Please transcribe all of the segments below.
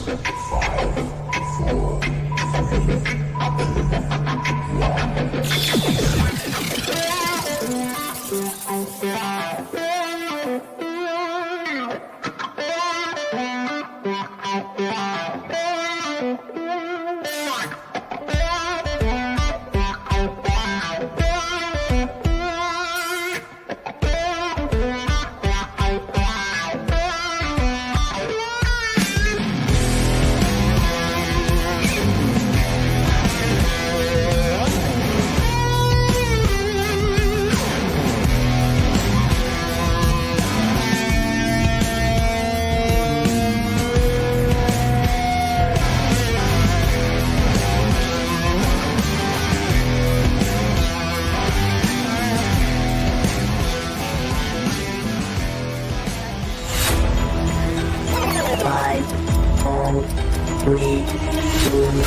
Five, four, three, two,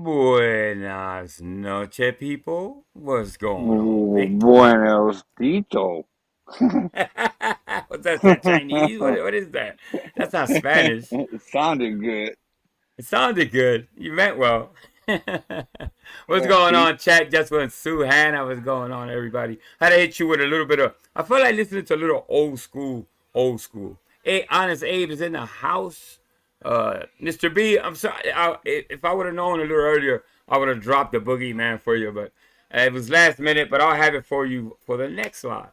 Buenas noches, people. What's going on, Vic? Buenos Dito. What's that? Is that Chinese? What is that? That's not Spanish. It sounded good. It sounded good. You meant well. What's Yeah, going see? on, chat? Just when Sue Hannah, what's going on, everybody? Had to hit you with a little bit of. I feel like listening to a little old school, old school. Hey, Honest Abe is in the house. Mr. B, I'm sorry. If I would have known a little earlier, I would have dropped the boogeyman for you, but it was last minute. But I'll have it for you for the next live.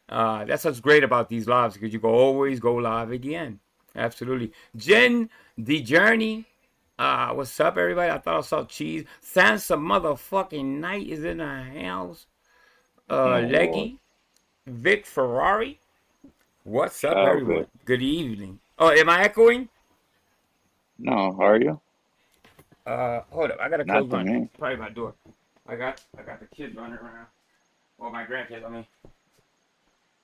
That's what's great about these lives because you can always go live again. Absolutely. Jen, the journey. What's up, everybody? I thought I saw cheese. Sansa motherfucking Knight is in the house. Oh, Lord. Leggy, Vic Ferrari. What's up, Ciao, Vic. everyone? Good evening. Oh, am I echoing? No, are you? Hold up. I gotta close Not to my me. probably my door. I got the kids running around. Well, my grandkids. I mean,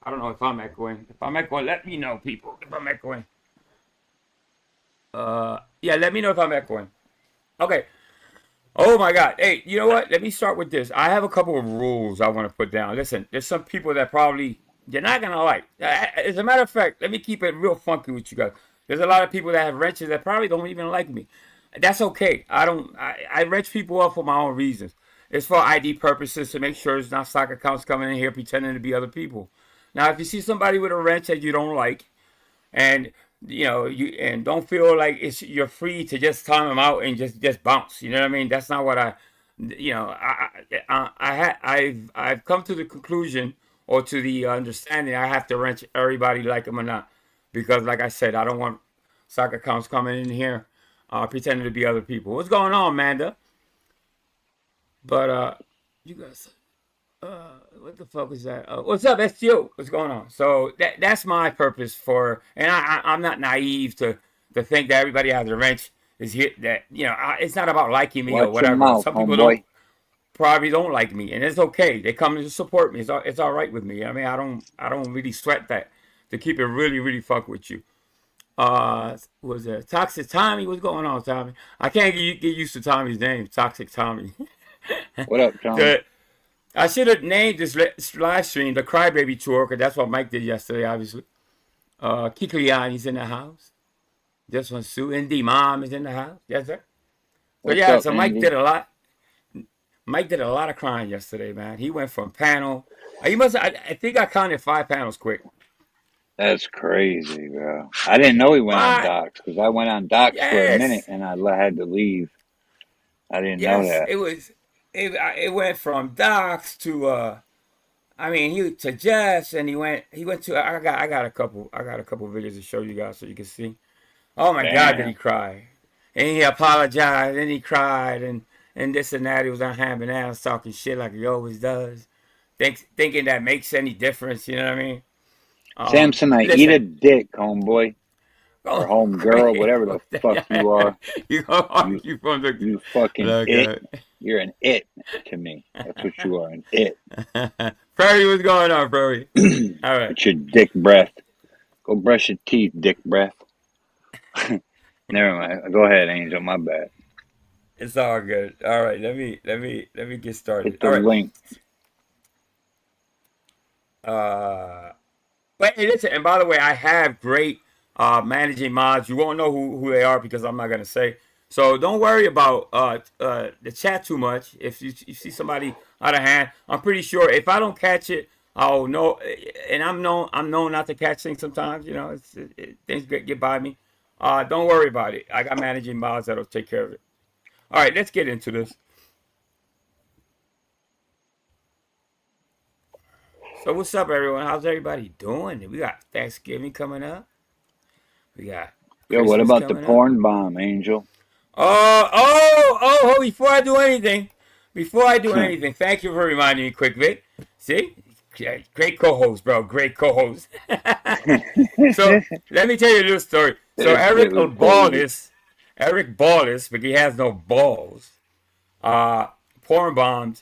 I don't know if I'm echoing. If I'm echoing, let me know, people. If I'm echoing. Yeah, let me know if I'm echoing. Okay. Oh my God. Hey, you know what? Let me start with this. I have a couple of rules I want to put down. Listen, there's some people that probably you're not gonna like. As a matter of fact, let me keep it real funky with you guys. There's a lot of people that have wrenches that probably don't even like me. That's okay. I don't. I wrench people up for my own reasons. It's for ID purposes to make sure it's not stock accounts coming in here pretending to be other people. Now, if you see somebody with a wrench that you don't like, and you and don't feel like you're free to just time them out and just bounce. You know what I mean? That's not what I've come to the conclusion or to the understanding I have to wrench everybody like them or not, because like I said, I don't want soccer accounts coming in here pretending to be other people. What's going on, Amanda? But you guys, what the fuck is that? What's up, STO? What's going on? So that's my purpose for, and I'm not naive to think that everybody has a wrench is here. That it's not about liking me or Watch your whatever. mouth, Some people don't homeboy. probably don't like me, and it's okay. They come to support me. It's all right with me. I mean, I don't really sweat that to keep it really really fuck with you. Was it Toxic Tommy? What's going on, Tommy? I can't get used to Tommy's name, Toxic Tommy. What up, Tommy? the I should have named this live stream the Crybaby Tour because that's what Mike did yesterday, obviously. Kikliani's in the house. This one, Sue. Indy Mom is in the house. Yes, sir. So, What's yeah, up, so Mike Andy? did a lot. Mike did a lot of crying yesterday, man. He went from panel. He must. I think I counted 5 panels quick. That's crazy, bro. I didn't know he went on What? docks because I went on docks for a minute Yes. and had to leave. I didn't know Yes. that. It was. It went from Docs to I mean, he to Jess, and he went to. I got a couple videos to show you guys so you can see. Oh my God, did he Damn. cry? And he apologized, and he cried, and this and that. He was on ham and ass talking shit like he always does, thinking that makes any difference. You know what I mean? Samson, I eat a Listen, dick, homeboy. Or oh home girl, great, whatever the fuck you are. you gonna You argue from the you fucking look it. at You're an it to me. That's what you are, an it. Prairie. What's going on, Prairie? All right, It's your dick breath. Go brush your teeth, dick breath. Never mind. Go ahead, Angel. My bad. it's all good. All right, let me get started. Hit the All right. link. Uh, but hey, listen, and by the way, I have great managing mods. You won't know who they are because I'm not gonna say. So don't worry about the chat too much. If you see somebody out of hand, I'm pretty sure if I don't catch it, I'll know. And I'm known not to catch things sometimes. Things get by me. Don't worry about it. I got managing mods that'll take care of it. All right, let's get into this. So what's up, everyone? How's everybody doing? We got Thanksgiving coming up. We got Yo, what Christmas about the coming up. porn bomb, Angel? Before I do anything, thank you for reminding me, Quick Vic. See? Great co-host, bro. Great co-host. So, let me tell you a little story. So, This shit was crazy. Eric Ballis, but he has no balls, uh, porn bombed,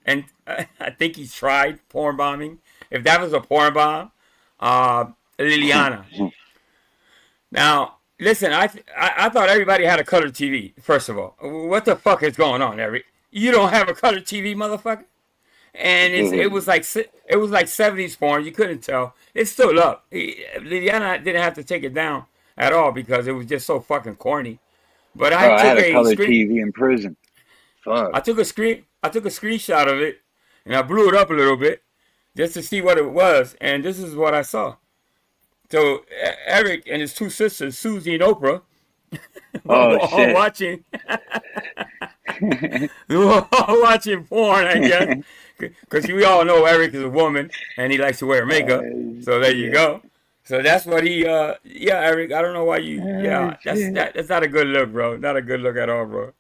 and I think he tried porn bombing. If that was a porn bomb, uh, Liliana. Now, listen, I thought everybody had a color TV. First of all, what the fuck is going on, Eric? You don't have a color TV, motherfucker. And it was like 70s porn. You couldn't tell. It's still up. Liliana didn't have to take it down at all because it was just so fucking corny. But I Bro, I took had a a color screen. TV in prison. Fuck. I took a screenshot of it, and I blew it up a little bit just to see what it was. And this is what I saw. So Eric and his two sisters, Susie and Oprah, were Oh all shit. watching. We were all watching porn, I guess, because we all know Eric is a woman and he likes to wear makeup. So there you Yeah. go. So that's what he. Yeah, Eric. I don't know why you. Oh, Yeah, that's shit. that's not a good look, bro. Not a good look at all, bro.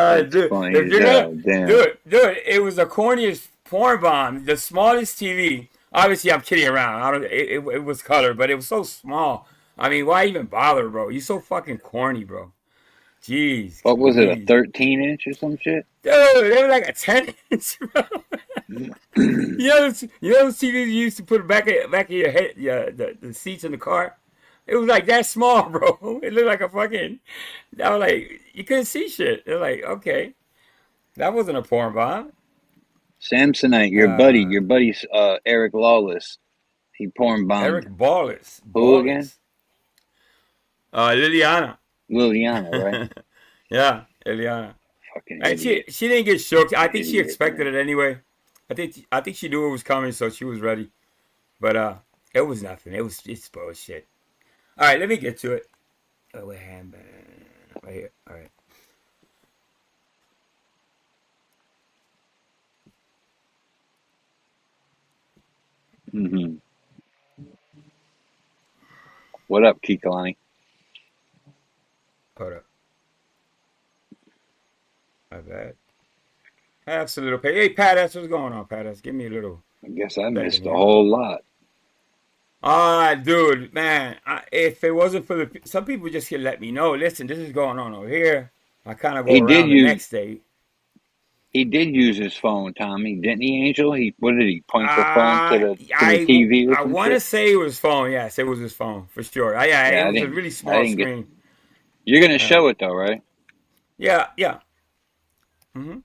That's Dude, funny if as you're hell. gonna Damn. do it. It was the corniest porn bomb, the smallest TV. Obviously, I'm kidding around. I don't. It was color, but it was so small. I mean, why even bother, bro? You're so fucking corny, bro. Jeez, What was it? A please. 13-inch or some shit? Dude, they were like a 10 inch, bro. You know those TVs you used to put back of your head, yeah, the seats in the car. It was like that small, bro. It looked like a fucking. I was like, you couldn't see shit. They're like, okay, that wasn't a porn bomb. Samsonite, Uh, your buddy's Eric Lawless. He porn Eric bombed Ballis, who again? Liliana. Liliana, right? Yeah, Liliana. Fucking And idiot. she didn't get shook. I think she Idiot, expected man. it anyway. I think she knew it was coming, so she was ready. But it was nothing. It's bullshit. All right, let me get to it. Oh, wait, hand right here. All right. Hmm. What up, Kikalani? Hold up. My bad. That's a little pay. Hey, Pat, what's going on, Pat? Give me a little I guess I second missed a here. whole lot. Dude, man, if it wasn't for some people just can let me know. Listen, this is going on over here. I kind of go He did around the use next day. he did use his phone, Tommy, didn't he, Angel? He what did he point the phone Uh, to the TV or I some want to shit? say it was his phone. Yes, it was his phone for sure. Yeah, it Yeah, was a really I small didn't get. screen. You're gonna Uh, show it though, right? yeah. Hmm.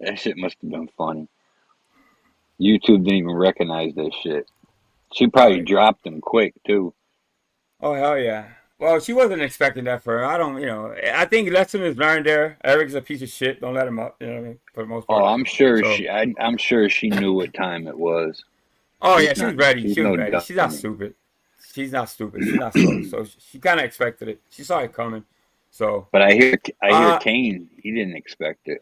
That shit must have been funny. YouTube didn't even recognize that shit. She Oh, probably dropped him quick too. oh hell yeah. Well, she wasn't expecting that for her. I don't, I think lesson is learned there. Eric's a piece of shit. Don't let him up. You know what I mean? For the most Oh, part. I'm sure So, I'm sure she knew what time it was. oh yeah, she was ready. She's She was no ready. She's not dummy. stupid. She's not stupid. She's not slow. So she kind of expected it. She saw it coming. So, But I hear uh, Kane. He didn't expect it.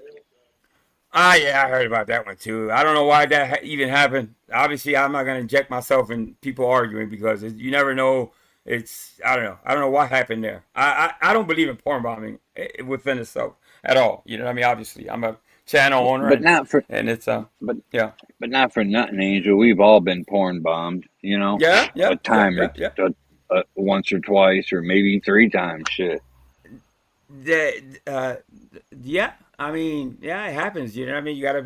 yeah, I heard about that one too. I don't know why that even happened. Obviously, I'm not gonna inject myself in people arguing because you never know. I don't know. I don't know what happened there. I don't believe in porn bombing within itself at all. You know what I mean? Obviously, I'm a channel owner But not for and it's but yeah. but not for nothing, Angel. We've all been porn bombed. Yeah, A yep, yep, time or yep, yep. once or twice or maybe 3 times. Shit. The, yeah, I mean, yeah, it happens. You know what I mean? You gotta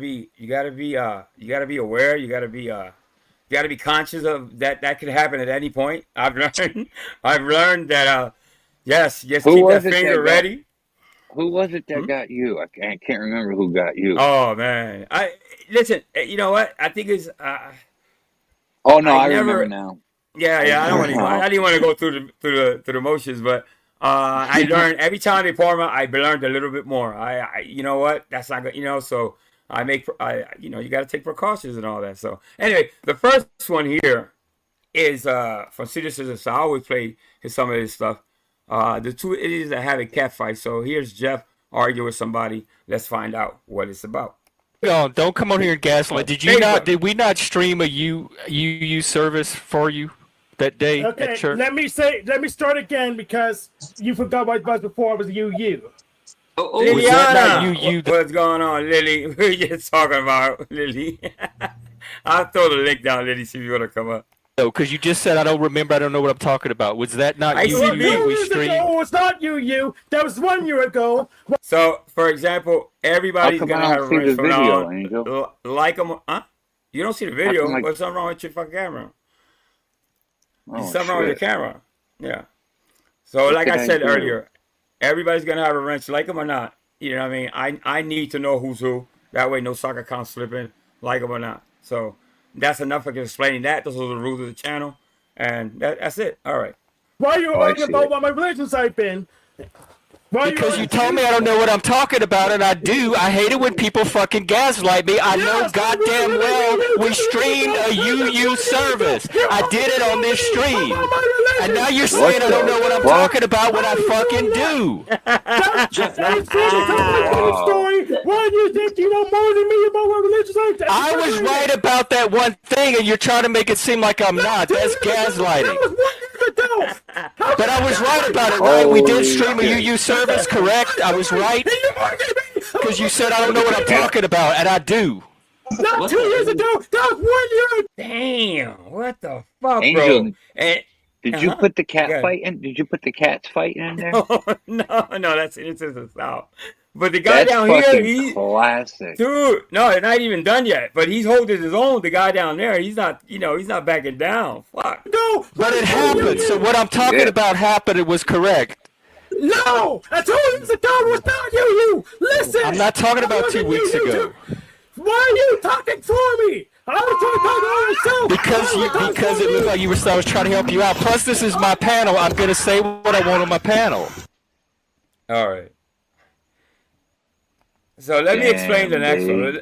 be aware. You gotta be conscious of that. That could happen at any point. I've learned that. Yes, just Who keep that was it finger that got? ready. Who was it that Hmm? got you? I can't remember who got you. Oh man, I listen. You know what? I think it's. Oh no, I I remember never. now. Yeah, I yeah. I don't remember want to. I now. didn't want to go through the motions, but I learned every time they pour me, I learned a little bit more. You know what? That's not good. So you got to take precautions and all that. So anyway, the first one here is from Cedar Scissors. So I always play some of his stuff. The two idiots that have a cat fight. So here's Jeff arguing with somebody. Let's find out what it's about. No, don't come on here and gaslight. Oh, Facebook. Did we not stream a UU service for you that day at Okay, church? let me start again because you forgot what it was before. It was UU. Was that not Liliana, UU? what's going on, Lily? We're just talking about Lily. I'll throw the link down, Lily, see if you want to come up. No, because you just said I don't remember. I don't know what I'm talking about. Was that not I see UU me. that we Years streamed? ago, it's not UU. That was 1 year ago. So, for example, How everybody's come going I to don't have see rings the from now video, on. Angel? Like them. Huh? You don't see the How come video? I What's something wrong with your fucking camera? Oh, something wrong with your shit. camera. Yeah. So What like did I I said do? earlier, everybody's gonna have a wrench, like them or not. You know what I mean? I need to know who's who. That way, no soccer accounts slipping, like them or not. So that's enough of explaining that. Those are the rules of the channel, and that's it. All right. Why are you Oh, I arguing see about it. what my relationship been? Why Because you told me I don't know what I'm talking about, and I do. I hate it when people fucking gaslight me. I know goddamn well we streamed a UU service. I did it on this stream. And now you're saying I don't know what I'm talking about when I fucking do. Story. Why do you think you know more than me about what religious I I was right about that one thing, and you're trying to make it seem like I'm not. That's gaslighting. But I was right about it, right? We did stream a UU service, correct? I was right? Because you said I don't know what I'm talking about, and I do. Not 2 years ago. That was 1 year. Damn. What the fuck, Angel, bro? And, did you put the cat Okay. fight in? Did you put the cats fighting in there? no, that's Innocence of South. But the guy That's down here, fucking classic. dude, no, it's not even done yet. But he's holding his own. The guy down there, he's not, he's not backing down. Fuck. No, But it happened. So what I'm talking about happened. It was correct. No, I told you the dog was not you. Listen. I'm not talking about 2 weeks ago. Why are you talking for me? I was trying to talk to myself. Because it looked like you were. I was trying to help you out. Plus, this is my panel. I'm gonna say what I want on my panel. All right. So let me explain the next one.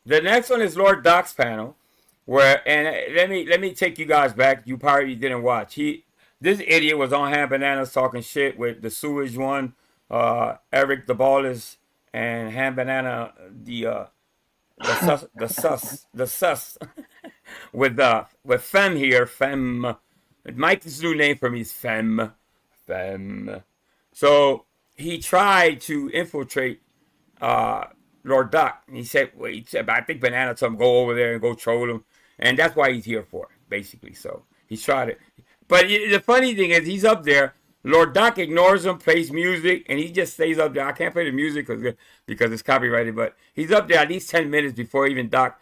The next one is Lord Doc's panel, and let me take you guys back. You probably didn't watch. This idiot was on Ham Bananas talking shit with the sewage one, Eric the Ballers, and Ham Banana the sus with FEM here. FEM. Mike's new name for me is FEM. FEM. So he tried to infiltrate Lord Doc. He said, I think Banana told him go over there and go troll him, and that's why he's here for, basically. So he's tried it. But the funny thing is, he's up there. Lord Doc ignores him, plays music, and he just stays up there. I can't play the music because it's copyrighted, but he's up there at least 10 minutes before even Doc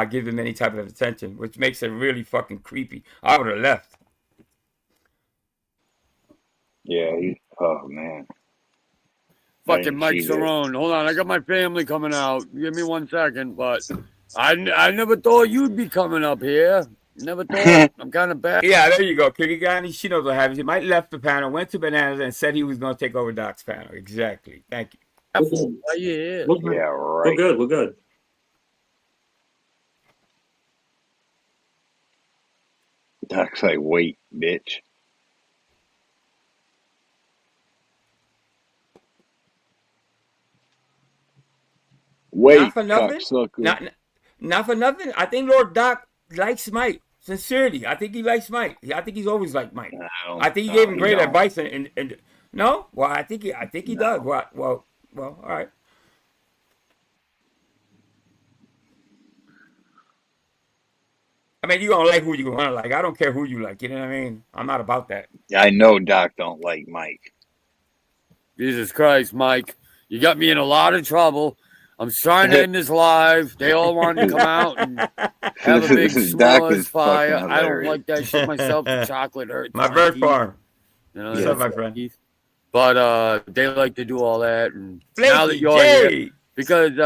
gives him any type of attention, which makes it really fucking creepy. I would have left. Yeah, oh man. Fucking Mike Cerrone. Hold on, I got my family coming out. Give me 1 second, but I never thought you'd be coming up here. Never thought. I'm kind of bad. Yeah, there you go. Kirigani, she knows what happens. He might left the panel, went to Bananas, and said he was going to take over Doc's panel. Exactly. Thank you. Yeah. Yeah, right. We're good. Doc's like, wait, bitch. Wait, Not for nothing. cocksucker. Not for nothing. I think Lord Doc likes Mike. Sincerely, I think he likes Mike. I think he's always liked Mike. I think he gave him great advice. And no, well, I think he does. Well, all right. I mean, you gonna like who you gonna like. I don't care who you like. You know what I mean? I'm not about that. I know Doc don't like Mike. Jesus Christ, Mike. You got me in a lot of trouble. I'm trying to end this live. They all want to come out and have a big s'mores fire. I don't like that shit myself. The chocolate hurts. My bird farm. You know, What's up, my friend? But they like to do all that. And Flaky now that you're here, because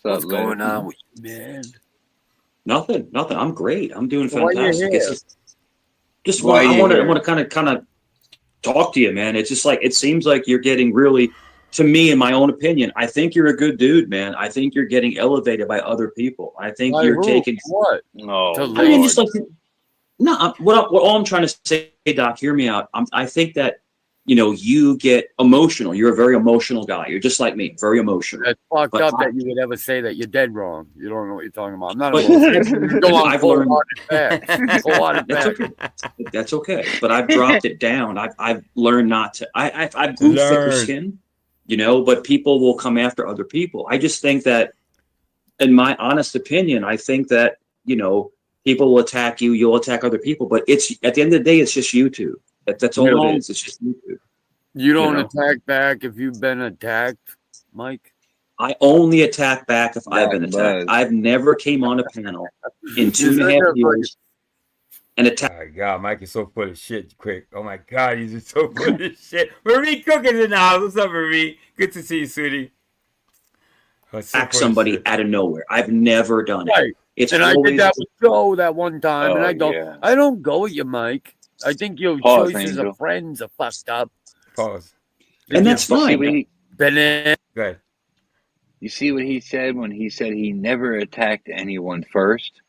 what's going on with you, man? Nothing. I'm great. I'm doing Why you fantastic. here? Just I want to kind of talk to you, man. It's just like it seems like you're getting really, to me, in my own opinion, I think you're a good dude, man. I think you're getting elevated by other people. I think you're taking what? No, I mean, just like no. What all I'm trying to say, Doc, hear me out. I think that you get emotional. You're a very emotional guy. You're just like me, very emotional. That's fucked up that you would ever say that. You're dead wrong. You don't know what you're talking about. I'm not emotional. I've learned That's okay, but I've dropped it down. I've learned not to. I've grew thicker skin, but people will come after other people. I just think that, in my honest opinion, I think that people will attack you. You'll attack other people, but it's at the end of the day, it's just you two. That's all it is. It's just YouTube. You don't attack back if you've been attacked, Mike? I only attack back if I've been attacked. I've never came on a panel in 2.5 years. and attack. Oh my God, Mike is so full of shit. Quick. Oh my God, he's just so full of shit. Marie Cook is in the house. What's up, Marie? Good to see you, sweetie. Attack somebody out of nowhere. I've never done it. Right. It's and always, I did that with Joe that one time, and I don't go with you, Mike. I think your choices of friends are fucked up. Pause. And that's fine. Good. You see what he said when he said he never attacked anyone first?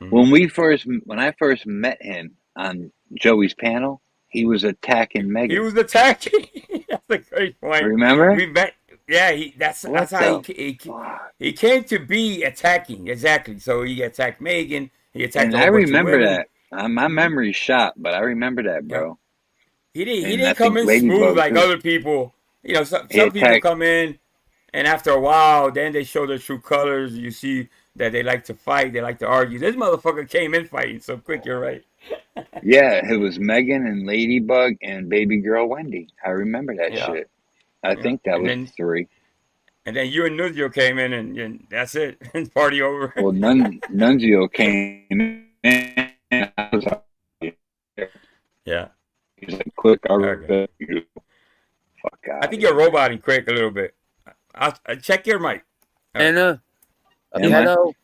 Mm-hmm. When I first met him on Joey's panel, he was attacking Megan. He was attacking. That's a great point. Remember? We met. Yeah, that's how he came to be attacking. Exactly. So he attacked Megan. He attacked. And I remember that. My memory's shot, but I remember that, bro. He didn't come in smooth like other people. You know, some people come in, and after a while, then they show their true colors. You see that they like to fight. They like to argue. This motherfucker came in fighting so quick. You're right. Yeah, it was Megan and Ladybug and baby girl Wendy. I remember that shit. I think that was 3. And then you and Nunzio came in, and that's it. Party over. Well, Nunzio came in. I was yeah. He's like, quick, Fuck out. I think you're roboting quick a little bit. I'll check your mic. Anna. Hello. All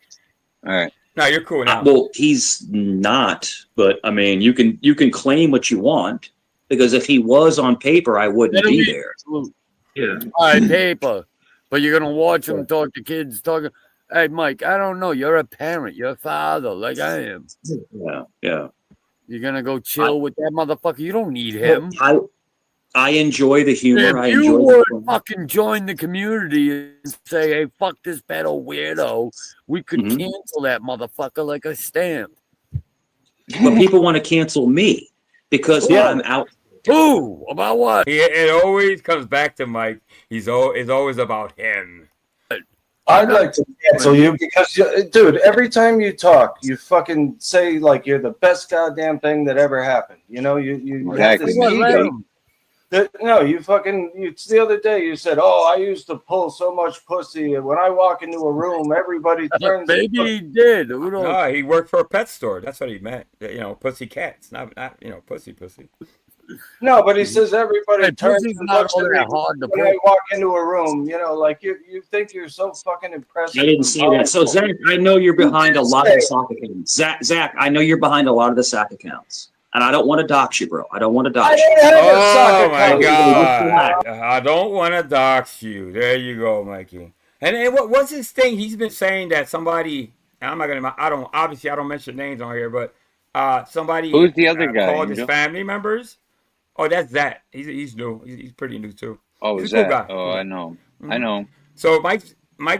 right. No, you're cool now. Well, he's not, but I mean, you can claim what you want, because if he was on paper, I wouldn't be there. Yeah. On paper. But you're going to watch him talk to kids, talking. Hey, Mike, I don't know. You're a parent. You're a father like I am. Yeah. You're going to go chill with that motherfucker. You don't need him. I enjoy the humor. If you would fucking join the community and say, hey, fuck this battle weirdo, we could cancel that motherfucker like a stamp. But people want to cancel me because I'm out. Ooh, about what? It always comes back to Mike. It's always about him. I'd like to cancel you because, dude, every time you talk, you fucking say like you're the best goddamn thing that ever happened. You know, you have this ego. No, the other day you said, "Oh, I used to pull so much pussy, and when I walk into a room, everybody turns." Maybe he did. No, he worked for a pet store. That's what he meant. You know, pussy cats, not pussy. No, but he says everybody turns and looks at me when I walk into a room. You know, like you think you're so fucking impressive. I didn't see that. So Zach, I know you're behind a lot of the sock accounts. Zach, I know you're behind a lot of the sack accounts. And I don't want to dox you, bro. I don't want to dox you. Oh, my God. I don't want to dox you. There you go, Mikey. And what's his thing? He's been saying that somebody, and I'm not going to, I don't mention names on here, but somebody. Who's the other guy? Called his family members. Oh, that's that. He's new. He's pretty new, too. Oh, he's is that? Cool guy. Oh, I know. I know. So Mike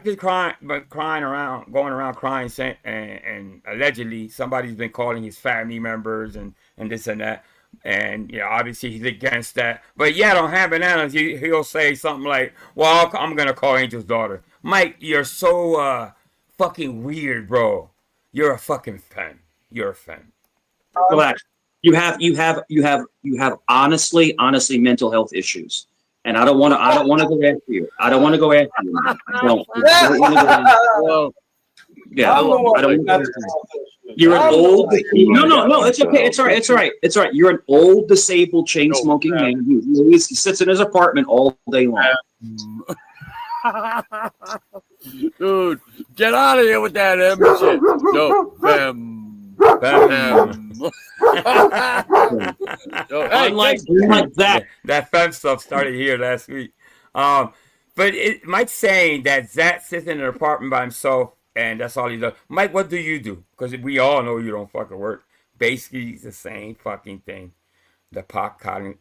is going around crying, saying, and allegedly somebody's been calling his family members and this and that, and obviously he's against that. But on Ham Bananas, he'll say something like, "Well, I'm gonna call Angel's daughter." Mike, you're so fucking weird, bro. You're a fucking fan. You're a fan. Relax. You have honestly mental health issues. And I don't want to go after you. I don't want to go after you. I don't want to go after you. You're an old. No. It's okay. It's all right. It's all right. You're an old, disabled, chain smoking man who sits in his apartment all day long. Dude, get out of here with that M shit. No, FEM. Unlike that. That FEM stuff started here last week. But Mike's saying that Zach sits in an apartment by himself and that's all he does. Mike, what do you do? Because we all know you don't fucking work. Basically, it's the same fucking thing. The pot calling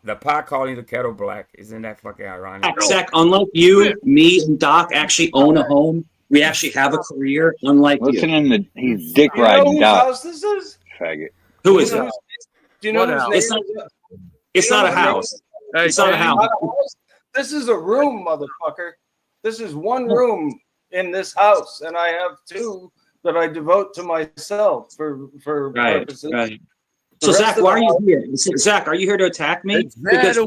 the kettle black. Isn't that fucking ironic? Zach, unlike you, me and Doc actually own a home. We actually have a career, unlike you. He's dick riding Doc. House this is? Faggot. Who is it? Do you know his name? It's not a house. It's not a house. This is a room, motherfucker. This is one room in this house, and I have 2 that I devote to myself for purposes. Right. So Zach, why are you here? Zach, are you here to attack me? Because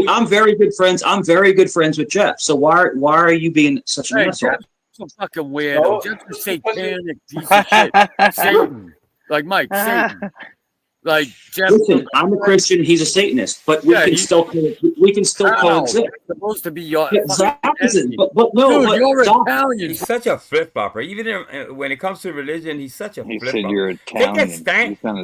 I'm very good friends. I'm very good friends with Jeff. So why are you being such an asshole? a fucking weirdo. No. Jeff's a satanic piece of shit. Satan. Like Mike, Satan. Like Jeff. Listen, I'm a Christian. He's a Satanist, but we can still coexist. It's supposed to be your Zach isn't, but no, dude, but you're Doc, Italian. He's such a flip flopper. Even when it comes to religion, he's such a He flip said flopper. you're Italian.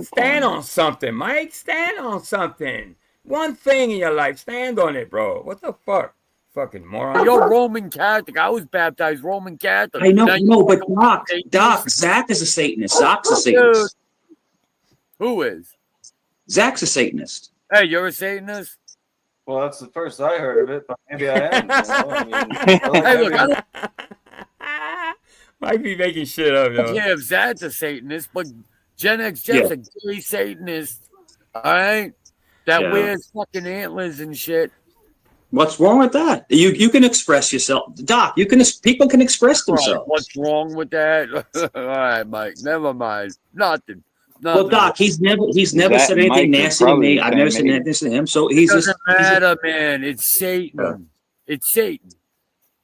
Stand on something, Mike. Stand on something. One thing in your life, stand on it, bro. What the fuck? Fucking moron. You're Roman Catholic. I was baptized Roman Catholic. I know, Now no, you- but Doc, Zach is a Satanist. Zach's a Satanist. Who is? Zach's a Satanist. Hey, you're a Satanist? Well, that's the first I heard of it, but maybe I am. Hey, look, I don't Might be making shit up, yo. care if Zach's a Satanist, but Gen X Jeff's a gay Satanist. All right? That wears fucking antlers and shit. What's wrong with that? You can express yourself, Doc. People can express themselves. What's wrong with that? All right, Mike. Never mind. Nothing. Well, Doc, he's never said anything nasty to me. I've never said anything to him. So It doesn't matter, man. It's Satan. It's Satan.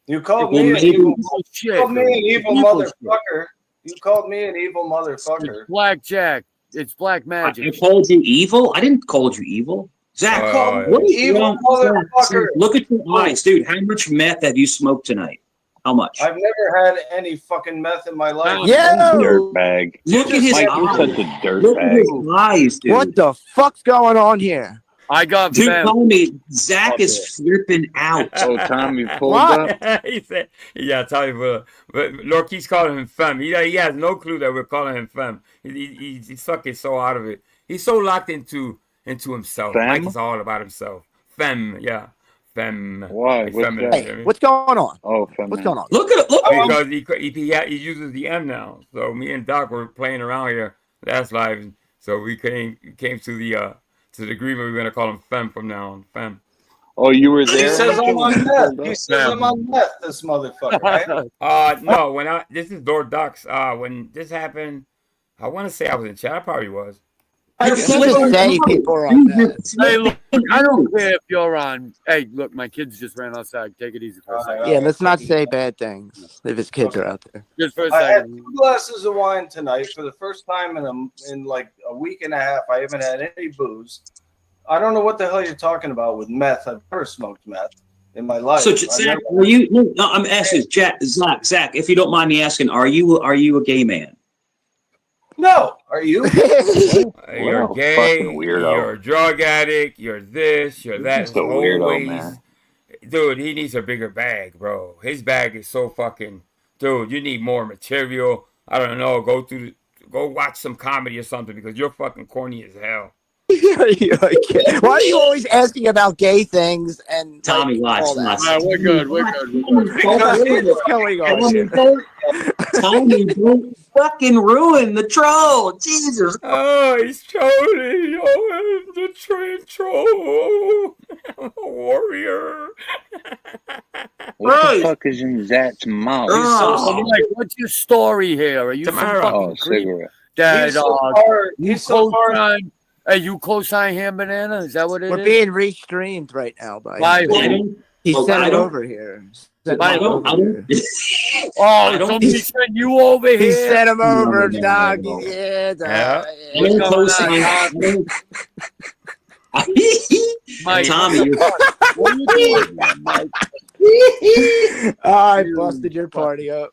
You called Well, me an maybe- evil, Shit. you called me an evil Evil motherfucker. You called me an evil motherfucker. It's blackjack. It's black I magic. called you evil. I didn't call you evil. Zach, Oh, what is evil wrong? motherfucker. Look at your eyes, dude. How much meth have you smoked tonight? How much? I've never had any fucking meth in my life. Yeah. Dirtbag. Look at his Mike, eyes. you're such a Look at his dirtbag. eyes, dude. What the fuck's going on here? I got Dude, fam. tell me, Zach is flipping out. Oh, Tommy pulled What? up. He said, "Yeah, tell you, but Lorky's calling him femme. He has no clue that we're calling him femme. He's fucking so out of it. He's so locked into himself. Femme? Mike is all about himself. Femme, yeah, femme. Why? Like What's feminine, that? you know what I Hey, mean? what's going on? Oh, What's going on? Look at it. Look at him. Because he uses the M now. So me and Doc were playing around here last live. So we came to the agreement we're gonna call him femme from now on. Femme. Oh, you were He there? says I'm on meth. He says I'm on meth, this motherfucker, right? This is Lord Doc's. When this happened, I want to say I was in chat. I probably was. You're Just flipping say out. people are on You're that. Hey, look, flipping I don't out. care if you're on. Hey, look, my kids just ran outside. Take it easy for a second. Yeah, let's not say bad things if his kids are out there. Just for a I had second. 2 glasses of wine tonight for the first time in like a week and a half. I haven't had any booze. I don't know what the hell you're talking about with meth. I've never smoked meth in my life. So, Zach, are you? No, I'm asking Zach. If you don't mind me asking, are you a gay man? No, are you? You're Wow, gay. fucking weirdo. You're a drug addict. You're this. You're that. just a weirdo, Always. man. Dude, he needs a bigger bag, bro. His bag is so fucking. Dude, you need more material. I don't know. Go watch some comedy or something because you're fucking corny as hell. Why are you always asking about gay things and Tommy, watch. all that? All right, we're good. We're good. We're good. What's going on here? Tommy, don't fucking ruin the troll. Jesus. Oh, he's trolling. Oh, I'm the train troll. I'm a warrior. What the fuck is in Zach's mouth? So, Mike, what's your story here? Are you some Tomorrow. fucking Oh, creep cigarette. that He's so far. co-sign? Hey, you co-sign Ham Banana? Is that what it is? We're being restreamed right now by By I who? don't. he Well, sent I it don't- over here. Sent I it don't. over here. Oh, don't- somebody sent you over here. He sent him over, No. dog. Yeah, dog. Yeah. I don't going co-sign. on? I don't- Mike, Tommy, you're what are you doing, Mike? I busted your party up.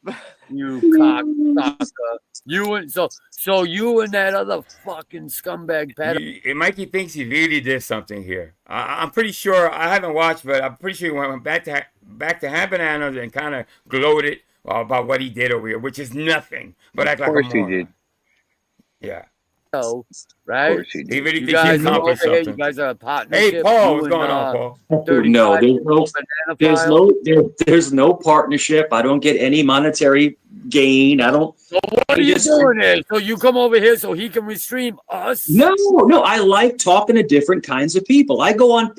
You cocksucker. You and so you and that other fucking scumbag pedo. Mikey thinks he really did something here. I'm pretty sure. I haven't watched, but I'm pretty sure he went back to Ham Bananas and kind of gloated about what he did over here, which is nothing. But act like a Of course he moron. did. Yeah. Right? Of course he He did. really You thinks he guys are over accomplished here. You something. guys are a partnership. Hey, Paul, You what's and, going on, Paul? 35 No, there's banana file. there's no partnership. I don't get any monetary gain. I don't. So what are you doing here? So you come over here so he can restream us? No. I like talking to different kinds of people. I go on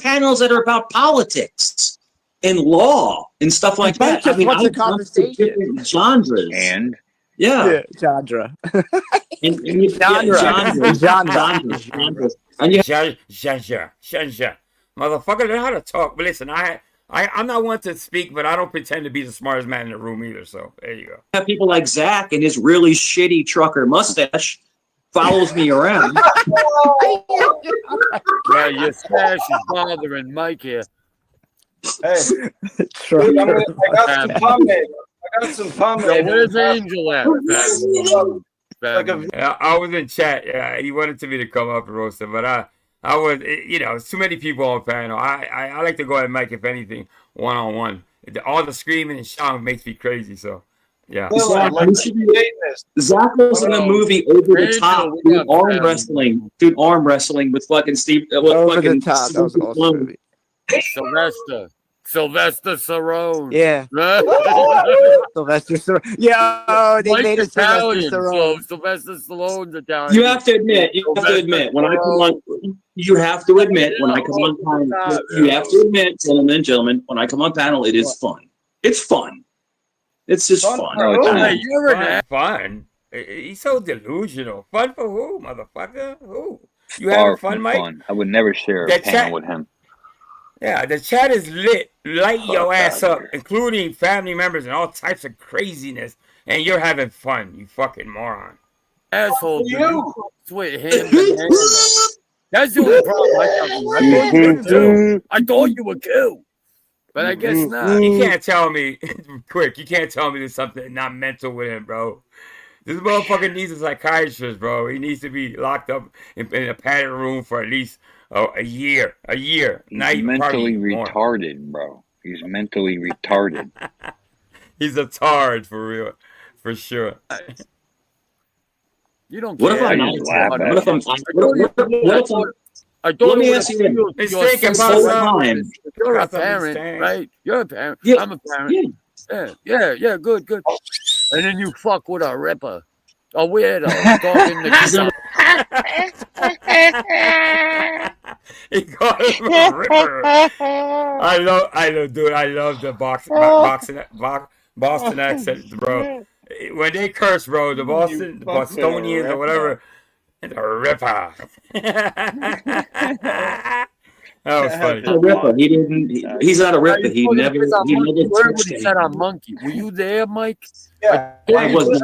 panels that are about politics and law and stuff like that. Just what's I the jump to conversation? different genres. And Yeah. Chandra. And you, genres. And you, Shanja. Motherfucker, learn how to talk. But listen, I I'm not one to speak, but I don't pretend to be the smartest man in the room either. So there you go. Have people like Zach and his really shitty trucker mustache follows me around. Yeah, your stash is bothering Mike here. Hey, dude, I got some pomade. I got some pomade. So where's Angel at? Yeah, I was in chat. Yeah, he wanted me to come up and roast him, but I was, you know, it's too many people on panel. I like to go at Mike, if anything, one-on-one. All the screaming and shouting makes me crazy, so, yeah. Zach was in the movie Over the Top, arm wrestling with fucking Steve. Over the Top, that was an awesome movie. Sylvester Stallone. Yeah. Sylvester Stallone. Yeah, they made it Sylvester Stallone. So Sylvester Stallone's Italian. You have to admit, when I come on, you have to admit, when I come on panel, you have to admit, gentlemen, when I come on panel, it is fun. It's fun. It's just fun. You're fun. He's so delusional. Fun for who, motherfucker? Who? You having fun, Mike? Fun. I would never share a panel with him. Yeah, the chat is lit. Light your ass up, including family members and all types of craziness. And you're having fun, you fucking moron. Asshole, you with him. That's the only problem. I thought you were killed. But I guess not. You can't tell me, quick, you can't tell me there's something not mental with him, bro. This motherfucker needs a psychiatrist, bro. He needs to be locked up in a padded room for at least a year. He's mentally retarded, bro. He's mentally retarded. He's a tard, for real. For sure. You don't What if I'm not? Let me ask you this. You're a parent, right? You're a parent. Yeah. I'm a parent. Yeah, good. And then you fuck with a ripper. A weirdo. He called him a ripper. I love, dude. I love the Boston accent, bro. When they curse, bro, the Bostonians or whatever, it's a ripper. That was funny. A ripper. He's not a ripper. He never. Where would he said on monkey? Were you there, Mike? Yeah, I wasn't.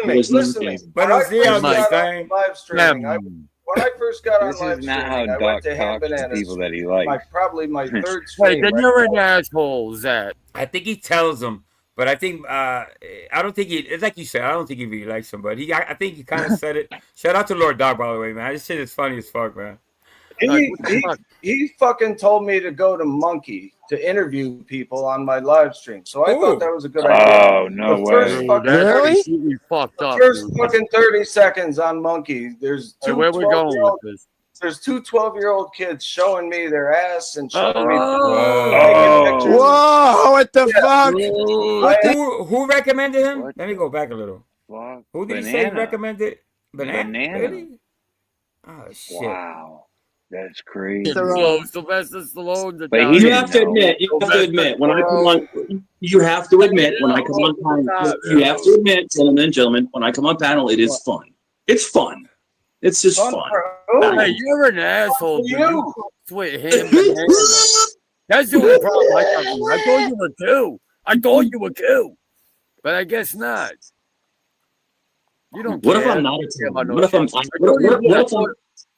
Listen to me. But I was there, live streaming. When I first got on live streaming, not how I went to Ham Bananas. People that he likes. Probably my third stream. Wait, then you're an asshole, Zach. I think he tells them, but I think I don't think he. It's like you said. I don't think he really likes them, but I think he kind of said it. Shout out to Lord Dog, by the way, man. This shit is funny as fuck, man. He fucking told me to go to Monkey to interview people on my live stream. So I thought that was a good idea. Oh, no way. First fucking 30 seconds on Monkey. There's two where we going with this? There's two 12-year-old kids showing me their ass and showing me pictures. Whoa, what the fuck? Who recommended him? Let me go back a little. Who did he say recommended? Banana? Really? Oh, shit. Wow. That's crazy. Sylvester Stallone. But you have to admit, when I come on, you have to admit, when I come on panel, you have to admit, gentlemen, when I come on panel, it is fun. It's fun. It's just fun. Hey, you're an asshole. You with him. That's the only problem I thought you were too. I thought you were too. But I guess not. You don't What care. if I'm not a What if I'm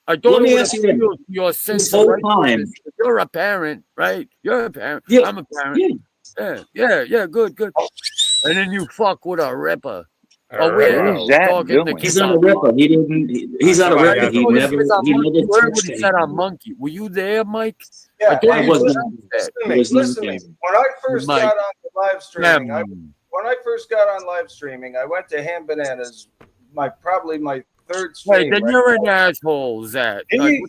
I don't Let me ask you your sense this whole time. You're a parent, right? You're a parent. Yeah. I'm a parent. Yeah, good. And then you fuck with a ripper. A weirdo. He's not a ripper. He's not a ripper. He never Where would he said on Monkey? Were you there, Mike? Yeah, I wasn't. Listen to me. When I first got on the live streaming, I went to Ham Bananas, probably my third stream. Wait, then you're an asshole, Zach. He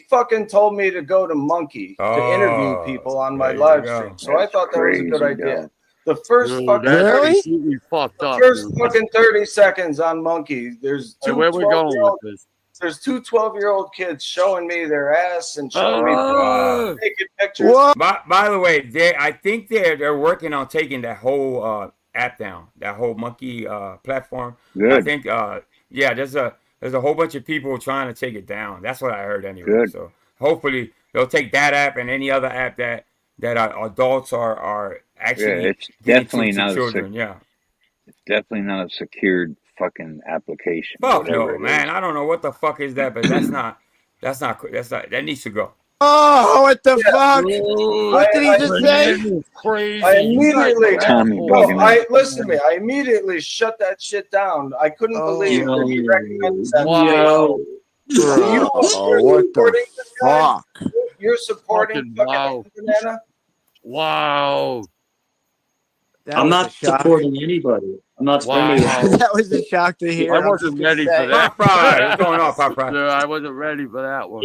fucking told me to go to Monkey to interview people on my live stream. So I thought that was a good idea. The first fucking 30 seconds on Monkey. There's two where we going with this? There's two 12-year-old kids showing me their ass and showing me naked pictures. By the way, I think they're working on taking that whole app down, that whole Monkey platform. Good. I think there's a whole bunch of people trying to take it down. That's what I heard anyway. Good. So hopefully they'll take that app and any other app that that adults are actually it's getting definitely to not children. Yeah. it's definitely not a secured fucking application. Fuck Whatever no, it man. is. I don't know what the fuck is that, but that needs to go. Oh, what the fuck? Dude, What did he just say? crazy. I immediately, Tommy no, bugging out. listen to me. I immediately shut that shit down. I couldn't believe that he recommended that. Wow. Bro, what the fuck? You're supporting fucking Banana? Wow. I'm not supporting anybody. I'm not supporting anybody. That was a shock to hear. I wasn't ready for that. Pop Fry, what's going on, Pop Fry? No, I wasn't ready for that one.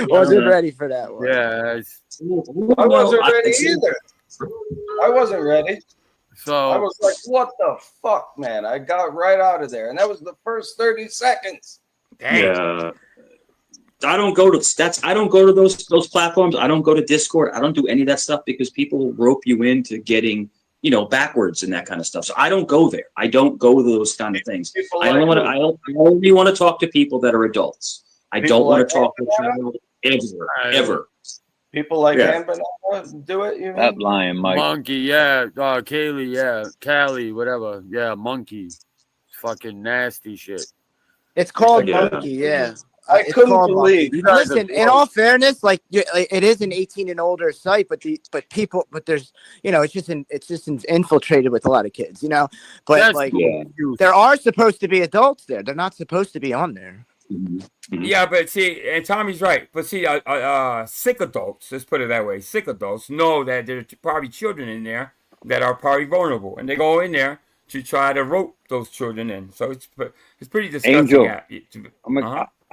Wasn't ready for that one. Yes. I wasn't ready either. I wasn't ready. So I was like, what the fuck, man? I got right out of there. And that was the first 30 seconds. Dang. Yeah. I don't go to those platforms. I don't go to Discord. I don't do any of that stuff because people rope you into getting, backwards and that kind of stuff. So I don't go there. I don't go to those kind of things. I only want to talk to people that are adults. I don't want to talk to child ever. People like Dan Banana do it, you mean? That lying, Mike. Monkey, yeah. Kaylee, yeah. Callie, whatever. Yeah, monkey. Fucking nasty shit. It's called Monkey, yeah. I couldn't believe. Listen, in all fairness, like it is an 18 and older site, but there's, it's just infiltrated with a lot of kids, But there are supposed to be adults there. They're not supposed to be on there. Mm-hmm. Yeah, but see, and Tommy's right. But see, sick adults, let's put it that way, sick adults know that there's probably children in there that are probably vulnerable, and they go in there to try to rope those children in. So it's pretty disgusting. Angel,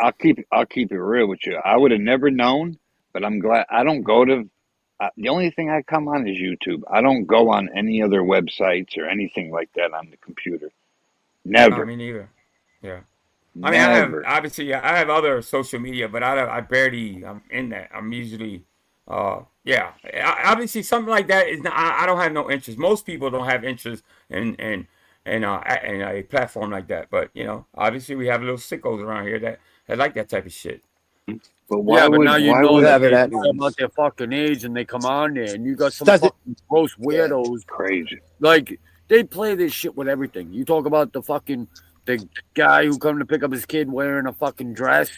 I'll keep it real with you. I would have never known, but I'm glad I don't go to. The only thing I come on is YouTube. I don't go on any other websites or anything like that on the computer. Never. No, me neither. Yeah. Never. I have other social media, but I barely I'm in that. I'm usually obviously something like that is not, I don't have no interest. Most people don't have interest in a platform like that. But obviously we have little sickos around here that like that type of shit. But why but now you know that about their fucking age and they come on there and you got some fucking gross weirdos. Crazy. Like they play this shit with everything. You talk about the guy who come to pick up his kid wearing a fucking dress.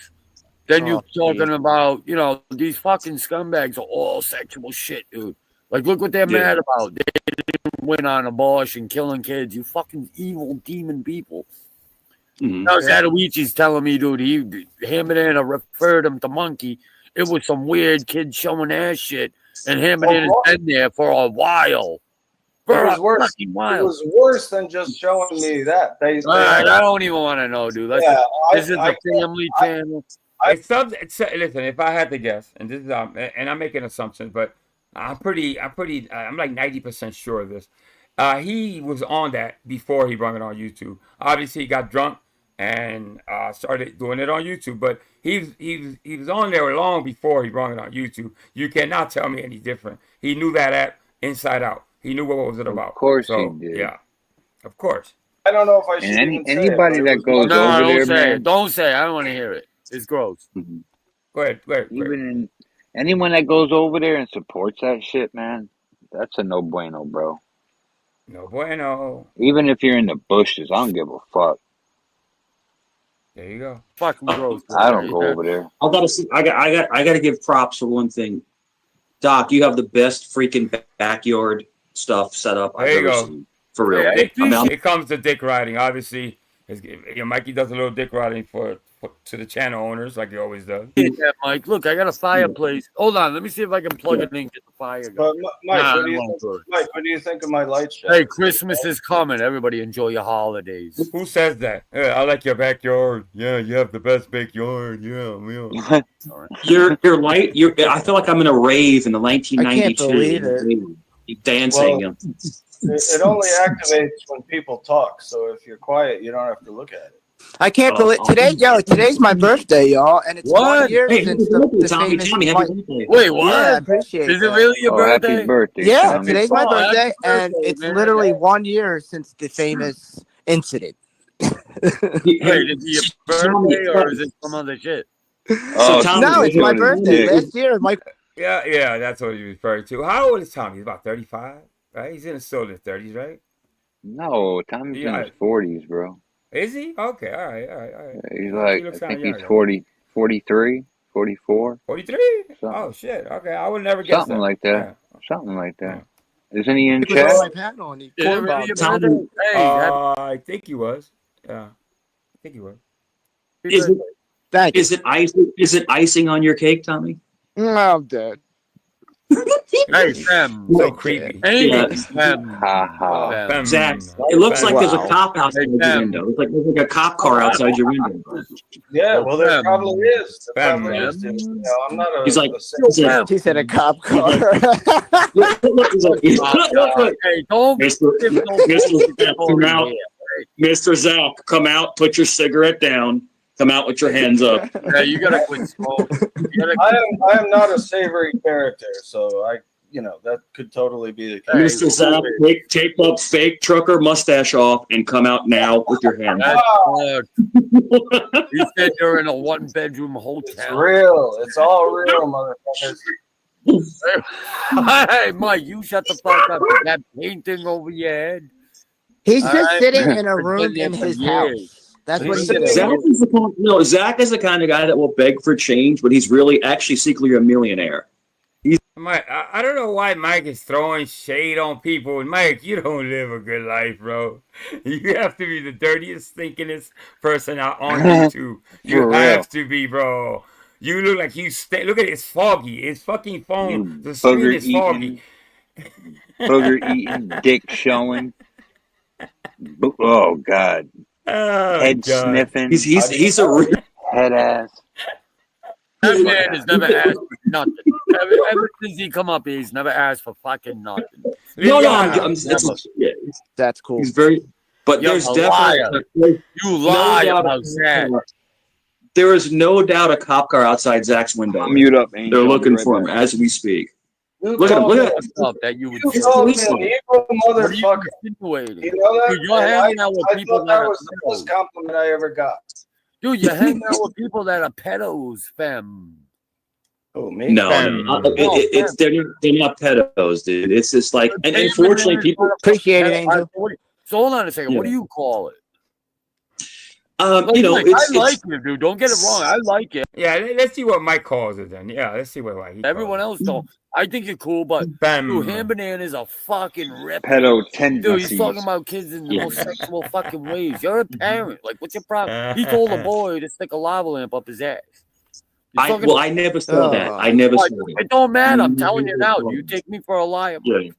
Then you're talking about, these fucking scumbags are all sexual shit, dude. Like, look what they're mad about. They didn't win on abortion, killing kids. You fucking evil demon people. Mm-hmm. Now, Zatoichi's telling me, dude, him and Anna referred him to Monkey. It was some weird kid showing their shit. And him and Anna's been there for a while. It was worse than just showing me that. I don't even want to know, dude. This is a family channel. Listen, if I had to guess, and this is and I'm making assumptions, but I'm like 90% sure of this. He was on that before he brought it on YouTube. Obviously, he got drunk and started doing it on YouTube, but he was on there long before he brought it on YouTube. You cannot tell me any different. He knew that app inside out. He knew what was it about. Of course he did. Yeah, of course. I don't know if I should anybody that goes over there, man. Don't say it. I don't want to hear it. It's gross. Mm-hmm. Go ahead. Anyone that goes over there and supports that shit, man, that's a no bueno, bro. No bueno. Even if you're in the bushes, I don't give a fuck. There you go. Fucking gross. I don't go over there. I gotta give props for one thing. Doc, you have the best freaking backyard stuff set up I've ever seen. For real. It comes to dick riding, obviously. Mikey does a little dick riding to the channel owners like he always does. Yeah, Mike. Look, I got a fireplace. Hold on, let me see if I can plug it in and get the fire going. Mike, what do you think of my light show? Hey, Christmas is coming. Everybody enjoy your holidays. Who says that? I like your backyard. Yeah, you have the best backyard. Yeah. Your light. I feel like I'm in a rave in the 1992. I can't believe it. Dancing. It only activates when people talk. So if you're quiet, you don't have to look at it. I can't believe today's my birthday, y'all, and it's 1 year since the famous. Happy birthday. Wait, what? Yeah, I appreciate it. Is it really your birthday? Happy birthday. Yeah, Tommy. today's my birthday, and birthday, it's man. literally 1 year since the famous incident. Wait, is it your birthday or is it some other shit? Tommy, No, it's my birthday. Last year, Yeah, that's what he was referring to. How old is Tommy? He's about 35, right? He's still in his 30s, right? No, Tommy's in his 40s, bro. Is he? Okay, all right. He's like, I think he's 40, 43, 44. 43? Something. Oh, shit. Okay, I would never guess Something that. like that. Yeah. Something like that. Yeah. Isn't he in He was chat? on my panel and he Tommy, I think he was. Yeah, I think he was. Is it icing on your cake, Tommy? No, I'm dead. Hey, Fem. So creepy. Anything, Fem. Ha. Zach, it looks like there's a cop outside your window. It's like there's like a cop car outside your window. Yeah, well, there probably is. There probably is. Dude. You know, I'm not a. He's like, He said a cop car. look, Hey, don't. Mr. Zach, come out, put your cigarette down, come out with your hands up. Yeah, you gotta quit smoking. I am not a savory character, so that could totally be the case. Mr. Zach, take up fake trucker mustache off and come out now with your hands up. You said you're in a one-bedroom hotel. It's real. It's all real, motherfuckers. Hey, Mike, you shut the fuck up. That painting over your head. He's just sitting in a room in his house. That's what he's doing. Zach is the kind of guy that will beg for change, but he's really actually secretly a millionaire. Mike, I don't know why Mike is throwing shade on people. Mike, you don't live a good life, bro. You have to be the dirtiest, stinkingest person out on YouTube. You have to be, bro. You look like you stay. Look at it, it's foggy. It's fucking phone. The screen is foggy. Booger eating, dick showing. Oh God. Head sniffing. He's a real head ass. That man has never asked for nothing. Ever since he come up here, he's never asked for fucking nothing. That's cool. He's very, but You're there's a definitely you lie about that. There is no doubt a cop car outside Zach's window. Mute up, Angel. They're looking for him as we speak. Look at him! Look at him! That you would called me an evil motherfucker. You know that? Dude, you're hanging out with people thought that was the best compliment I ever got. Dude, you're hanging out with people that are pedos, fam. Oh, me? No, they're not pedos, dude. It's just like, and unfortunately, people appreciate it, Angel. So hold on a second. What do you call it? I like it, dude. Don't get it wrong. I like it. Yeah, let's see what Mike calls it then. Yeah, let's see what he everyone else don't. I think you're cool, but dude, Ham Banana is a fucking rip. Pedo tendencies. Dude, he's talking about kids in the most sexual fucking ways. You're a parent. Like, what's your problem? He told a boy to stick a lava lamp up his ass. I never saw that. I never saw that. It don't matter. I'm telling you now. You take me for a liar. Yeah.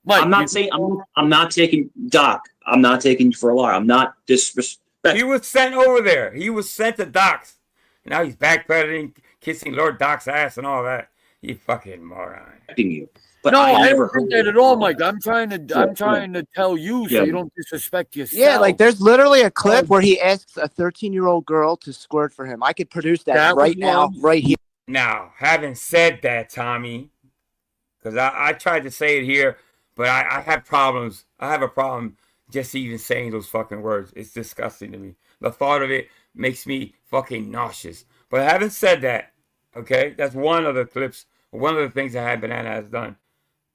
Mike, I'm not saying I'm not taking Doc. I'm not taking you for a liar. I'm not disrespectful. He was sent over there. He was sent to Doc's. Now he's backpedaling, kissing Lord Doc's ass and all that. You fucking moron. You. But no, I never don't think that at all, Mike. I'm trying to tell you so you don't disrespect yourself. Yeah, like there's literally a clip where he asks a 13-year-old girl to squirt for him. I could produce that right now, right here. Now, having said that, Tommy, because I tried to say it here, but I have problems. I have a problem just even saying those fucking words. It's disgusting to me. The thought of it makes me fucking nauseous. But having said that, okay, that's one of the clips, one of the things that Hat Banana has done.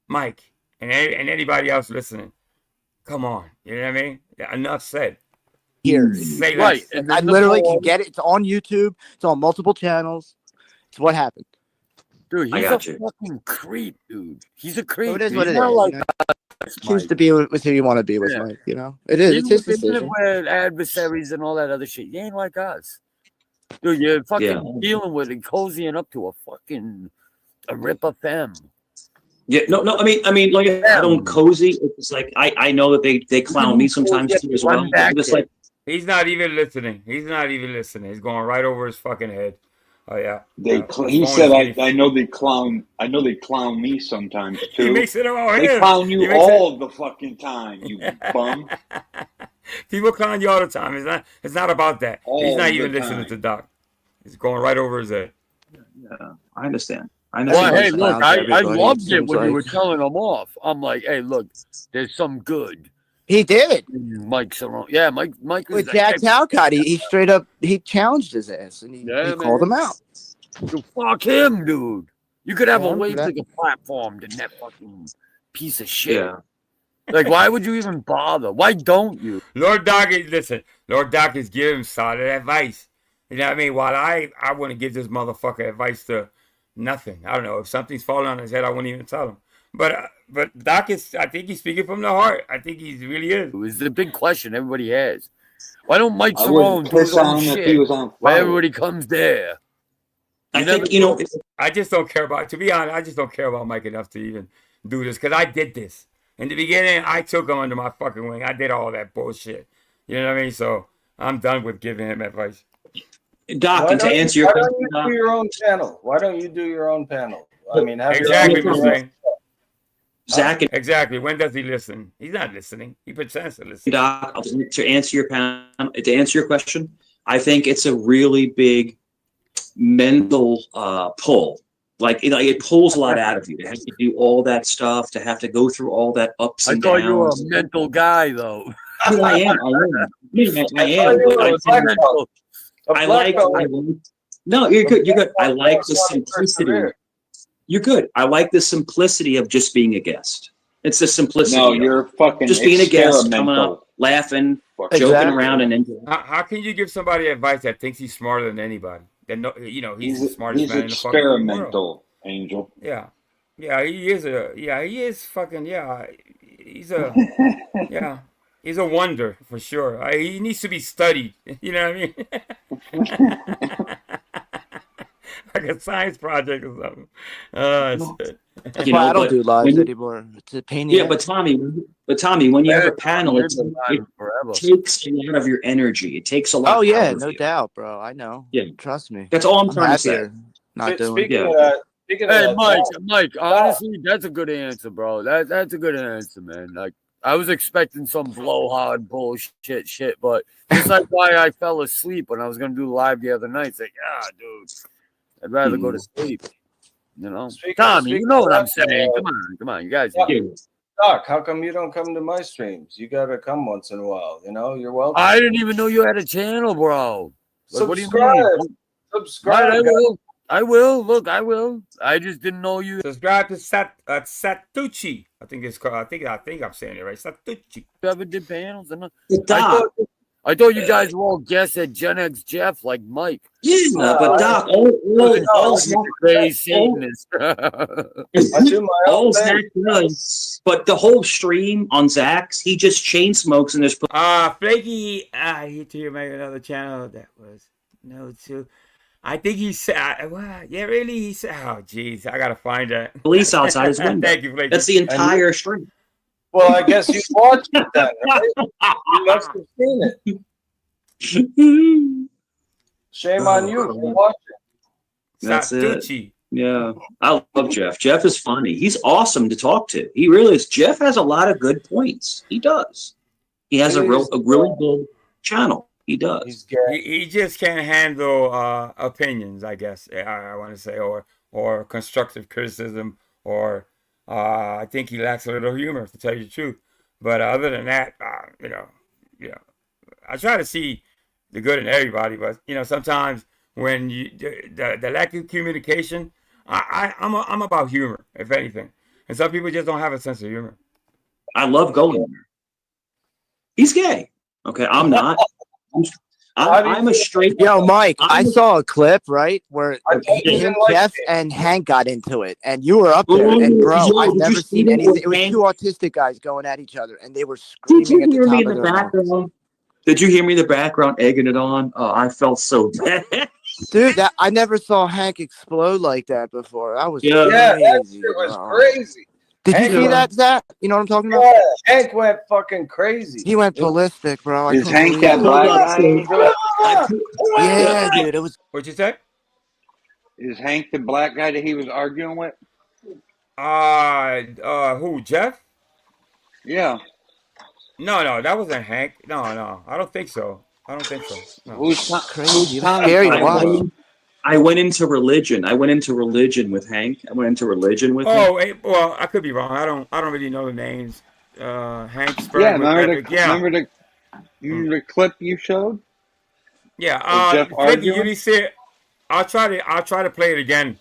Mike, and anybody else listening, come on. You know what I mean? Enough said. Here. Right. I literally can get it. It's on YouTube. It's on multiple channels. It's what happened. Dude, he's a fucking creep, dude. He's a creep. So it is what it is. Like choose to be with who you want to be with, Mike. You know, it is. It's his decision. With adversaries and all that other shit. You ain't like us, dude. You're fucking dealing with and cozying up to a rip-up femme. Yeah, no. I mean, like I don't cozy. It's like I know that they clown me sometimes too as well. Just like he's not even listening. He's going right over his fucking head. Oh yeah. He said, "I know they clown. I know they clown me sometimes too. He makes it about him. They clown you all the fucking time, you bum. People clown you all the time. It's not about that. He's not even listening to Doc. He's going right over his head. Yeah, I understand. Well, hey, look, I loved it when you were telling him off. I'm like, hey, look, there's some good. He did. Mike's around. Yeah, Mike was with Jack Talcott. He straight up challenged his ass and he called him out. Dude, fuck him, dude. You could have a Yeah, way that- bigger platform than that fucking piece of shit. Yeah. Like, why would you even bother? Why don't you? Lord Doc is listen. Lord Doc is giving solid advice. You know what I mean? While I wouldn't give this motherfucker advice to nothing. I don't know if something's falling on his head. I wouldn't even tell him. But Doc is. I think he's speaking from the heart. I think he really is. It's the big question everybody has. Why don't Mike I Cerrone wouldn't do his piss on own him if shit? he was on Where fire. everybody comes there. I think, you know, I just don't care about. To be honest, I just don't care about Mike enough to even do this because I did this in the beginning. I took him under my fucking wing. I did all that bullshit. You know what I mean? So I'm done with giving him advice. Doc, Why and to don't answer you, your why question, don't you do your own channel? Why don't you do your own panel? I mean, have Exactly, your own Hussein. Zach and Exactly. When does he listen? He's not listening. He pretends to listen. Doc, to answer your question, I think it's a really big mental pull. Like, you know, it pulls a lot out of you to have to do all that stuff, to have to go through all that ups I and thought you were a downs. mental guy, though. I am. I am. But I like. No, you're good. You're good. I like the simplicity. You're good. I like the simplicity of just being a guest. It's the simplicity. No, of you're fucking just being a guest, coming experimental. up, laughing, Exactly. joking around, and enjoying. How can you give somebody advice that thinks he's smarter than anybody? That no, you know, he's the smartest man in the fucking world. Experimental, Angel. Yeah, yeah, he is a. Yeah, he is fucking. Yeah, he's a. Yeah, he's a wonder for sure. He needs to be studied. You know what I mean? Like a science project or something. That's You why know, I don't but do lives when you- anymore. It's a pain in the Yeah, ass. but Tommy, when you have a panel, it Forever. takes a lot of your energy. It takes a lot. Oh yeah, out of no you. doubt, bro. I know. Yeah. Trust me. That's all I'm I'm trying to say. happier not doing. Speaking Yeah. of that, speaking of Hey, that, Mike, honestly, that's a good answer, bro. That's a good answer, man. Like, I was expecting some blowhard bullshit shit, but just like why I fell asleep when I was gonna do live the other night. It's like, dude, I'd rather go to sleep. You know, Tommy, you know what I'm saying. Come on, you guys. Doc, how come you don't come to my streams? You gotta come once in a while. You know, you're welcome. I didn't even know you had a channel, bro. Like, what do you Subscribe. mean? Subscribe. Right, I will. I will. Look, I will. I just didn't know you Subscribe to Satucci. I think it's called. I think I'm saying it right. Satucci. ever did panels. Doc, I thought you guys were all guests at Gen X Jeff, like Mike. yeah, but Doc, all Zach Satanist. I do my own all thing. Zach does, but the whole stream on Zach's, he just chain smokes and there's Flaky. He to make another channel. That was no two. I think he said, wow, yeah, really? He said, oh, jeez, I gotta find that. police outside his window. Thank you, Flaky. That's the entire stream. Well, I guess you watched it then, right? You must have seen it. Shame on you for watching. That's it. Satucci. Yeah, I love Jeff. Jeff is funny. He's awesome to talk to. He really is. Jeff has a lot of good points. He does. He has a really good channel. He does. He's gay. He just can't handle opinions, I guess. I want to say, or constructive criticism, or I think he lacks a little humor, to tell you the truth. But other than that, I try to see the good in everybody. But sometimes when the lack of communication, I'm about humor, if anything. And some people just don't have a sense of humor. I love going there. He's gay. Okay, I'm not. I'm a straight. Yo, Mike, I saw a clip, right, where didn't like Jeff it. and Hank got into it, and you were up there, and bro, Yo, I've did you never see seen that anything. It was Hank- two autistic guys going at each other, and they were Did screaming you at the hear me top in of the their lungs. background? Did you hear me in the background egging it on? Oh, I felt so bad. Dude, I never saw Hank explode like that before. That was Yeah. Yeah, that crazy. shit was bro. crazy. Did you Hank see was- that, Zach? You know what I'm talking about? Yeah, Hank went fucking crazy. He went ballistic, bro. I Is couldn't Hank believe that it. black guy? Yeah, dude, it was. What'd you say? Is Hank the black guy that he was arguing with? Who, Jeff? Yeah. No, that wasn't Hank. No, I don't think so. No. Who's Crazy. It was Tommy? scary to watch. I went into religion. I went into religion with Hank. I went into religion with him. Oh, well, I could be wrong. I don't really know the names. Hank Sperm. Yeah, remember yeah. the clip you showed? Yeah. Jeff Flaky, you arguing? didn't see it. I'll try to play it again.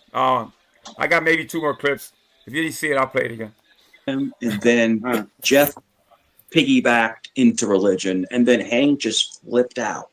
I got maybe 2 more clips. If you didn't see it, I'll play it again. And then Jeff piggybacked into religion, and then Hank just flipped out.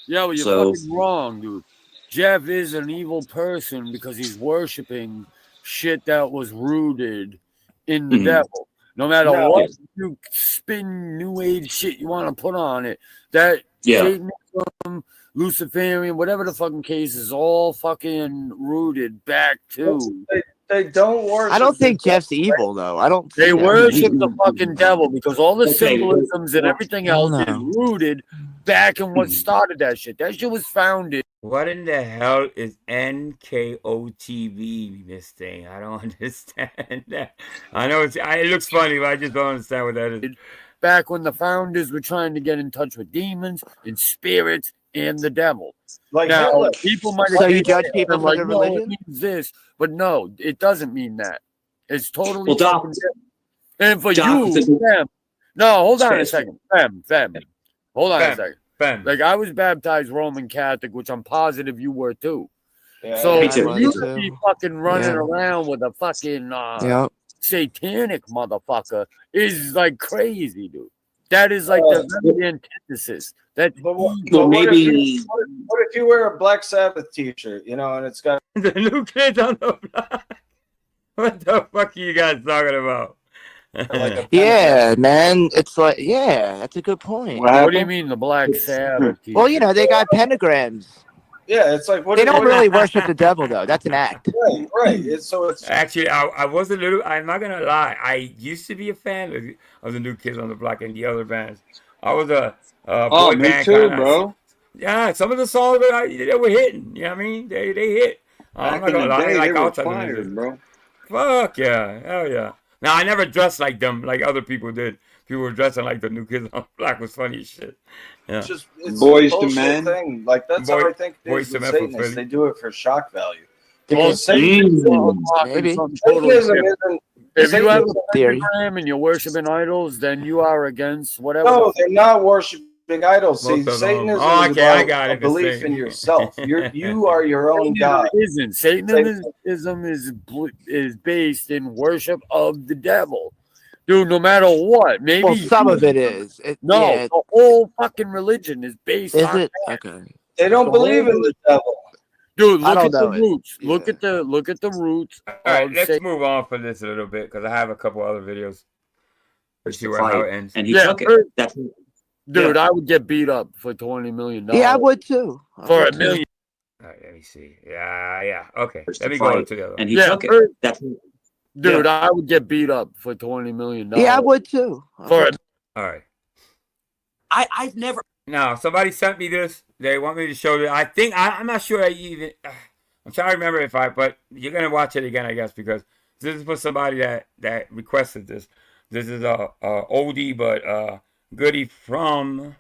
Yeah, well, you're fucking wrong, dude. Jeff is an evil person because he's worshiping shit that was rooted in the devil. No matter what you spin new age shit you want to put on it, that Satanism, Luciferian, whatever the fucking case is, all fucking rooted back to. They don't worship. I don't think Jeff's evil though. I don't. They worship the fucking devil because all the symbolisms and everything else is rooted back in what started that shit. That shit was founded. What in the hell is NKOTV, this thing? I don't understand that. I know it looks funny, but I just don't understand what that is. Back when the founders were trying to get in touch with demons and spirits and the devil. Like now, people might so you judge people for their religion? It means this, but no, it doesn't mean that. It's totally different. And for you, Fem. No, hold on a second. Fem. Hold on a second. Like I was baptized Roman Catholic, which I'm positive you were too. Yeah, so you could be fucking running around with a fucking satanic motherfucker is like crazy, dude. That is like the very antithesis. That what if you wear a Black Sabbath t-shirt, you know, and it's got the new kids on the block? What the fuck are you guys talking about? Yeah, man. It's like, that's a good point. What do you mean the Black Sabbath? Well, you know, they got pentagrams. Yeah, it's like they don't really worship the devil though. That's an act. Right. It's actually, I was a little. I'm not gonna lie. I used to be a fan of the New Kids on the Block and the other bands. I was a boy band too, bro. Yeah, some of the songs they were hitting. You know what I mean? They hit. I'm not gonna lie. Like outside bro. Fuck yeah, hell yeah. Now I never dressed like them, like other people did. People were dressing like the New Kids on the Block was funny as shit. Yeah. It's Boys to Men thing. Like that's how I think Boys to Men. Satanists. They do it for shock value. Maybe. If you have a pentagram and you're worshiping idols, then you are against whatever. No, they're not worshiping idols. See, Satanism is about a belief in yourself. You are your own God. Isn't Satanism is based in worship of the devil, dude? No matter what, maybe some of it is. The whole fucking religion is based. Is on it? that. Okay. They don't believe in the devil. Dude, look at the roots. Yeah. Look at the roots. All right, let's move on from this a little bit because I have a couple other videos. Let's see how it ends. And he took it. Dude, I would get beat up for $20 million. Yeah, I would too. For $1 million. All right, let me see. Yeah. Okay, let me go together. And he took it. Dude, I would get beat up for $20 million. Yeah, I would too. All right. I've never. Now, somebody sent me this. They want me to show it. I think I'm not sure. I'm trying to remember but you're gonna watch it again, I guess, because this is for somebody that requested this. This is a oldie but goodie from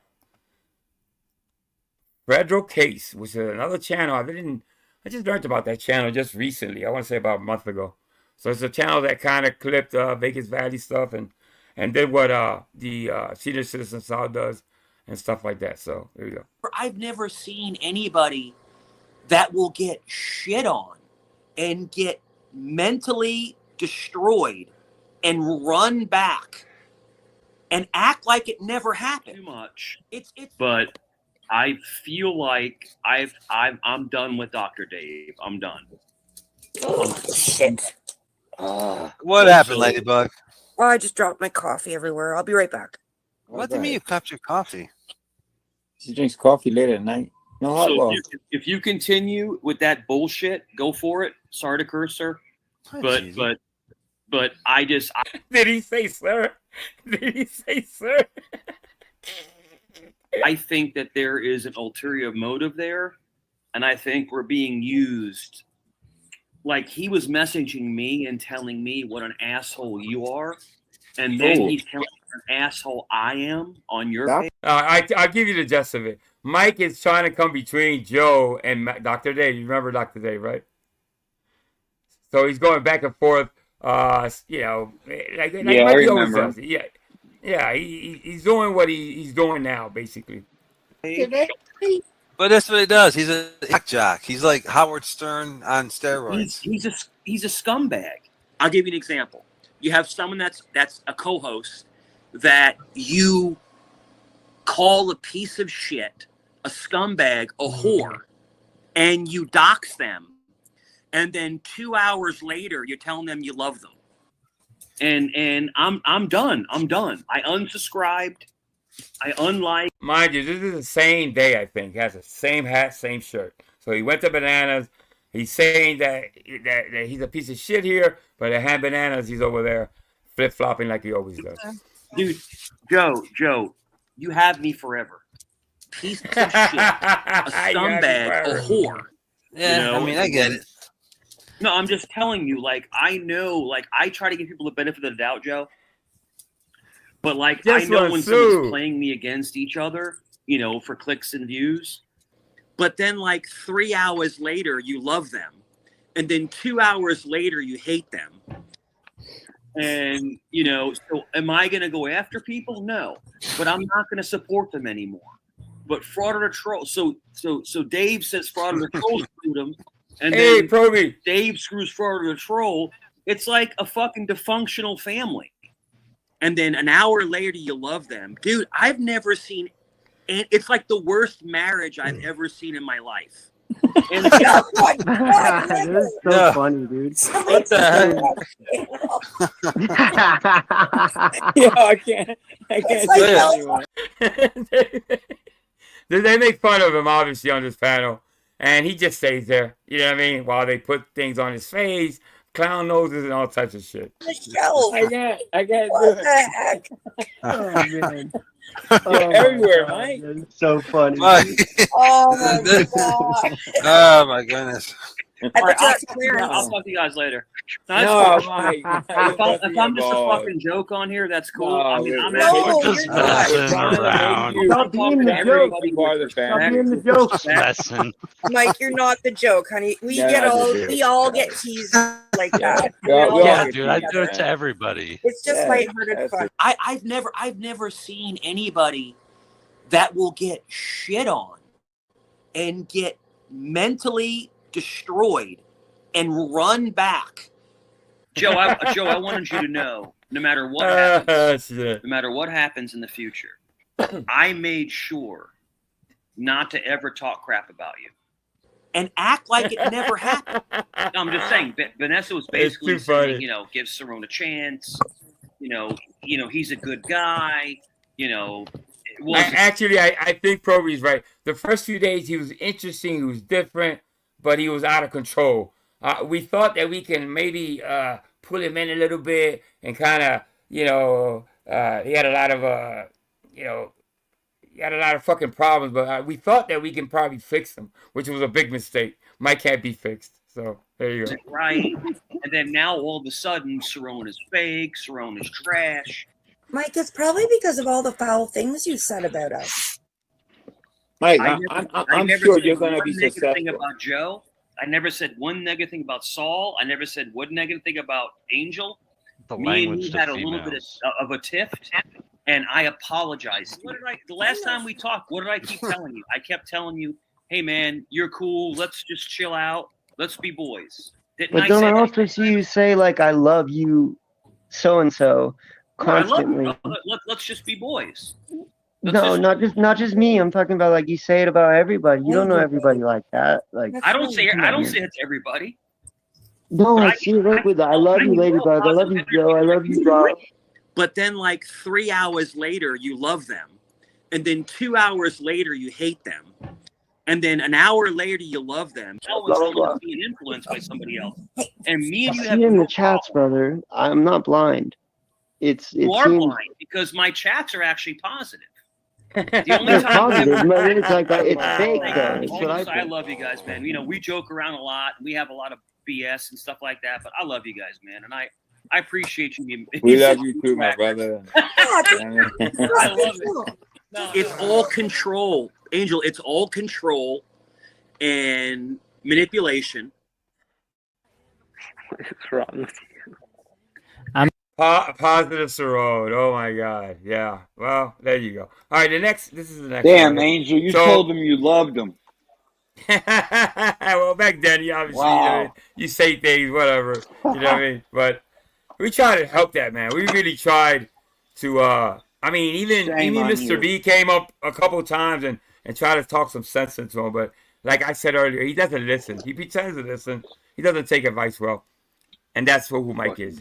Federal Case, which is another channel. I just learned about that channel just recently. I want to say about a month ago. So it's a channel that kind of clipped Vegas Valley stuff and did what the Senior Citizen South does. And stuff like that. So there you go. I've never seen anybody that will get shit on and get mentally destroyed and run back and act like it never happened. Too much. It's. But I feel like I'm done with Dr. Dave. I'm done. Shit. What happened, Ladybug? Oh, I just dropped my coffee everywhere. I'll be right back. What do you mean you cupped your coffee? She drinks coffee late at night. No hot so if you continue with that bullshit, go for it. Sorry to curse, sir. But I just did he say sir? Did he say sir? I think that there is an ulterior motive there, and I think we're being used. Like he was messaging me and telling me what an asshole you are, and then he's telling an asshole I am on your page. I'll give you the gist of it. Mike is trying to come between Joe and Dr. Dave. You remember Dr. Dave, right? So he's going back and forth. You know, like I remember. Yeah. He's doing what he's doing now, basically. But that's what he does. He's a jock. He's like Howard Stern on steroids. He's he's a scumbag. I'll give you an example. You have someone that's a co-host that you call a piece of shit, a scumbag, a whore, and you dox them. And then 2 hours later, you're telling them you love them. And I'm done. I'm done. I unsubscribed. I unliked. Mind you, this is the same day, I think. He has the same hat, same shirt. So he went to Bananas. He's saying that he's a piece of shit here, but at Ham Bananas, he's over there flip-flopping like he always does. Dude, Joe, you have me forever. Piece of shit, a scumbag, a whore. Yeah, You know? I mean, I get it. No, I'm just telling you, like, I know, like, I try to give people the benefit of the doubt, Joe. But, like, I know when someone's playing me against each other, you know, for clicks and views. But then, like, 3 hours later, you love them. And then 2 hours later, you hate them. And, you know, so am I going to go after people? No. But I'm not going to support them anymore. But Fraud or Troll, so Dave says Fraud or Troll screwed him. And then Dave screws Fraud or Troll. It's like a fucking dysfunctional family. And then an hour later, you love them. Dude, I've never seen, and it's like the worst marriage I've ever seen in my life. And Oh my God, this is so funny, dude. What the heck? Yo, I can't do it anymore. They make fun of him, obviously, on this panel. And he just stays there, you know what I mean? While they put things on his face, clown noses, and all types of shit. I can't do What it. the heck? Oh, man. You're everywhere, Mike. So funny. Oh my God. Oh my goodness. All right, I'll talk to you guys later. No, Mike. If I'm just a fucking joke on here, that's cool. No, I mean, I'm we're actually just messing around. Stop being the joke. Stop being the joke. Messing. Mike, you're not the joke, honey. We all get teased like that. Yeah, dude, I do it to everybody. It's just lighthearted fun. I've never seen anybody that will get shit on and get mentally destroyed and run back. Joe, I wanted you to know, no matter what happens, no matter what happens in the future, I made sure not to ever talk crap about you. And act like it never happened. No, I'm just saying, Vanessa was basically saying, you know, give Cerrone a chance. You know, he's a good guy. You know, Actually, I think Proby's right. The first few days, he was interesting. He was different, but he was out of control. We thought that we can maybe pull him in a little bit and kind of, you know, he had a lot of, you know, he had a lot of fucking problems, but we thought that we can probably fix him, which was a big mistake. Mike can't be fixed. So there you go. Right. And then now all of a sudden, Cerrone is fake. Cerrone is trash. Mike, it's probably because of all the foul things you said about us. Mike, I'm sure you're going to be negative successful. thing about Joe. I never said one negative thing about Saul. I never said one negative thing about Angel. Me and he had a little bit of a tiff, and I apologize. The last time we talked, what did I keep telling you? I kept telling you, hey, man, you're cool. Let's just chill out. Let's be boys. But don't I also see you say, like, I love you so-and-so constantly? I love you. Let's just be boys. Not just me. I'm talking about, like, you say it about everybody. You don't know everybody like that. Like, I don't say it to everybody. No, I see it right with that. I love you, Ladybug. I love you, Joe. I love you, Rob. But then, like, 3 hours later, you love them. And then 2 hours later, you hate them. And then an hour later, you love them. Always being influenced by somebody else. And me and you have see in the chats, brother. I'm not blind. You are blind because my chats are actually positive. The only They're time positive, but it's like it's fake, though. It's what I I love you guys, man. You know, we joke around a lot. We have a lot of BS and stuff like that, but I love you guys, man. And I appreciate you. We love you too, my brother. I love it. No, it's all control, Angel. It's all control and manipulation. What's wrong with you? Positive Cerrone. Oh my God. Yeah. Well, there you go. All right. This is the next. Damn, one. Angel, you told him you loved him. Well, back then, you obviously you say things, whatever. You know what I mean? But we tried to help that man. We really tried to. I mean, even Mr. B came up a couple of times and tried to talk some sense into him. But like I said earlier, he doesn't listen. He pretends to listen. He doesn't take advice well, and that's who Mike is.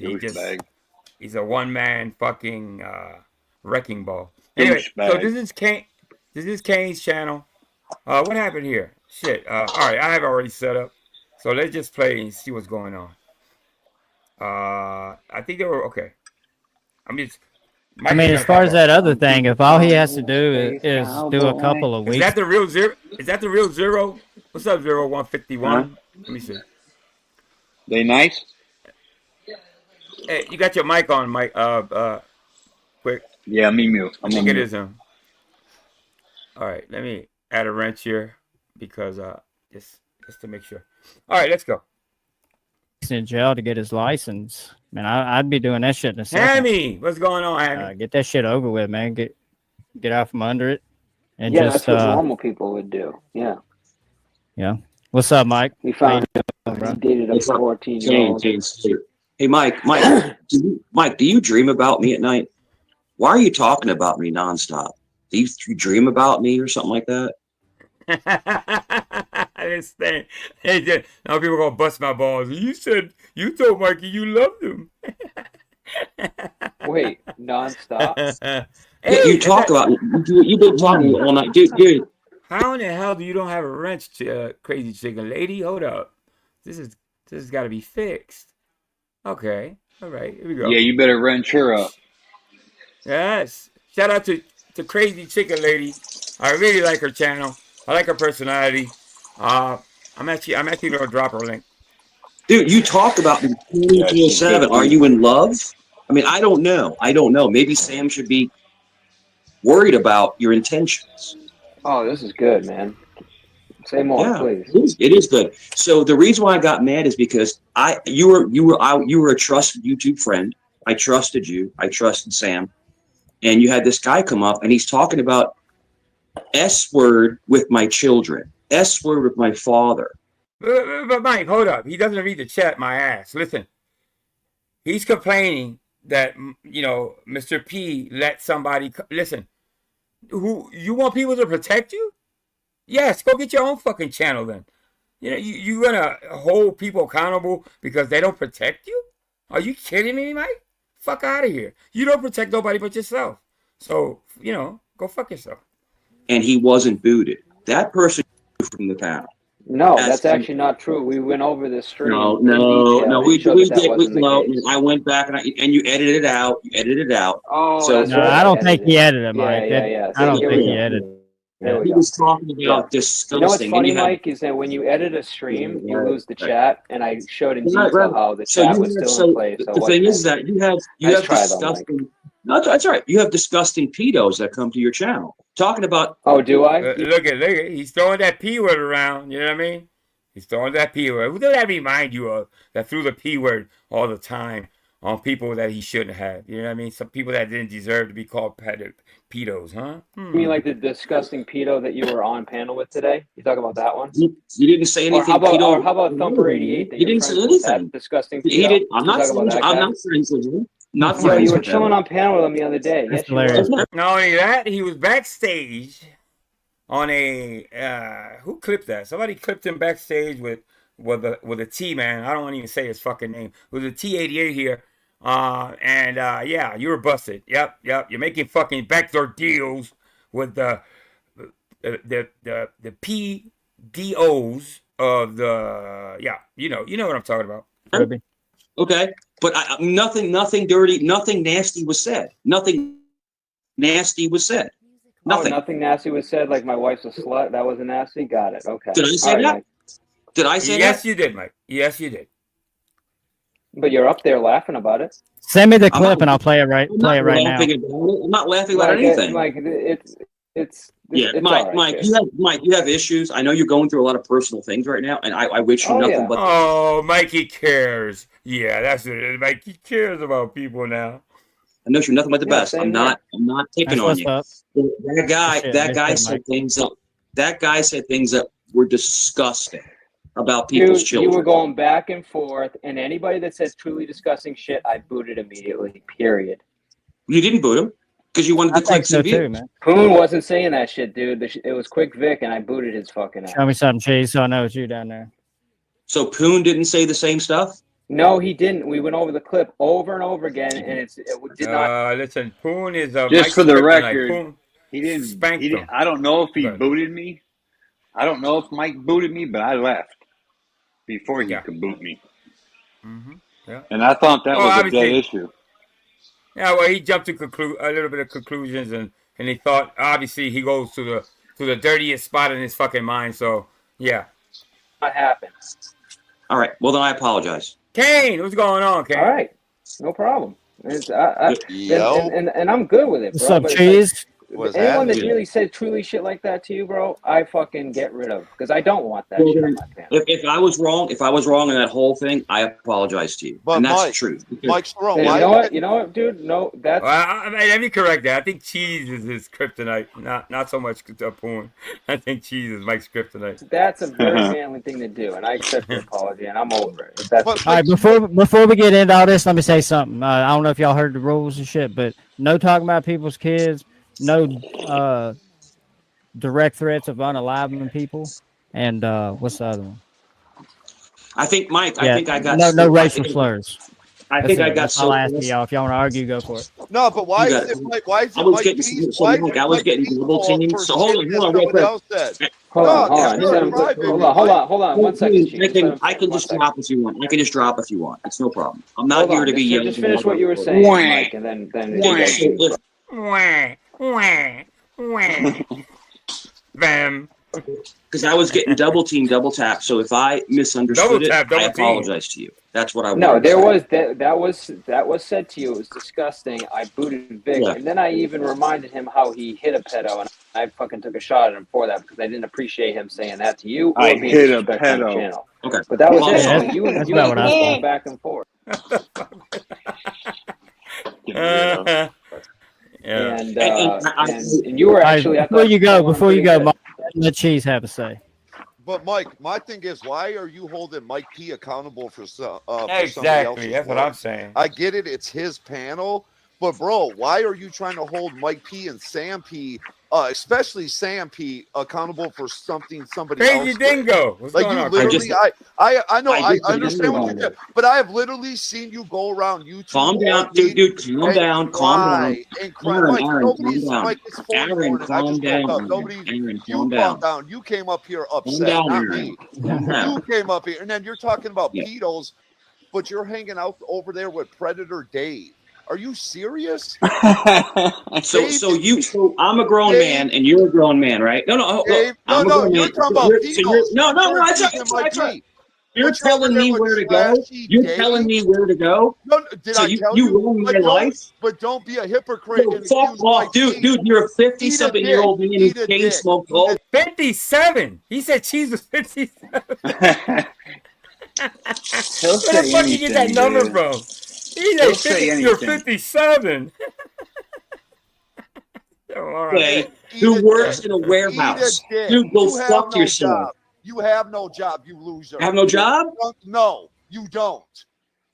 He's a one-man fucking wrecking ball. Anyway, so this is Kane. This is Kane's channel. What happened here? Shit. All right, I have already set up. So let's just play and see what's going on. I think they were okay. I mean, as far as that other thing, if all he has to do is do a couple of weeks. Is that the real zero? Is that the real zero? What's up, 0151? Let me see. They nice? Hey, you got your mic on, Mike. Quick. Yeah, I'm mute. I think it is him. All right, let me add a wrench here because just to make sure. All right, let's go. He's in jail to get his license. Man, I'd be doing that shit in a second. Hammy, what's going on, Hammy? Get that shit over with, man. Get out from under it, and yeah, just that's what normal people would do. Yeah. Yeah. What's up, Mike? We found he dated a 14-year-old. Hey, Mike, do you dream about me at night? Why are you talking about me nonstop? Do you dream about me or something like that? This thing. Hey, now people gonna bust my balls. You told Mikey you loved him. Wait, nonstop? Hey, you talk about me. You've been talking all night, dude. How in the hell do you don't have a wrench, crazy chicken lady? Hold up, this has got to be fixed. Okay, all right, here we go. Yeah, you better wrench her up. Yes, shout out to crazy chicken lady. I really like her channel. I like her personality. I'm actually gonna drop her link. Dude, you talk about me 24/7. Are you in love? I mean, I don't know. Maybe Sam should be worried about your intentions. Oh, this is good, man. Say more, please. It is good. So the reason why I got mad is because you were a trusted YouTube friend. I trusted you. I trusted Sam, and you had this guy come up, and he's talking about S word with my children, S word with my father. But Mike, hold up. He doesn't read the chat, my ass. Listen, he's complaining that, Mr. P let somebody listen. Who you want people to protect you? Yes, go get your own fucking channel then. You gonna hold people accountable because they don't protect you? Are you kidding me, Mike? Fuck out of here. You don't protect nobody but yourself. So, go fuck yourself. And he wasn't booted. That person from the panel. No, that's actually not true. We went over this stream. No. We did. I went back and you edited it out. Oh, so no, I don't think he edited it, Mike. Yeah. I don't think he edited. He was talking about disgusting. You know what's funny, Mike, is that when you edit a stream, you lose the chat, and I showed in detail how the chat was still in place. The thing is that you have disgusting. No, that's all right. You have disgusting pedos that come to your channel talking about. Oh, do I? Look at he's throwing that P word around. You know what I mean? He's throwing that P word. Who does that remind you of? That threw the P word all the time on people that he shouldn't have. You know what I mean? Some people that didn't deserve to be called pedos, huh? You mean like the disgusting pedo that you were on panel with today? You talk about that one? You didn't say anything. Or how about Thumper 88? You didn't say anything. Disgusting pedo. I'm not friends with you. You were chilling on panel with him the other day. That's hilarious. Not only that, he was backstage on a who clipped that? Somebody clipped him backstage with a T man. I don't want to even say his fucking name. With a T88 here. Yeah, you were busted. Yep. You're making fucking backdoor deals with the PDOs of the you know what I'm talking about. Okay, but nothing dirty, nothing nasty was said. Nothing nasty was said. Nothing. Oh, nothing nasty was said. Like my wife's a slut. That wasn't nasty. Got it. Okay. Did I say that? Mike. Did I say that? Yes, you did, Mike. Yes, you did. But you're up there laughing about it. Send me the clip and I'll play it right now. I'm not laughing about anything. Mike, it's Mike, you have issues. I know you're going through a lot of personal things right now, and I wish you nothing but. Oh, Mikey cares. Yeah, that's it is. Mikey cares about people now. I know you're nothing but the best. I'm not picking on you. Up. That guy said things up. That guy said things up were disgusting about people's Dude, children. you were going back and forth, and anybody that says truly disgusting shit, I booted immediately. Period. You didn't boot him because you wanted to click some views. man. Poon wasn't saying that shit, dude. It was Quick Vic, and I booted his fucking ass. Show me something, Cheese, so I know it's you down there. So Poon didn't say the same stuff? No, he didn't. We went over the clip over and over again, and it did not. Listen, Poon is Just for the record, Poon he didn't. spanked He didn't. him. I don't know if he Good. booted me. I don't know if Mike booted me, but I left before he could boot me. Yeah. And I thought that Well, was a obviously- dead issue. Yeah, well, he jumped to a little bit of conclusions, and he thought obviously he goes to the dirtiest spot in his fucking mind. So yeah, What happened? All right. Well, then I apologize. Kane, what's going on, Kane? All right, no problem. Yo. And I'm good with it, bro. What's up, but it's Cheese? What's anyone that happening? really said truly shit like that to you, bro, I fucking get rid of because I don't want that Well, shit then, on my channel. if I was wrong in that whole thing, I apologize to you. But And that's Mike, the truth. Because- Mike Strong, Hey, why? you know what, dude? No, that's Well, I mean, let me correct that. I think Cheese is his kryptonite, not so much Poon. I think Cheese is Mike's kryptonite. a very manly thing to do, and I accept your apology, and I'm over it. If that's But, All right, before we get into all this, let me say something. I don't know if y'all heard the rules and shit, but no talking about people's kids, no direct threats of unaliving people, and what's the other one? I think, Mike, Yeah, I think I got no racial slurs. I think I got That's so all I ask y'all. If y'all want to argue, go for it. No, but why You is got it it. Mike? Why is I it was Mike getting Peace? so Why is Mike, it I was Mike getting Peace double fault teamed. for So hold shit on that real somebody quick. else said? Hold No, on. that's Just let not him, right, baby. hold on. 1 second, Chief. I can just drop if you want. I can just drop if you want. It's no problem. I'm not Hold here on. to be yelling. Just finish what you were saying, Mike, and then you guys can- Bam. Because I was getting double teamed, double tapped. So if I misunderstood Double tap, I double team. apologize to you. That's what I No, wanted to say. that was said to you. It was disgusting. I booted Vic, Yeah. and then I even reminded him how he hit a pedo, and I fucking took a shot at him for that because I didn't appreciate him saying that to you or I being hit a disrespectful on the pedo. channel. Okay. But that was Well, it. yeah, So you that's you about what I going thought. back and forth, Yeah. and and you were All right, actually I before thought you go, pretty good. Mike, let Cheese have a say. But Mike, my thing is, why are you holding Mike P accountable for somebody Exactly. else's That's what work? I'm saying. I get it; it's his panel, but bro, why are you trying to hold Mike P and Sam P, especially Sam P, accountable for something somebody Crazy else did? Dingo. What's Like going you on? literally, I know, I just understand what you remember did, but I have literally seen you go around YouTube. Calm down, all week dude. Calm and down. Calm down. cry and cry. Aaron, Mike, Aaron, nobody's calm down. Mike. It's 4 in the Aaron, morning. I calm just down. woke up. Nobody. Aaron, You calm calm down. down. You came up here Calm upset, down, not Aaron. me. Calm You down. came up here, and then you're talking about Yeah. pedos, but you're hanging out over there with Predator Dave. Are you serious? So I'm a grown man and you're a grown man, right? No, look, Dave, I'm a no, grown you're man. talking about So pedos. no, You're it's accusing Mike right. P. You're But you're over telling there me with where to go. trashy You're Dave. telling me where to go. No, did So I tell you you? ruined But my don't, life. but don't be a hypocrite and Fuck accuse off, Mike dude. P. Dude, you're a Eat a 57-year-old man who Eat a chain dick. smoked Eat all. a 57. He said Cheese was 57. Where He'll the say fuck you get that anything, number dude. from? He He'll said say 50, you're anything. 57. All right. Day, Eat who a works dick. in a warehouse. Eat a dick. Dude, go You have fuck no yourself. job. You have no job, you loser. Have no job? No, you don't.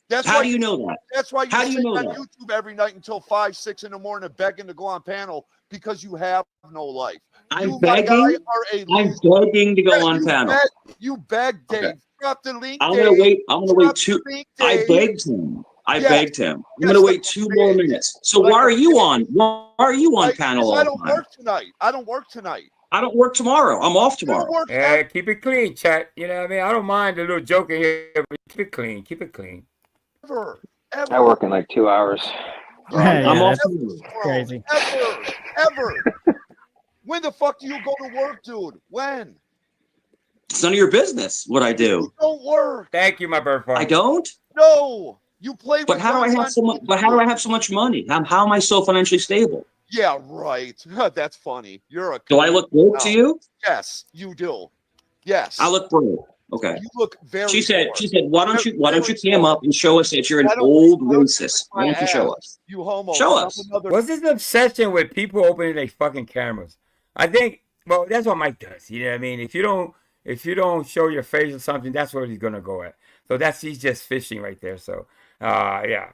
That's How why do you know that? That's why How you're do you sitting know on that? YouTube every night until 5, 6 in the morning begging to go on panel because you have no life. I'm You, my guy, begging. are a I'm loser. begging to go on panel. You beg, Dave. Okay. Drop the link, I'm Dave. gonna wait. I'm gonna wait Drop two. the link, I Dave. begged him. I Yes. begged him. I'm Yes, gonna wait like 2 a more bitch. minutes. So Like why a are you bitch. on? Why are you on panel Because all I the don't time? work tonight. I don't work tonight. I don't work tomorrow. I'm off You don't tomorrow. work Yeah, keep it clean, chat. You know what I mean? I don't mind a little joking here, but keep it clean. Keep it clean. ever. I work in like 2 hours. Yeah, I'm off that's tomorrow. crazy. Ever. When the fuck do you go to work, dude? When? It's none of your business what I do. You don't work. Thank you, my bird farm. I don't. No. You play with But how do I guys have on so much? But how do I have so much money? How am I so financially stable? Yeah, right. That's funny. You're a. Do I look broke to you? Yes, you do. Yes. I look broke. Okay. You look very. She said. poor. She said, "Why don't you Very cam poor. up and show us that you're an Why don't- old why don't you racist? lick my Why don't you show ass, us? You homo. Show I'm us. another- What's this obsession with people opening their fucking cameras? I think, well, that's what Mike does. You know what I mean? If if you don't show your face or something, that's where he's gonna go at. So he's just fishing right there. So yeah.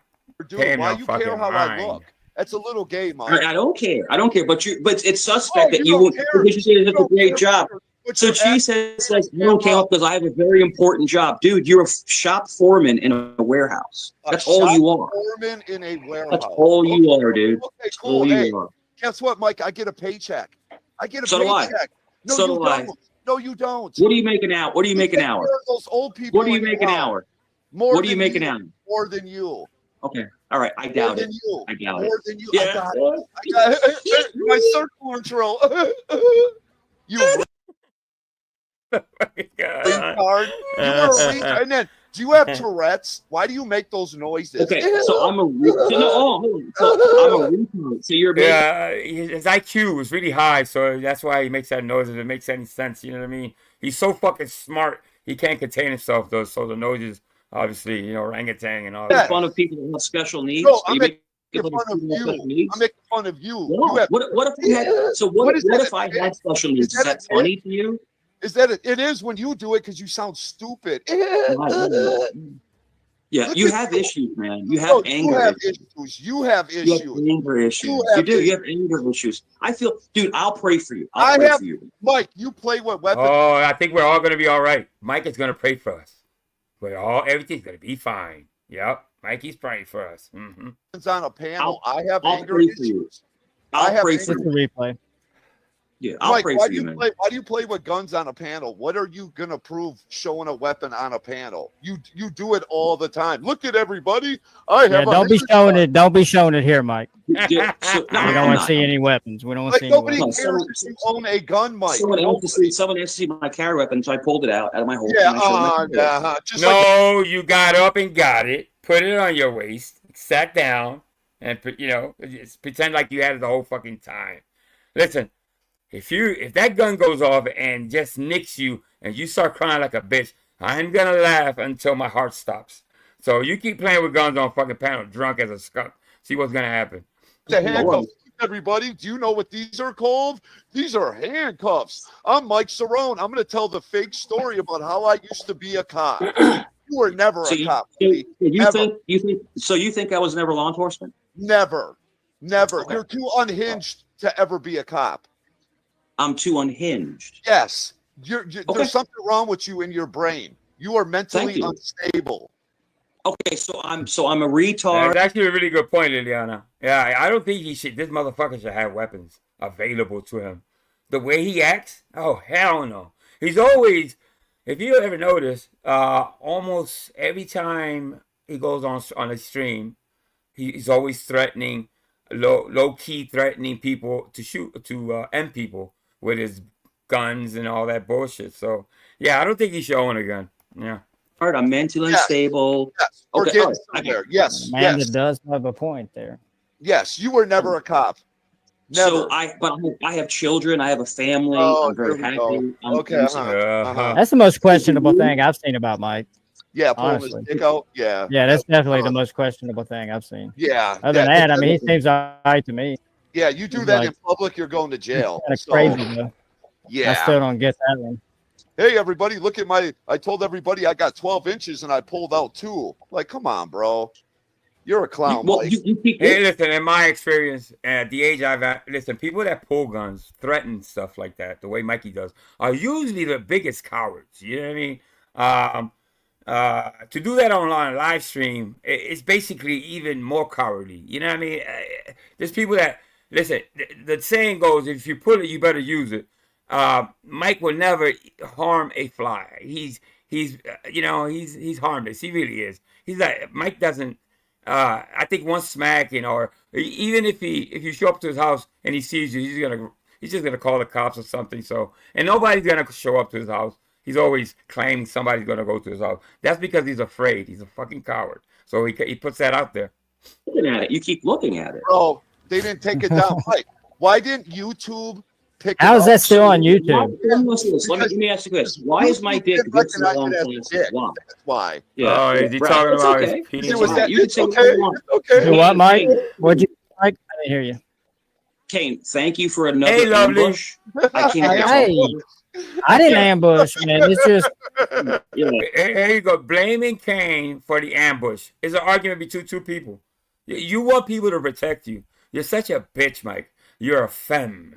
Dude, why you care how I look? That's a little gay, Mike. I don't care. I don't care. But it's suspect that you won't because you say it's a great job. So she says, I don't care because I have a very important job. Dude, you're a shop foreman in a warehouse. That's all you are. Foreman in a warehouse. That's all you are, dude. Okay, cool. All hey, you are. Guess what, Mike? I get a paycheck. I get a So do I. paycheck. No, So you do I. don't. No, you don't. What do you make an hour? What do you make an hour? Those old people. What do you make an hour? More What do you than make an hour? More than you. Okay. All right. I doubt it. I doubt it. More than you. Yeah. I got it. My circle intro. You retard. You are a retard. And then, do you have Tourette's? Why do you make those noises? Okay, so I'm a retard. So you're his IQ is really high, so that's why he makes that noise. If it makes any sense, you know what I mean? He's so fucking smart, he can't contain himself, though. So the noises, obviously, you know, orangutan and all that. Fun of people that have special needs. No, I'm making fun of you. I'm making fun of you. No, what if we had? So what if I had special needs? Is that funny to you? Is that it? It is when you do it because you sound stupid. Yeah, you have issues, man. You have anger issues. You have issues. You have anger issues. You do. You have anger issues. I feel, dude. I'll pray for you. I'll pray for you. Mike, you play what weapon? Oh, I think we're all gonna be all right. Mike is gonna pray for us. Everything's gonna be fine. Yep, Mikey's praying for us. Mm-hmm. It's on a panel. I have anger pray for you. issues. I'll pray for you. Replay. Yeah, I'll Mike, pray why for do you, you man. why do you play with guns on a panel? What are you gonna prove showing a weapon on a panel? You do it all the time. Look at everybody. Don't be showing it. Don't be showing it here, Mike. We we don't want to see any weapons. We don't want to see any nobody weapons. cares if you own a gun, Mike. Someone asked to see my carry weapon, so I pulled it out of my holster. Yeah, you got up and got it, put it on your waist, sat down, and just pretend like you had it the whole fucking time. Listen. If that gun goes off and just nicks you and you start crying like a bitch, I'm gonna laugh until my heart stops. So you keep playing with guns on fucking panel, drunk as a skunk. See what's gonna happen. The handcuffs, everybody. Do you know what these are called? These are handcuffs. I'm Mike Cerrone. I'm gonna tell the fake story about how I used to be a cop. You were never a cop. You think I was never law enforcement? Never. Okay. You're too unhinged to ever be a cop. I'm too unhinged. Yes. There's something wrong with you in your brain. You are mentally unstable. Okay, so I'm a retard. That's actually a really good point, Liliana. Yeah, I don't think this motherfucker should have weapons available to him. The way he acts, oh hell no. He's always, if you ever notice, almost every time he goes on a stream, he's always threatening, low key threatening people to end people with his guns and all that bullshit. So yeah, I don't think he should own a gun. Yeah. All right, I'm mentally unstable. Yes. We're getting somewhere. Yes. Amanda does have a point there. Yes, you were never a cop. Never. So I have children. I have a family. I'm very happy. That's the most questionable thing I've seen about Mike. Yeah, pulling his dick out. Yeah. Yeah, that's definitely the most questionable thing I've seen. Yeah. Other than that, I mean, he seems all right to me. Yeah, you do that in public, you're going to jail. Kind of crazy, though. Yeah. I still don't get that one. Hey, everybody, look at I told everybody I got 12 inches and I pulled out 2. Like, come on, bro. You're a clown, Mike. Hey, listen, in my experience, at the age I've at, listen, people that pull guns, threaten stuff like that, the way Mikey does, are usually the biggest cowards. You know what I mean? To do that on a live stream, it's basically even more cowardly. You know what I mean? There's people that, listen, the saying goes, if you pull it, you better use it. Mike will never harm a fly. He's harmless. He really is. He's like, Mike doesn't, I think one smack, or even if you show up to his house and he sees you, he's just gonna call the cops or something. So, and nobody's gonna show up to his house. He's always claiming somebody's gonna go to his house. That's because he's afraid. He's a fucking coward. So he puts that out there. Looking at it, you keep looking at it. Bro, they didn't take it down. Mike, why didn't YouTube pick it How is up? that still on YouTube? Let me ask you this: why is my dick this long? Why? That's why. Yeah. Oh, is he talking about his penis? You can say what you want. Okay. You what, Mike? What'd you Mike? I didn't hear you. Kane, thank you for another ambush. I can't. Hey. I didn't ambush, man. It's just Here you go, blaming Kane for the ambush. It's an argument between two people. You want people to protect you. You're such a bitch, Mike. You're a FEM.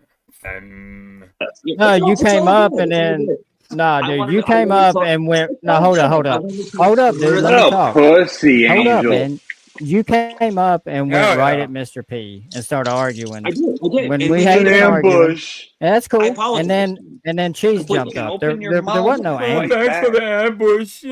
no. You came up and then dude. You came up and went. No, hold up, dude. Let me talk. Pussy Hold up, angel. man. You came up and went right at Mr. P and started arguing. I did. When we had an ambush. That's cool. And then Cheese jumped up. There wasn't no ambush. Thanks for the ambush.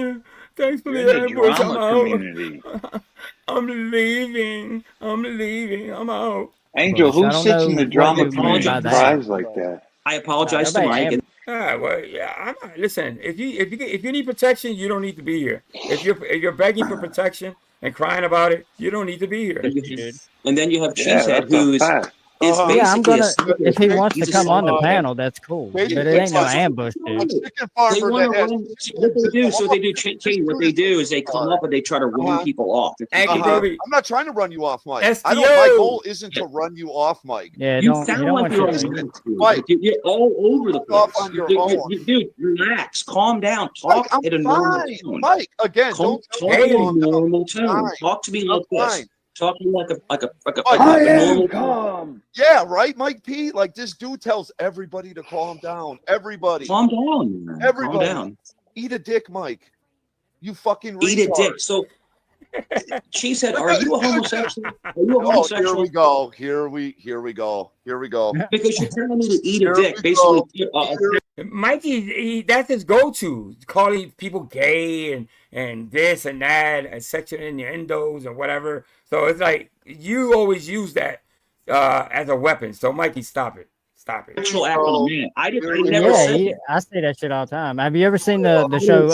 Thanks for the ambush. I'm out. I'm leaving. I'm out. Angel, who sits in the drama community and cries like that? I apologize to Mike. Well, yeah. Listen. If you need protection, you don't need to be here. If you're begging for protection and crying about it, you don't need to be here. And then you have Cheesehead, who's basically I'm gonna. If he wants to come on the panel, that's cool. But it ain't no ambush, dude. They want to run. What they do, so they do. What they do is they come up and they try to run people off. I'm not trying to run you off, Mike. My goal isn't to run you off, Mike. Yeah, you sound like you're Mike. You're all over the place. Dude, relax, calm down, talk at a normal tone. Mike, again, talk at a normal tone. Talk to me like this. Talk to me like a normal calm. Yeah, right, Mike P. Like this dude tells everybody to calm down. Everybody, calm down. Man. Everybody, calm down. Eat a dick, Mike. You fucking eat a dick. So she said, "Are you a homosexual? Are you a homosexual?" Here we go. Because you're telling me to eat a dick, basically. Mikey, that's his go-to, calling people gay and this and that, and sexual innuendos and whatever. So it's like you always use that as a weapon. So Mikey, stop it. Sexual act on a man. I never said. I say that shit all the time. Have you ever seen the show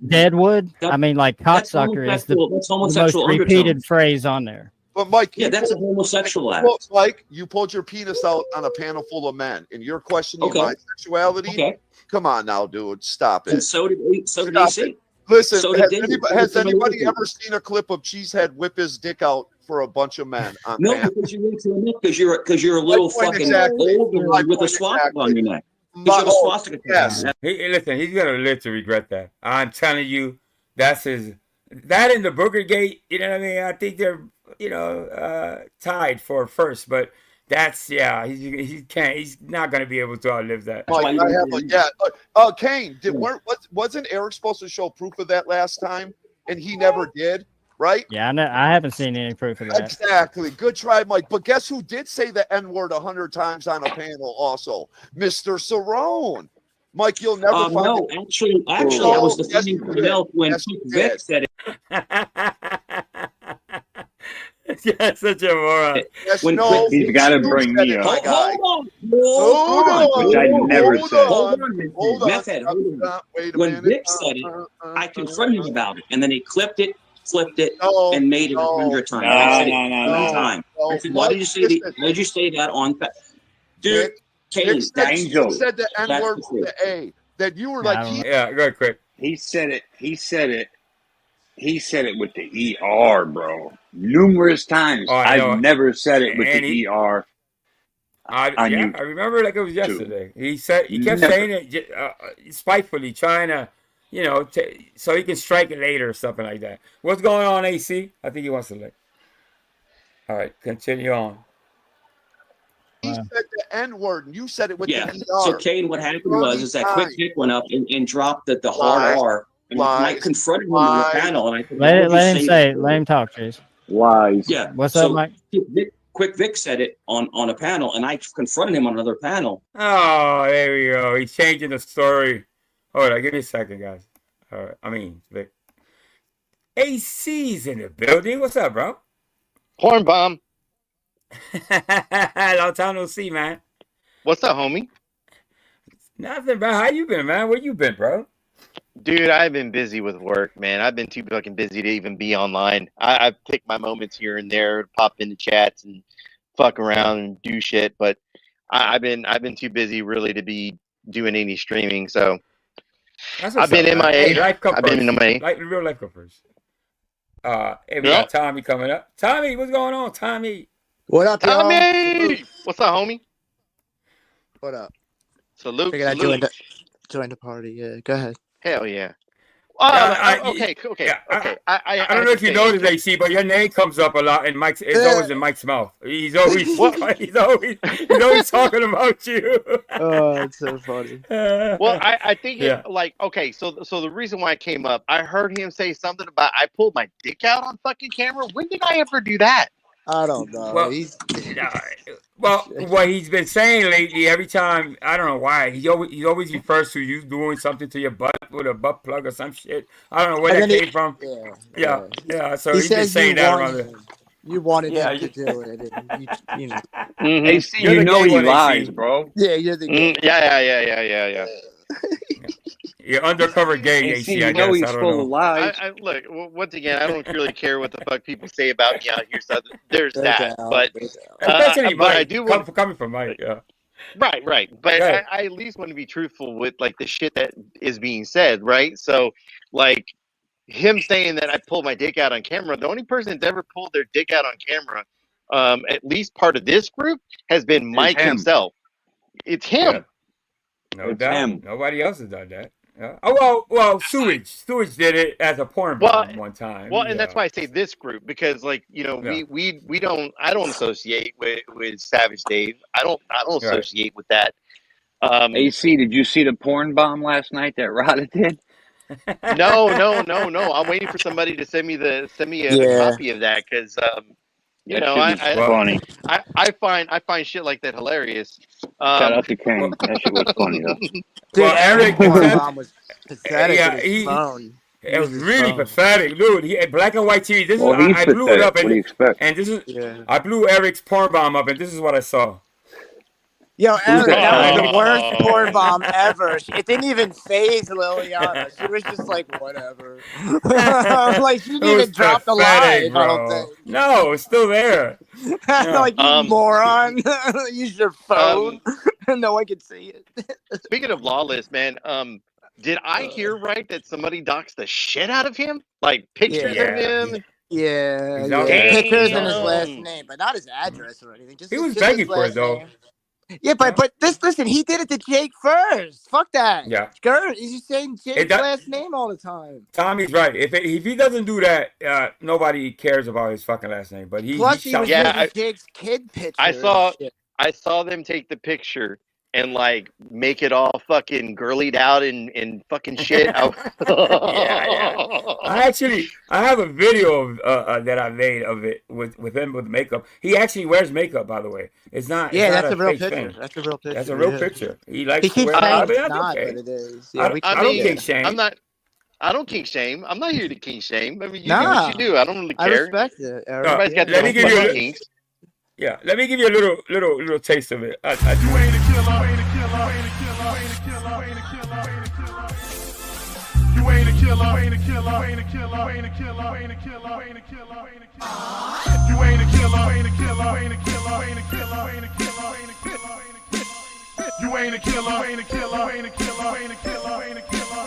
Deadwood? I mean, like cocksucker is the most repeated phrase on there. But Mike, that's a homosexual act. Mike, you pulled your penis out on a panel full of men, and you're questioning my sexuality. Okay. Come on now, dude, stop it. And so did AC. Listen, has anybody ever seen a clip of Cheesehead whip his dick out for a bunch of men? No, because you went to a neck because you're a little fucking old with a swastika on your neck. Hey, listen, he's gonna live to regret that. I'm telling you, that's his. That and the Booker Gate, you know what I mean? I think they're tied for first, but that's he's not gonna be able to outlive that. Kane, wasn't Eric supposed to show proof of that last time, and he never did, right? Yeah, I haven't seen any proof of that. Exactly. Good try, Mike. But guess who did say the N-word 100 times on a panel? Also, Mr. Cerrone. Mike, you'll never find no, it. Actually, I was defending Cornell when Vic said it. Yeah, such a moron. He's got to bring me up. Hold on. Which I never said. Hold on. When Vic said it, I confronted him about it, and then he clipped it, flipped it, and made it 100 times. I said it one time. I said, why did you say that on? Dude. He said the N-word with the A. That you were like, go ahead, quick. He said it with the ER, bro. Numerous times. I've never said it with the ER. I remember like it was yesterday. He kept saying it spitefully, trying to, so he can strike it later or something like that. What's going on, AC? I think he wants to lick. All right, continue on. He said the N-word, and you said it with the ER. So, Kane, what happened was that Quick Dick went up and dropped the hard R. And I confronted him on the panel, and I said, let him talk, Chase. Lies. Yeah. What's up, Mike? Quick Vic said it on a panel, and I confronted him on another panel. Oh, there we go. He's changing the story. Hold on, give me a second, guys. All right, Vic. AC's in the building. What's up, bro? Corn bomb. Long time no see, man. What's up, homie? Nothing, bro. How you been, man? Where you been, bro? Dude, I've been busy with work, man. I've been too fucking busy to even be online. I pick my moments here and there to pop into chats and fuck around and do shit, but I've been too busy really to be doing any streaming. So I've been MIA. Hey, I've been MIA. Like real life go first. Hey, we got Tommy coming up. Tommy, what's going on, Tommy? What up, y'all? Tommy? What's up, homie? What up? Salute. join the party. Yeah, go ahead. Hell yeah. Okay. I don't know if you noticed, AC, but your name comes up a lot, and Mike's. It's always in Mike's mouth. He's always he's always talking about you. Oh, it's so funny. Well, I think okay. So the reason why I came up, I heard him say something about I pulled my dick out on fucking camera. When did I ever do that? I don't know. Well, what he's been saying lately, every time, I don't know why, he always refers to you doing something to your butt with a butt plug or some shit. I don't know where that came from. Yeah. So he's been saying that around there. You wanted him to do it. And you know. AC, you know he lies, bro. Yeah, you're the gay. Yeah. You're undercover gay, AC, I guess. He's I don't full know. of lies. Look, once again, I don't really care what the fuck people say about me out here. So there's that. But I do want coming from Mike. Yeah. Right. But I at least want to be truthful with like the shit that is being said, right? So, like him saying that I pulled my dick out on camera. The only person that's ever pulled their dick out on camera, at least part of this group, has been Mike himself. It's him. Yeah. No doubt. Nobody else has done that. Yeah. Oh well, Sewage did it as a porn bomb one time. Well, and that's why I say this group because, like, you know, we don't. I don't associate with Savage Dave. I don't associate with that. AC, did you see the porn bomb last night that Rada did? No. I'm waiting for somebody to send me a copy of that because you know funny. I find shit like that hilarious. Shout out to Kane. That shit was funny though. Dude, Eric Bornbaum was pathetic with his phone. It was really pathetic, dude. He had black and white TV. This is I blew it up, and this is I blew Eric's porn bomb up, and this is what I saw. Yo, Eric, that was the worst porn bomb ever. It didn't even faze Liliana. She was just like, whatever. Like, she didn't even drop the line, I don't think. No, it's still there. Like, you moron. Use your phone. No one can see it. Speaking of Lawless, man, did I hear right that somebody doxed the shit out of him? Like, pictures of him? Yeah. Pictures and his last name, but not his address or anything. He was begging for it, though. Yeah, but listen, he did it to Jake first. Fuck that. Yeah. He's just saying Jake's last name all the time. Tommy's right. If he doesn't do that, nobody cares about his fucking last name. But he was using Jake's kid picture. I saw them take the picture and like make it all fucking girlied out and fucking shit. Yeah. I have a video of that I made of it with him with makeup. He actually wears makeup, by the way. It's not. Yeah, it's that's not a real picture. Thing. That's a real picture. That's a real picture. He likes to wear. I mean, not, okay. But it is. Yeah, I don't kink shame. I don't kink shame. I'm not here to kink shame. I mean, you do what you do. I don't really care. I respect it. Everybody's got their own kinks. Yeah, let me give you a little taste of it. You ain't a killer. You ain't a killer. You ain't a killer. You ain't a killer. You ain't a killer. You ain't a killer. You ain't a killer. You ain't a killer. You ain't a killer. You ain't a killer. You ain't a killer. You ain't a killer. You ain't a killer. You ain't a killer. You ain't a killer. You ain't a killer. You ain't a killer.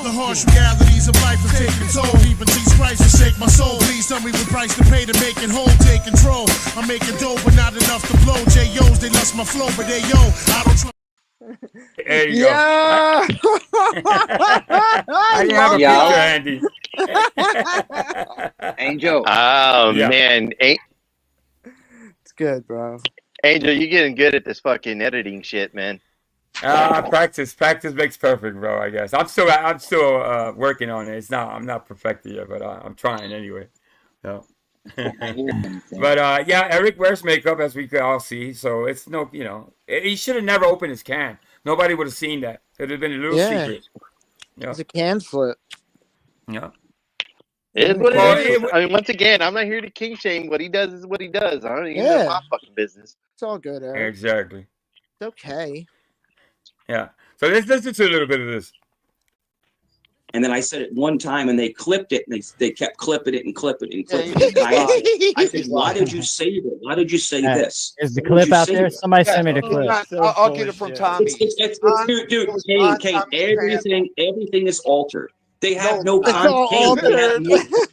The harsh realities of life are taking toll. Even Jesus Christ will shake my soul. Please tell me what price to pay to make it whole. Take control. I'm making dough, but not enough to blow. J.O.'s, they lost my flow, but they I don't trust. There you go. I have a picture, Andy. Angel. Oh man, it's good, bro. Angel, you're getting good at this fucking editing shit, man. Practice makes perfect, bro. I guess I'm still working on it. I'm not perfected yet, but I'm trying anyway. So. But yeah, Eric wears makeup, as we could all see. So it's he should have never opened his can. Nobody would have seen that. It would have been a little secret. Yeah. It's a can flip. Yeah. It is what it is. I mean, once again, I'm not here to king shame. What he does is what he does. I don't even know my fucking business. It's all good, Eric. Exactly. It's okay. Yeah. So let's listen to a little bit of this. And then I said it one time, and they clipped it, and they kept clipping it and clipping it and clipping it. I said, "Why did you say that? Why did you say this?" Is the clip out there? Somebody send me the clip. I'll get it from Tommy. Dude, Kane, everything is altered. They have no content.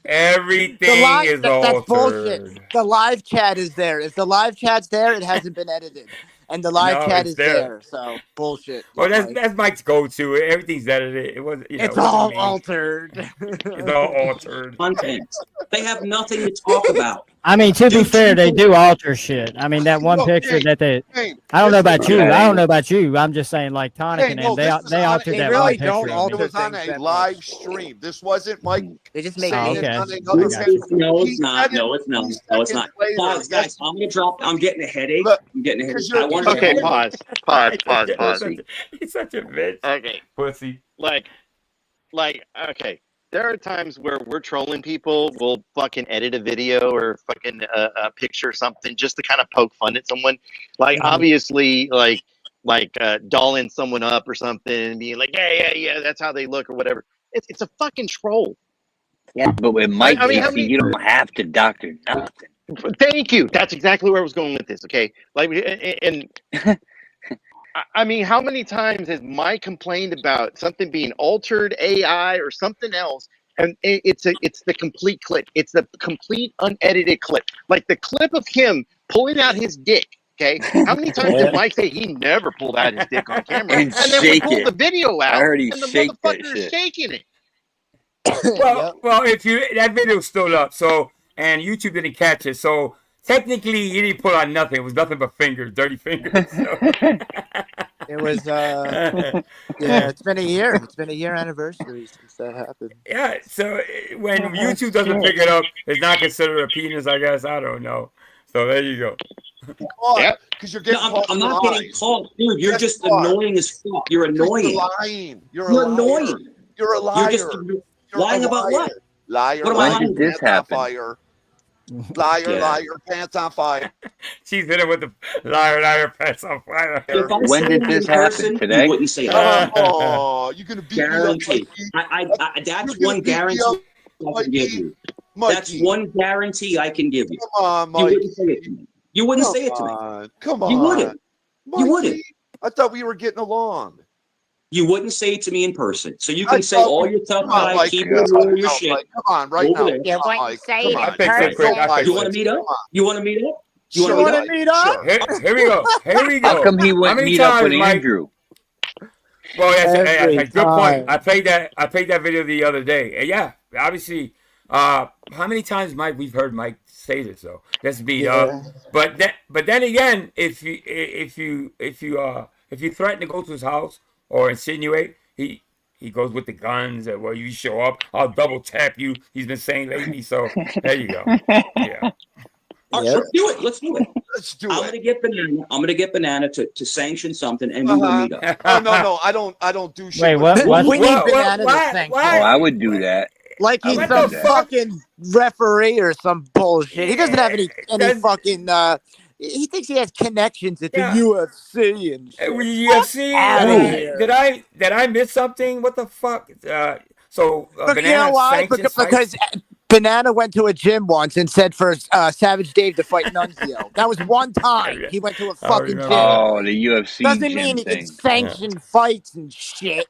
Everything is altered. That's bullshit. The live chat is there. If the live chat's there, it hasn't been edited. and the live chat it's is there. So bullshit. Well, that's Mike's go-to. Everything's edited. It was, you know, It's all altered. It's all altered. Content. They have nothing to talk about. I mean, to be fair, they do alter shit. I mean, that one picture that they, I don't know about you. I don't know about you. I'm just saying, like Tonic and them, they altered that one picture. It was on a live stream. This wasn't Mike. They just make No, it's not. No, it's not. No, it's not. Pause, guys. I'm gonna drop. I'm getting a headache. I'm getting a headache. I want Okay, pause. He's such a bitch. Okay. Pussy. Like, okay. There are times where we're trolling people. We'll fucking edit a video or fucking a picture or something just to kind of poke fun at someone. Like, obviously, like dolling someone up or something and being like, yeah, that's how they look or whatever. It's a fucking troll. Yeah, but with Mike, you don't have to doctor nothing. Thank you. That's exactly where I was going with this. Okay, like, and I mean, how many times has Mike complained about something being altered, AI or something else, and it's the complete clip. It's the complete unedited clip, like the clip of him pulling out his dick. Okay, how many times did Mike say he never pulled out his dick on camera, and then we pulled the video out, I heard he and the shake that motherfucker is shit. shaking it. Well, if that video's still up, so, and YouTube didn't catch it, so technically he didn't pull out nothing. It was nothing but fingers, dirty fingers. So. It was yeah, it's been a year. It's been a year anniversary since that happened. Yeah, so when YouTube doesn't pick it up, it's not considered a penis, I guess. I don't know. So there you go. Yeah, because you're getting caught. I'm not getting caught, dude. You're just annoying as fuck. You're annoying. You're lying. You're annoying. You're a liar. You're just lying about what? Liar. What am I lying this about? happen? Fire. Liar, pants on fire. She's hit it with the liar, pants on fire. When did this happen? Today? You wouldn't say that. Oh, you're gonna beat guarantee. me up. That's one guarantee I can give you. That's one guarantee I can give you. Come on, Mike. You wouldn't say it to me. You wouldn't say it to me. Come on. You wouldn't. Mikey, You wouldn't. I thought we were getting along. You wouldn't say it to me in person. So you can say all your tough guy, Mike, keyboard come warrior on, shit. Mike, come on, right over now. there. You wouldn't Mike, say come it on. in person. You want to meet up? You want to meet up? You Sure. want to meet up? Here we go. Here we go. How come he How wouldn't many meet up with times, Mike? Andrew? Well, that's Every a good point. time. I played that video the other day. And yeah, obviously. How many times, Mike? We've heard Mike say this though. Let's beat up. But then again, if you threaten to go to his house or insinuate, he goes with the guns and you show up, I'll double tap you. He's been saying lately. So there you go. Yeah. All right, let's do it. Let's do it. Let's do I'm it. gonna get Banana to sanction something, and we will meet up. Oh no, I don't do shit. Wait, what? We need Banana to thank. Oh, I would do that. Like he's would some do that. fucking referee or some bullshit. He doesn't have any fucking. He thinks he has connections at the UFC and shit. UFC. Did I miss something? What the fuck? So But you know why? Because Banana went to a gym once and said for Savage Dave to fight Nunzio. That was one time he went to a fucking gym. Oh, the UFC Doesn't gym mean he thing. can sanction fights and shit.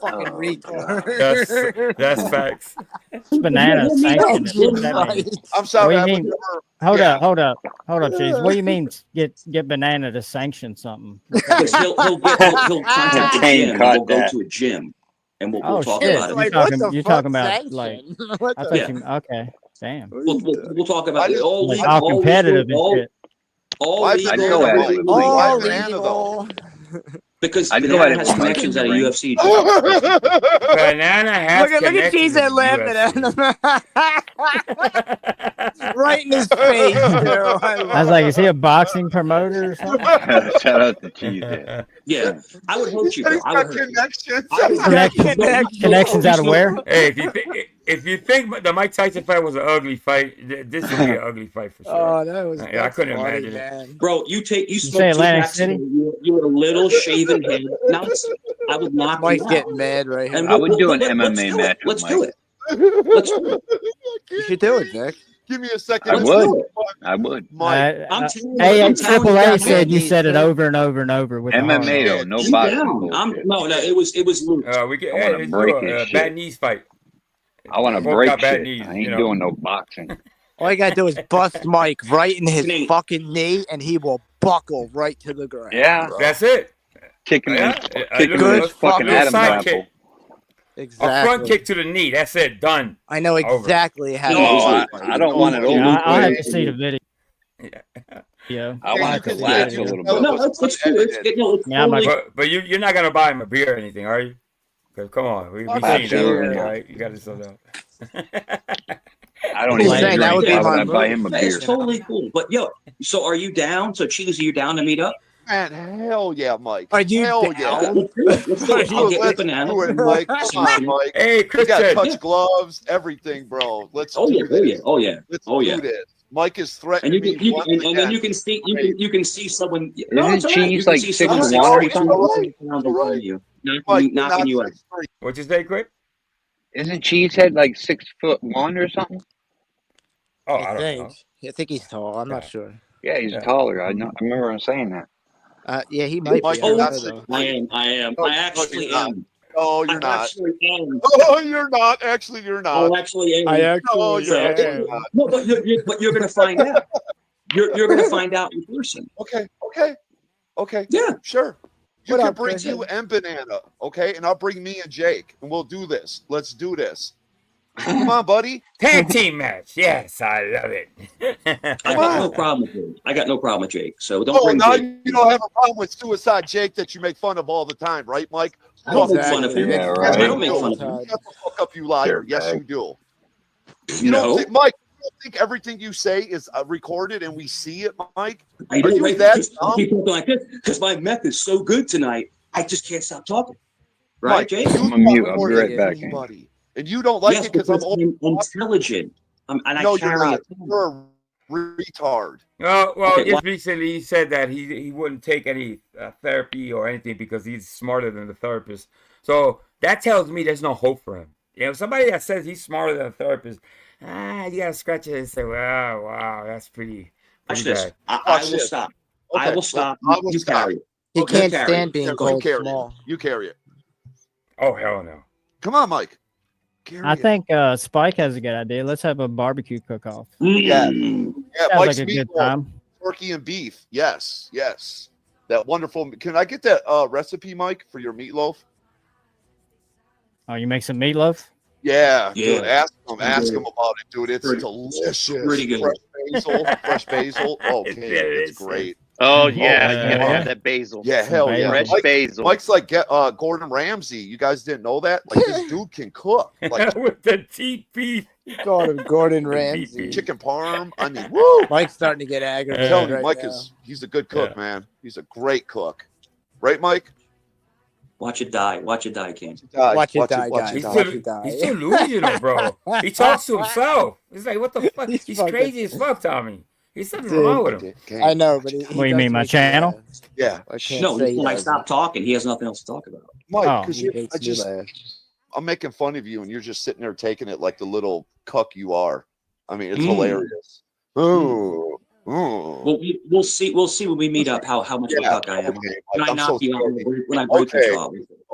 Fucking retard. That's facts. Banana sanctioned it. What does that mean? I'm sorry. What do you mean? Hold up, Cheese. What do you mean get Banana to sanction something? Because he'll contact the gym. We'll go to a gym, and we'll talk about it. Like, You're talking about like I thought you okay. Damn. We'll talk about it. All Like legal, all competitive and shit. all Why legal. Banana? Why Banana though? Because I'd go Banana at it has with connections at a Mike. UFC. Banana has Look at Cheese connections laughing with at him. Right in his face. I was like, is he a boxing promoter or something? Shout out to Cheese. Yeah, I would hurt you. He's I got would hurt you. connections. Connections out of where? Hey, if you think the Mike Tyson fight was an ugly fight, this would be an ugly fight for sure. Oh, that was. I couldn't imagine it. Bro, you say smoke Atlantic two City? you were a little shaven head. Now I would knock Mike's you out. getting mad right And here. I would do an let's MMA do match it. Let's with do Mike. it. Let's do it. You should do it, Vic. Give me a second. I Let's would. do it. I would. Mike. I'm telling you, Hey, I'm telling Triple you A that, said man. you said it over and over and over with the MMA hard though, no Keep boxing. down. bullshit. No, it was loose. We get I wanna break his bad shit. knees fight. I want to Both break got bad shit. knees, I ain't you know. doing no boxing. All you gotta do is bust Mike right in his Nate. fucking knee, and he will buckle right to the ground. Yeah, that's it. Kicking Good his fucking fucking Adam's side apple. kick. Exactly. A front kick to the knee. That's it. Done. I know Over. exactly how. No, I don't want it over. I have to see the video. Yeah, I want it to last a little bit. No, it's cool. It's totally. But you're not gonna buy him a beer or anything, are you? Because come on, we seen that already, right? You got to sell that. I don't even drink. That would be Why would I buy him a beer? It's totally cool. But yo, so are you down? So Cheesy, you down to meet up? Man, hell yeah, Mike. Are you hell down? yeah. Let's do it. I'll get Let's the banana. do it, Mike. Come on, Mike. Hey, We got Christian. touch gloves, everything, bro. Let's do this. Let's do this. Mike is And threatening you can, me. once and then again. you can see you can see someone. Isn't Cheese like 6'1" or something? Knocking you out. What'd you say, Quick? Isn't Cheesehead like 6'1" or something? Oh, I don't know. I think he's tall. I'm not sure. Yeah, he's taller. I know. I remember him saying that. Yeah, he might Mike, be. you're I not don't know. I am. I actually am. Oh, you're I not. actually am. Oh, you're not. Actually, you're not. Oh, actually am. I actually No, you're am. actually not. No, but you're gonna find out. You're gonna find out in person. Okay. Yeah. Sure. You What can up, bring Christian? you and Banana, okay? And I'll bring me and Jake, and we'll do this. Let's do this. Come on, buddy. Tag team match. Yes, I love it. I got no problem with Jake. I got no problem with Jake. So don't Oh, bring now Jake. you don't have a problem with Suicide Jake that you make fun of all the time, right, Mike? I don't make fun of him. Yeah, I right. don't make fun of him. Shut the fuck up, you liar. Yes, Dirtbag. you do. No. Mike, you don't think everything you say is recorded and we see it, Mike? I Are do, you right? that Because dumb? people like this because my meth is so good tonight. I just can't stop talking. Right, Mike, Jake? I'm you a mute. I'll be record right it, back. anybody. And you don't like Yes, it because I'm I'm intelligent. And I No, you're carry not. it. You're a retard. Well, Okay, just recently he said that he wouldn't take any therapy or anything because he's smarter than the therapist. So that tells me there's no hope for him. You know, somebody that says he's smarter than a therapist, you gotta scratch it and say, "Wow, wow, that's pretty Watch this. bad." I Watch will this. stop. Okay, I will stop. I will You stop. carry it. He Okay, can't carry stand it. being You called carry small. it. You carry it. Oh hell no! Come on, Mike. Carry I it. think Spike has a good idea. Let's have a barbecue cook-off. Yeah, Sounds Mike's like a good meatloaf, time. turkey and beef. Yes. That wonderful. Can I get that recipe, Mike, for your meatloaf? Oh, you make some meatloaf? Yeah, Yeah. dude. Ask him Good. about it, dude. It's Pretty- delicious. pretty good. Fresh basil. Okay, it's great. Oh my yeah, God. get Yeah. off that basil. Yeah, hell yeah. Fresh basil. Mike's like Gordon Ramsay. You guys didn't know that? Like this dude can cook. Like With the TP. Called him Gordon Ramsay. chicken parm. I mean, woo! Mike's starting to get I'm aggravated. telling you, right Mike now. he's a good cook, Yeah. man. He's a great cook. Right, Mike? Watch it die. Watch it die, King. Watch it die, watch guys. it He's Watch too, it die. he's too delusional, bro. He talks to himself. It's like, what the fuck? He's He's fucking- crazy as fuck, Tommy. There's something Dude. wrong with him. I know, but he What do you does mean, my make me channel? laugh. Yeah. I can't No, say he when I doesn't. stop talking, he has nothing else to talk about. Mike, Oh. because He makes me laugh. I'm making fun of you and you're just sitting there taking it like the little cuck you are. I mean, it's Mm. hilarious. Ooh. Ooh. Well, we'll see. We'll see when we meet up how much of a cuck I am. okay, When I I'm knock so you out, sorry. when I break Okay. your jaw.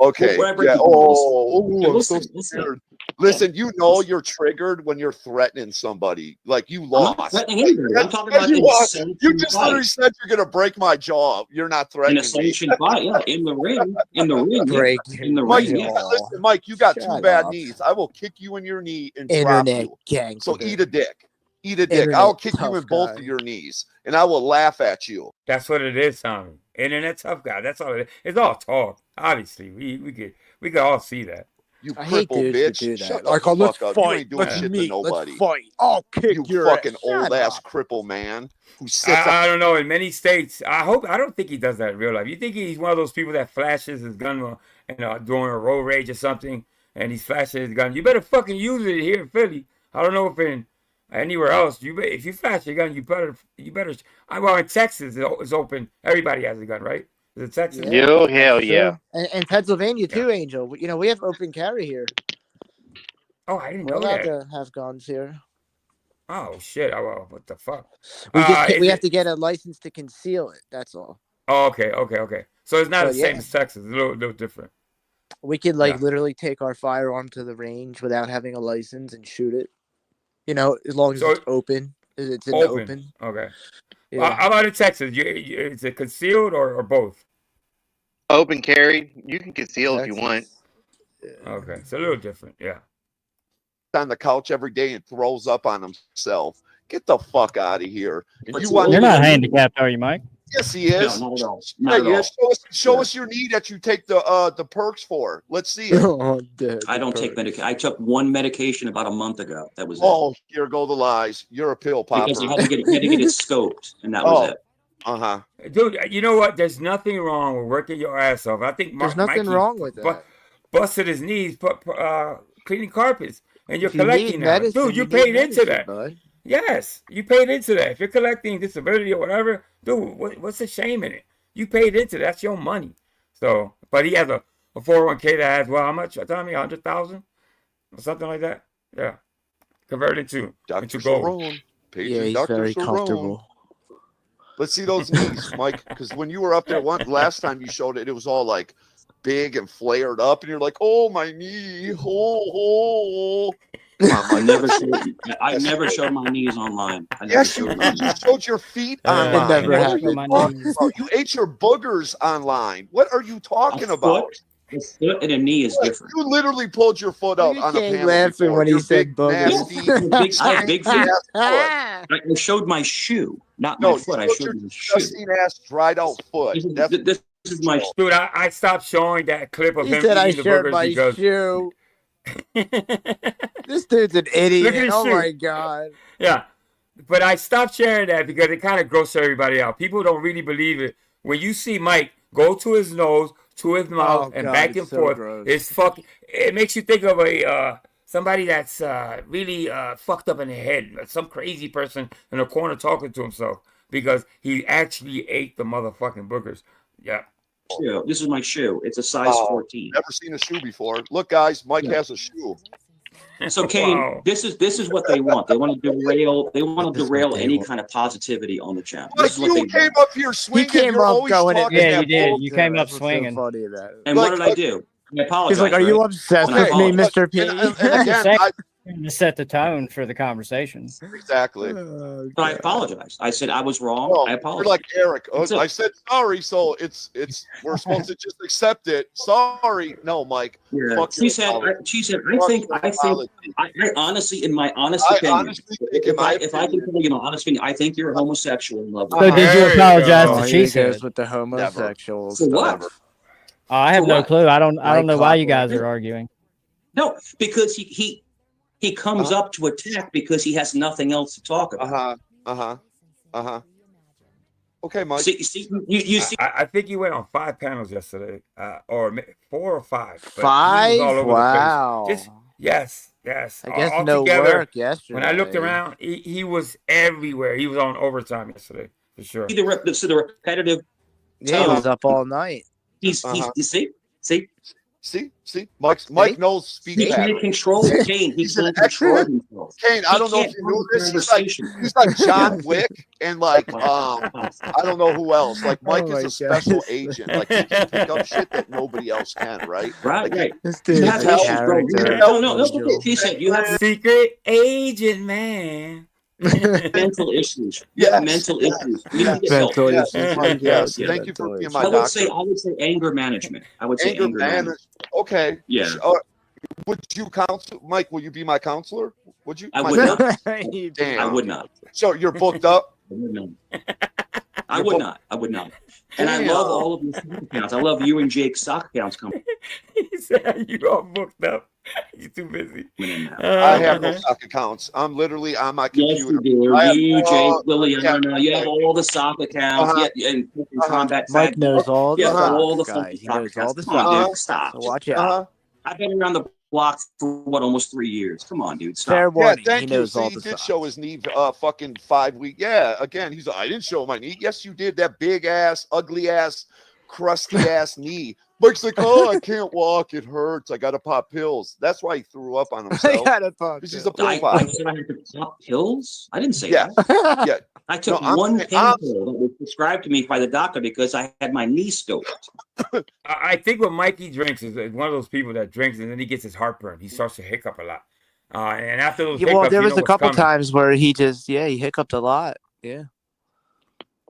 Okay. When I break Yeah. your jaw, Oh, Yeah, I'm we'll so see, we'll see. scared. Listen, you know you're triggered when you're threatening somebody. Like you I'm not lost. threatening anybody. I'm talking Yes, about you in are. a sanctioned You just literally fight. said you're gonna break my jaw. You're not In threatening a me. sanctioned fight, yeah, in the ring, yeah. Break In the Mike, ring, you yeah. listen, Mike, you got two Shut bad up. knees. I will kick you in your knee and drop Internet you. gang. So eat a dick. Eat a dick. Internet I'll kick you tough in both guy. of your knees, and I will laugh at you. That's what it is, Tommy. Internet tough guy. That's all it is. It's all talk. Obviously, we could all see that. You I hate cripple dudes bitch. who do that. Shut Like, the oh, let's fuck up. You fight. ain't doing Let's shit meet. to nobody. Let's fight. I'll kick You your fucking ass. old Shut ass up. cripple man who sits. I don't know. In many states, I don't think he does that in real life. You think he's one of those people that flashes his gun during a road rage or something, and he's flashing his gun? You better fucking use it here in Philly. I don't know if in anywhere else. If you flash your gun, you better. Well, in Texas, it's open. Everybody has a gun, right? Is it Texas? Yeah. Yo, hell yeah. And Pennsylvania too, Angel. You know, we have open carry here. Oh, I didn't We're know allowed that. to have guns here. Oh shit! What the fuck? We have to get a license to conceal it. That's all. Oh, okay. So it's not But the same yeah. as Texas. It's a little different. We could literally take our firearm to the range without having a license and shoot it. You know, as long as So- it's open. It's in the open. Okay. Well, how about in Texas? Is it concealed or both? Open carry. You can conceal if you want. Okay, it's a little different. Yeah. On the couch every day and throws up on himself. Get the fuck out of here. And You're not handicapped, are you, Mike? Yes, he is. No, not at all. Yeah, Not at yeah. all. Show us your knee that you take the perks for. Let's see it. I don't take medication. I took one medication about a month ago. That was it. Oh, here go the lies. You're a pill popper. Because you had to get it scoped, and that was it. Uh-huh. Dude, you know what? There's nothing wrong with working your ass off. I think There's nothing Mikey wrong with that. Busted his knees cleaning carpets, and you're If you need collecting that. medicine, Dude, you you paid need into medicine, that. bud. Yes, you paid into that. If you're collecting disability or whatever, dude, what's the shame in it? You paid into that. That's your money. So, but he has a 401k that has, well, how much? Tell me, 100,000 or something like that. Yeah, converted into gold. Yeah, he's very comfortable. Let's see those knees, Mike. Because when you were up there last time you showed it, it was all like big and flared up, and you're like, "Oh, my knee, oh." I never showed my knees online. Yes, you showed your feet online. It never happened. You ate your boogers online. What are you talking about? A foot and a knee is different. You literally pulled your foot out on a panel. Laughing when he said boogers. I have big feet. I showed my shoe, not my foot. I showed my shoe. Disgusting ass dried out foot. This is my dude. I stopped showing that clip of He him said I eating the shared boogers my because shoe. This dude's an idiot. Look at his Oh shoe. my god. Yeah, but I stopped sharing that because it kind of grosses everybody out. People don't really believe it. When you see Mike go to his nose, to his mouth, and God, back it's and so forth, gross. it's fucking. It makes you think of a somebody that's really fucked up in the head, like some crazy person in a corner talking to himself because he actually ate the motherfucking boogers. Yeah. Shoe. This is my shoe. It's a size 14. Never seen a shoe before. Look, guys, Mike has a shoe. So Kane, Wow. this is what they want. They want to derail. They want to derail any kind of positivity on the channel. Like This is what you they came want. up here swinging. He came you're up always going at talking Yeah, that you did. bullshit. You came up That's what's swinging. so funny about it. And what did I do? I apologize. He's like, "Are you right? obsessed And I with me, apologize. Mr. P?" And again, To set the tone for the conversation. exactly. But I apologize. I said I was wrong. No, I you're apologize. like Eric. That's it. I said sorry, so it's we're supposed to just accept it. Sorry, no, Mike. Yeah. Fuck She your said. apology. She said. Fuck your apology. I honestly, in my honest I opinion, honestly think, in my if I can tell you my honest opinion, I think you're a homosexual in love with So me. did you There you apologize go. to Oh, here he Cheesehead? goes with the homosexuals. For what? I have For no what? clue. I don't know why you Mike guys are arguing. No, because he comes up to attack because he has nothing else to talk about. Okay, Mike. See, you see. I think you went on 5 panels yesterday, or 4 or 5. But he was 5? all over the place. Wow. Yes. I guess all no together, work yesterday. When I looked around, he was everywhere. He was on overtime yesterday, for sure. The repetitive. Yeah, he was up all night. He's you See, Mike knows speech he can't patterns. control Kane. He can't control himself. Kane, I don't know if you knew this. He's like John Wick and like I don't know who else. Like Mike Oh is a special agent. Like he can pick up shit that nobody else can, right? Right, right. This You dude's have a issues, bro. character. No, that's okay. He said you have Secret agent, man. mental issues. You have mental issues. You need to get help. Mental Yes, issues. Mike, yes. Yeah. Thank you for being my I would doctor. say anger management. I would say Anger anger management. management. Okay. Yeah. Would you counsel, Mike? Will you be my counselor? Would you? I My would not. doctor? Damn. I would not. So you're booked up. I would not. I would not. And I love all of your stock accounts. I love you and Jake's stock accounts coming. He said you all booked up. You're too busy. I have no stock accounts. I'm literally on my Yes, computer. you do. I have, You, Jake, Liliana, yeah. you have all the stock accounts. Yeah, and combat. Mike knows all the Yeah, stocks, all the guys. He stock knows all the accounts. Come on, stocks. dude, stop. So watch out. I've been around the block for almost 3 years. Come on, dude, stop. Fair Yeah, warning. He thank you. knows See, all he the did stocks. show his knee fucking 5 weeks. Yeah, again, he's like, I didn't show my knee. Yes, you did. That big ass, ugly ass, crusty ass knee. Mike's like, oh, I can't walk. It hurts. I got to pop pills. That's why he threw up on I himself. gotta pop. Because he's a pill I pop. said I had to pop pills? I didn't say Yeah. that. Yeah. I took No, I'm one saying- I'm- painkiller that was prescribed to me by the doctor because I had my knee scoped. I think what Mikey drinks is one of those people that drinks and then he gets his heartburn. He starts to hiccup a lot. And after those Yeah, well, hiccups, there you was know a what's couple coming. times where he just, he hiccuped a lot. Yeah.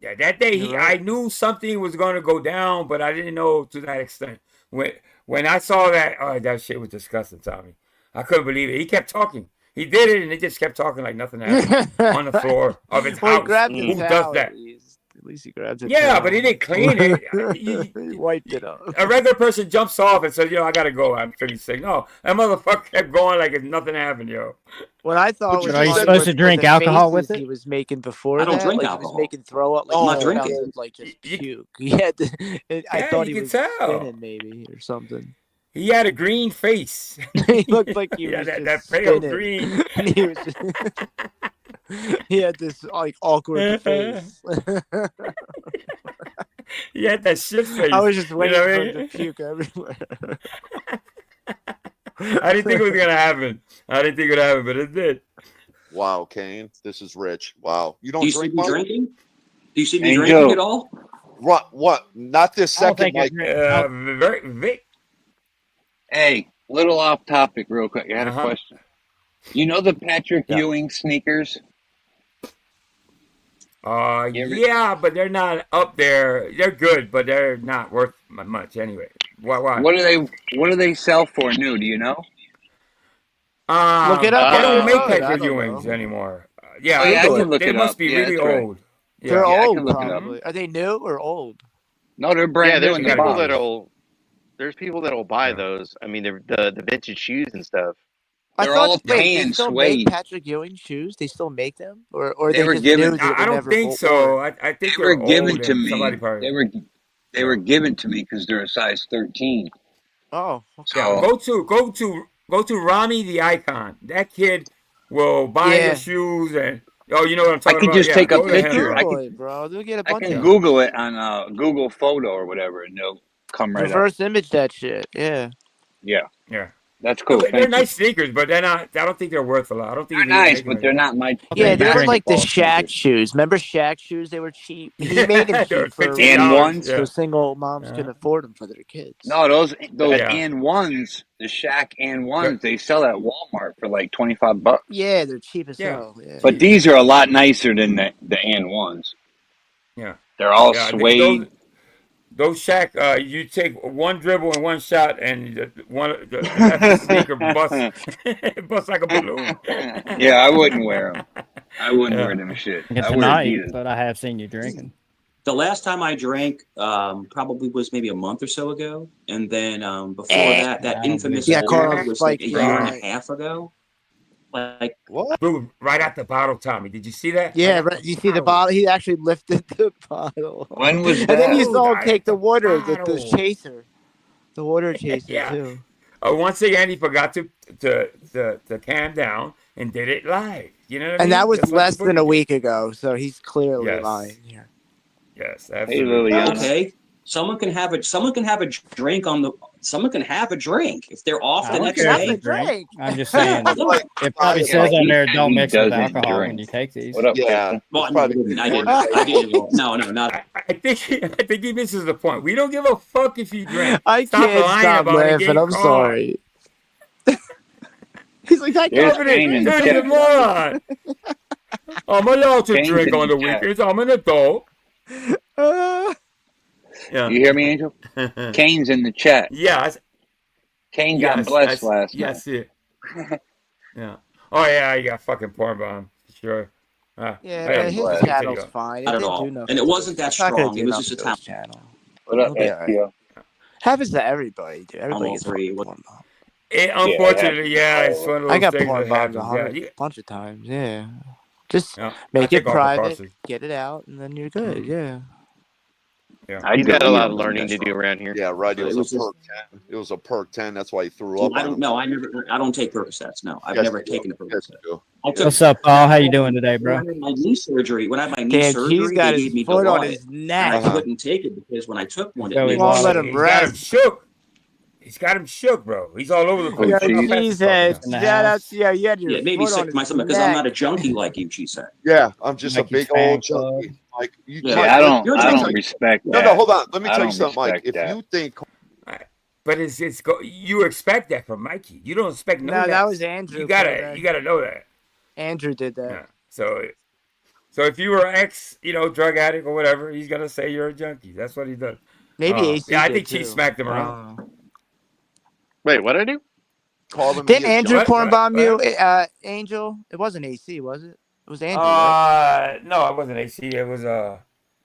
Yeah, that day I knew something was going to go down, but I didn't know to that extent. When I saw that, oh, that shit was disgusting, Tommy. I couldn't believe it. He kept talking. He did it, and he just kept talking like nothing happened on the floor of his Well, he house. grabbed the Who does towel, that? At least he grabbed the Yeah, towel. but he didn't clean it. He wiped it up. A regular person jumps off and says, I got to go. I'm pretty sick. No, that motherfucker kept going like if nothing happened, yo. What I thought was Are you funny supposed to was drink the alcohol with faces it? he was making before I don't that. drink Like alcohol. he was making throw up. Like I'm he not was drinking. about to, like just puke. He had to, I thought you he can was tell. spinning maybe or something. He had a green face. He looked like he was that just pale spinning. green. And he was just he had this like awkward face. He had that shit face. I was just waiting what I for mean? him to puke everywhere. I didn't think it was gonna happen. I didn't think it would happen, but it did. Wow, Kane, this is rich. Wow, you don't Do you drink, see me Mike? drinking? Do you see me Angel. drinking at all? What? Not this I don't second, think Mike. Vic. Hey, little off topic, real quick. I had Uh-huh. a question. You know the Patrick Ewing sneakers? Yeah, but they're not up there. They're good, but they're not worth much anyway. Why? What do they sell for new? Do you know? Look it up They on don't your make phone. I Patrick don't Ewings know. anymore. Oh, yeah, I can look they it must up. be Yeah, really that's right. old. They're Yeah, I old, can look it up. probably. Are they new or old? No, they're brand new there's in the people box. there's people that'll buy those. I mean, they're the vintage shoes and stuff. They're I thought, all wait, tan they still suede. make Patrick Ewing shoes? They still make them, or They they were just given- knew that I it don't never think worn? so. I think They they're were given old to and me. somebody probably. They were given to me because they're a size 13. Oh, So Yeah, go to Rami the Icon. That kid will buy Yeah. your shoes and you know what I'm I talking could about. just Yeah, take a go to him, picture. bro. Google it, bro. They'll get a I bunch can of Google it on Google Photo or whatever, and they'll come right up. reverse image that shit. Yeah. Yeah, Yeah. that's cool. They're Thank you. nice sneakers, but they're not. I don't think they're worth a lot. I don't think They're you need to nice, make them but they're anymore. not my. Yeah, they were basketball like the Shaq sneakers. shoes. Remember Shaq shoes? They were cheap. He made them They were cheap for And ones. so single moms couldn't afford them for their kids. No, those Yeah. and ones, the Shaq and ones, they sell at Walmart for like $25. Yeah, they're cheap as Yeah. hell. Yeah. But these are a lot nicer than the and ones. Yeah. They're all Yeah, suede. Those Shaq, you take one dribble and one shot, and that sneaker busts like a balloon. Yeah, I wouldn't wear them. I wouldn't wear them shit. I wear Tonight, Adidas. but I have seen you drinking. The last time I drank probably was maybe a month or so ago, and then before that infamous Yeah, beer Carl was spiked like a year and right. a half ago. Like what? Dude, right out the bottle, Tommy. Did you see that? Yeah, right. You see the bottle? He actually lifted the bottle. When was And then you that? saw him take the water, the bottle. chaser, the water chaser Yeah. too. Once again, he forgot to calm down and did it live. You know what I mean? And that was Just like less the than a boogie. week ago, so he's clearly Yes. lying here. Yes, Hey, absolutely. Liliana. okay, someone can have a drink on the. Someone can have a drink if they're off the I next don't care day. if they drink. I'm just saying, it probably Yeah, says on there, he don't mix with doesn't alcohol drink. when you take these. What up, Yeah. Kristen? Well, It's probably I didn't. No, not. I think he misses the point. We don't give a fuck if you drink. I Stop can't lying stop about it. laughing. Get I'm caught. sorry. He's like, I There's can't. Kane in the Dude, he's a chat. moron. I'm allowed to Kane's drink in on the the chat. weekends. I'm an adult. Yeah. You hear me, Angel? Kane's in the chat. Yes. Kane got blessed last night. Yes, it. Yeah. Oh yeah, you got fucking porn bomb. Sure. Yeah, Yeah, man, his but- channel's fine. It Not at didn't all. do nothing. And it wasn't that It's not gonna strong. do It was nothing just a to top. his channel. What up, It'll be alright. SPO? Happens to everybody, dude. Everybody I'm all gets three. fucking porn bombed. Unfortunately, yeah, it's one of those I got things porn that bombed happens. a bunch of times. Yeah, just Yeah. I make take it all private, precautions. get it out, and then you're good. Yeah. Yeah. He's got a lot of learning to do around here. Yeah, right. It It was, was a just- perk 10. It was a perk 10. That's why he threw Well, up. I on don't him. know. I don't take Percocets. No, I've Yes, never you do. taken a Yes, Percocet. you do. I took- What's up, Paul? How you doing today, bro? When I had my knee surgery. When I had my knee Damn, surgery, he's got they his gave me foot on Dilaudid, his and neck. I couldn't take it because when I took one, it So made he me won't sick. let him He's got him rest. shook. He's got him shook, bro. He's all over the place. Yo, cheese. cheese head. In the Yeah, house. that's yeah. You had your Yeah, it made me foot sick on to my his stomach because I'm not a neck. junkie like you. She said. Yeah, I'm just Like a big his fan old junkie. Like you, Yeah, Mike, I don't. you're a I junkie. don't respect No, that. no, hold on. Let me I tell you don't something, Mike. respect If that. you think But you expect that from Mikey. You don't expect No, that was Andrew. You put it gotta in. you gotta know that. Andrew did that. Yeah. So So if you were ex, drug addict or whatever, he's gonna say you're a junkie. That's what he does. Maybe AC. Yeah, I did think too. Cheese smacked him around. Wait, what I do? Call him. Didn't Andrew porn bomb you, What? Angel? It wasn't AC, was it? It was Andrew, right? No, it wasn't AC. It was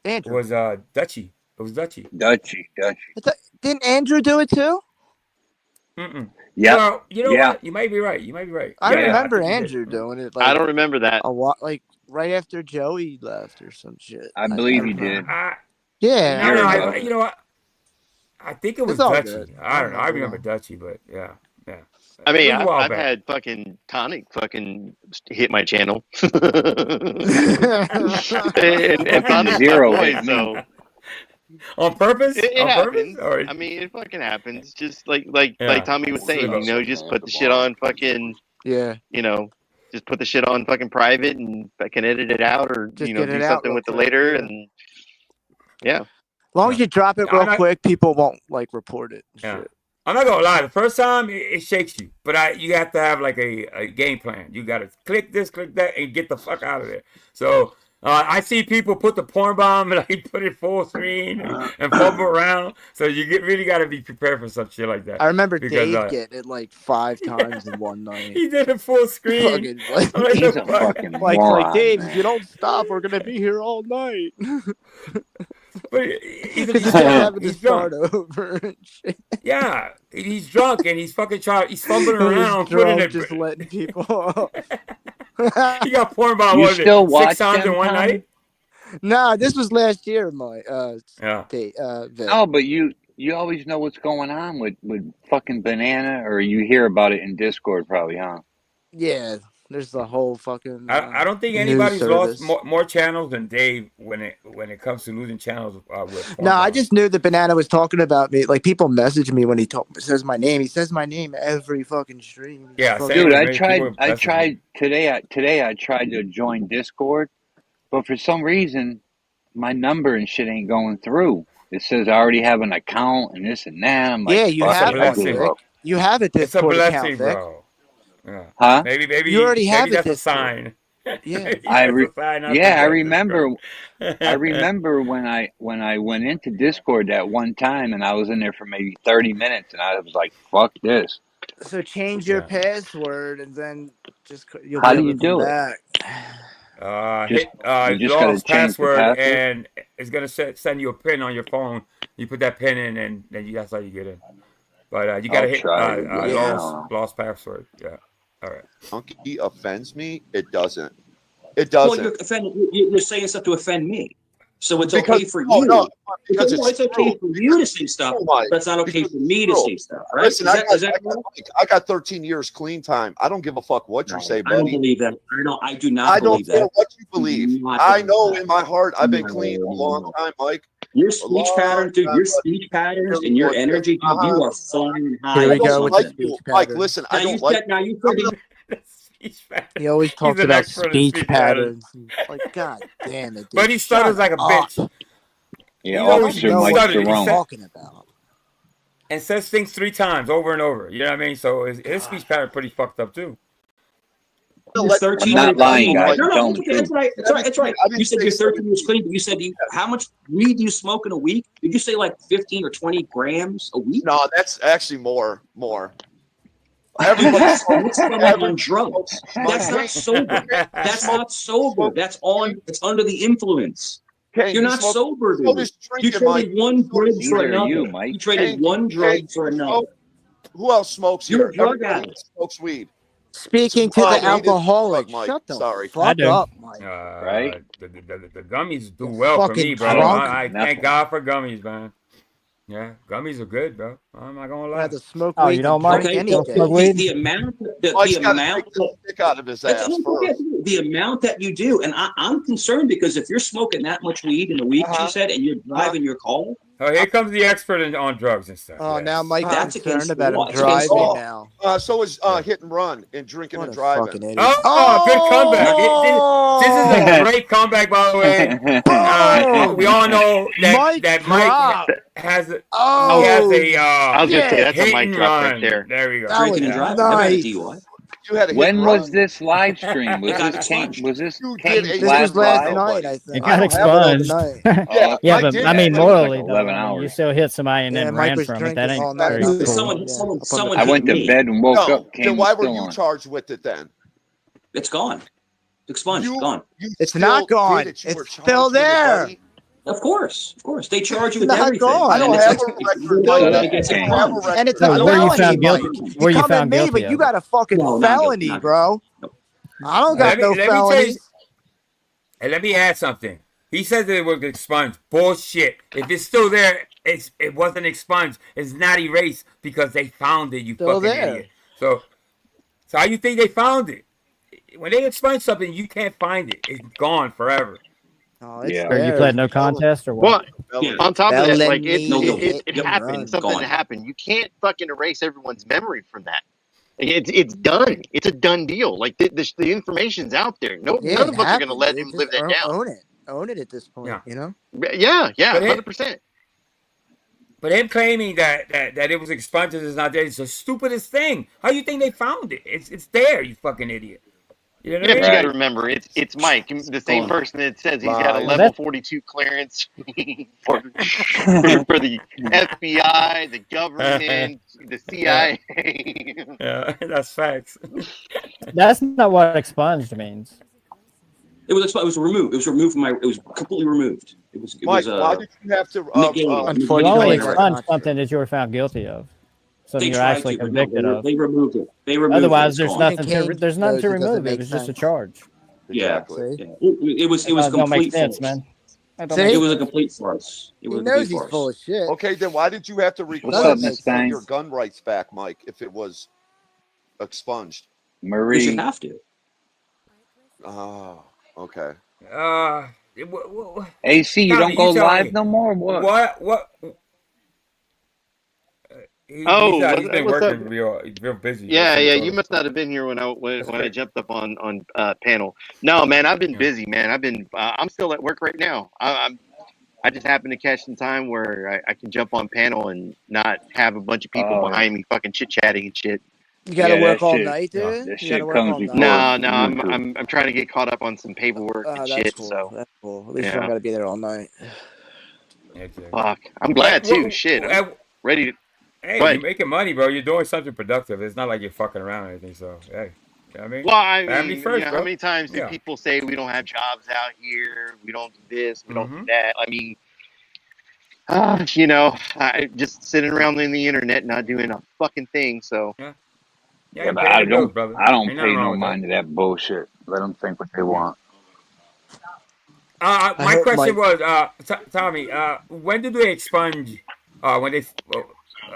Andrew. It was Dutchy. It was Dutchy. Dutchy. Didn't Andrew do it too? Mm-mm. Yeah. Well, you know what? You might be right. I remember Andrew doing it. Like, I don't remember that. Like right after Joey left or some shit. I believe he did. Yeah. No, you know what? I think it was Dutchy. Good. I don't know. I remember Dutchy, but yeah. I mean, It was a while I've back. had fucking Tonic fucking hit my channel. and Tonic's Zero my boy, hit me. so on purpose. it on happens. purpose? Or... I mean, it fucking happens. Just like Yeah. Tommy was saying, just put the shit on fucking. Yeah. Just put the shit on fucking private and fucking edit it out, or Just do get it out something real with it quick, later, yeah. and yeah. As long as you drop it real quick, people won't like report it. Yeah. Shit. I'm not gonna lie. The first time it shakes you, but you have to have like a game plan. You gotta click this, click that, and get the fuck out of there. So I see people put the porn bomb and like put it full screen and fumble around. So you really gotta be prepared for some shit like that. I remember because, Dave getting it like 5 times in one night. He did it full screen. Fucking, He's a fucking like moron, Dave, man. if you don't stop, we're gonna be here all night. But He's having to he's start drunk. over and shit. Yeah, he's drunk and he's fucking he's fumbling around, He's putting drunk, it. just letting people. He got porn bomb. You What was it, still 6 watch times them, in one Tommy? night? Nah, this was last year, my Yeah. Vic. No, but you always know what's going on with fucking Banana, or you hear about it in Discord, probably, huh? Yeah, there's the whole fucking. I don't think news anybody's lost service. more channels than Dave when it comes to losing channels with porn No, I bomb. just knew that Banana was talking about me. Like people message me when he says my name. He says my name every fucking stream. Yeah, Fucking- same Dude, with me. I People tried today. I tried to join Discord, but for some reason, my number and shit ain't going through. It says I already have an account and this and that. I'm like, Yeah, you fuck have it, I one, blessing. give Vic. up. You have a It's a Discord blessing, account, Vic. bro. Yeah. Huh? Maybe You already have maybe a that's a Discord. sign. Yeah. Maybe that's a sign not to I get remember. Discord. I remember when I went into Discord that one time, and I was in there for maybe 30 minutes, and I was like, "Fuck this." So change your Yeah. password, and then you'll How be do able you to come do it? back. Just- hit you just gotta lost change the password, password? and it's gonna send you a pin on your phone. You put that pin in, and then that's how you get in. But you gotta I'll hit try it again. lost password. Yeah. All right. Monkey offends me. It doesn't. It Well, doesn't. you're saying stuff to offend me. So it's Because- okay for no, you. no, because it's okay true. for you to say stuff, Oh my- but it's not okay because for it's me to true. say stuff, right? Listen, Is that I got 13 years clean time. I don't give a fuck what you say, I don't buddy. believe that. I do not I don't believe care that. what you believe. Not I believe know that. in my heart I've been No, clean a long time, Mike. Your A speech long patterns, dude, time, your buddy. speech patterns and your energy, dude, you are flying high. Here we I don't go with the like speech you. Mike, pattern. listen, Now I you don't like said, now you I'm said gonna- Speech pattern. He always He's talks an about expert in speech speech patterns. Like, God damn it, dude. But he stutters like a bitch. Yeah, He's always Officer know Mike what Jerome. he's talking about. And says things 3 times over and over. You know what I mean? So his speech pattern pretty fucked up too. you're 13 I'm not years lying, clean. guys. No, I'm no, telling that's the okay. That's truth. right. That's right. That's right. I didn't You said say you're 13 years 17. clean, but you said how much weed do you smoke in a week? Did you say like 15 or 20 grams a week? No, that's actually more. Everybody smokes. on drugs. That's not sober. That's not sober. That's it's under the influence. Kane, You're you not smoke- sober, smoke dude. is You drinking, Mike. traded one drug Neither for are another. you, Mike. You traded Kane, one drug Kane, for you another. smoke? Who else smokes You're here? a drug Everybody addict. smokes weed. Speaking to Oh, the weed is alcoholic, drug, Mike. shut the Sorry. I fuck do. up, Mike. Right? The gummies do You're well for fucking me, bro. drunk. I Nothing. thank God for gummies, man. Yeah, gummies are good, bro. I'm not gonna I'd lie. rather smoke Oh, weed you than don't, Mike? drink Okay, any Don't day. smoke weed? the amount, Mike's the got to amount. take the stick out of his ass first. The amount that you do, and I'm concerned because if you're smoking that much weed in a week, Uh-huh. she said, and you're driving your car, Oh, here comes the expert on drugs and stuff. Oh, yes. now Mike's That's concerned against about the law. him It's against driving the law. now. So is hit and run and drinking What and a driving. fucking idiot. Oh, good comeback. This is a great comeback, by the way. We all know that Mike has a, Oh, he has a I was gonna say that's a hit mic and drop run. right there. There we go. That was drinking and driving. Never had a nice. DUI. You had to When hit was run. this live stream? Was got this King? expunged. Was this You did King's a This was last live? night, I think. It I got don't have it all expunged. Night. Yeah, Yeah, Mike but did I mean, expunge Like morally though, 11 I mean, you hours. still hit somebody and Yeah, then Mike ran was from it. That drinking all ain't night. very Not cool. Someone Yeah, someone up on the someone I hit went to me. bed and woke No, up. King then was why were still you on. charged with it then? It's gone. Expunged. You Gone. It's still not gone. did it. You were It's still charged with it, there. buddy. Of course. They charge It's you with not everything. gone. I don't And it's have ex- a record, Still Mike. Shut it up, there. gets King. I don't have a expunged. And it's record. a So I were don't you have felony, found Mike. guilty? You Were you come at found me, guilty but you of it? got a fucking No, not guilty. felony, Not guilty. bro. Nope. I don't got no let me tell felonies. you, and let me add something. He says that it was expunged. Bullshit. If it's still there, it wasn't expunged. It's not erased because they found it, you Still fucking there. idiot. So how you think they found it? When they expunge something, you can't find it. It's gone forever. Oh, it's Yeah. Or you there. pled no contest or what? Well, Yeah. on top of that, like No guilty. Hit it and happened. run. Something Gone. happened. You can't fucking erase everyone's memory from that. Like, it's done. It's a done deal. Like the information's out there. No, Yeah, none it of us are gonna happened, let dude. him Just live that down. own it. Own it at this point, Yeah. you know? Yeah, But 100%. But him claiming that it was expunged is not there is the stupidest thing. How you think they found it? It's there, you fucking idiot. You know what Yeah, I but mean? you got to remember, it's Mike, the same person that says he's got a Lies. level 42 clearance for the FBI, the government, the CIA. Yeah, that's facts. That's not what expunged means. It was expunged. It was removed. It was removed from my. It was completely removed. It was. Mike, why did you have to? negated. You Unfortunately, only that's expunged not something that you were found guilty of. Something They you're tried actually to, but no, convicted of. they removed it. They removed Otherwise, it. there's It's nothing gone. to there's nothing to It doesn't remove. It make was just a sense. charge. Exactly. Yeah. It was That don't make complete sense, farce. man. That don't See? make It was a sense. complete farce. It He was a knows complete he's farce. full of shit. Okay, then why did you have to What's up, request Miss your Banks? gun rights back, Mike, if it was expunged? Because you Marie. have to. Oh, okay. AC, you don't go live no more? What? What? He's been what's working up? real busy. Yeah, you must not have been here when I jumped up on panel. No, man, I've been busy, man. I'm still at work right now. I just happened to catch some time where I can jump on panel and not have a bunch of people behind me fucking chit chatting and shit. You gotta work all night, dude? That You gotta shit work comes all before. night? No, I'm trying to get caught up on some paperwork and That's shit. cool. So That's cool. At least you don't gotta be there all night. fuck, I'm glad too. Shit, I'm ready to. Hey, But- you're making money, bro. You're doing something productive. It's not like you're fucking around or anything. So, hey, you know what I mean? Well, I Family mean, first, how bro. many times do Yeah. people say we don't have jobs out here? We don't do this. We don't Mm-hmm. do that. I mean, I just sitting around in the internet not doing a fucking thing. So Yeah, but pay I your bills, don't. brother. I don't Ain't pay nothing wrong no with mind to that bullshit. Let them think what they want. My question was, Tommy, when do they expunge? When they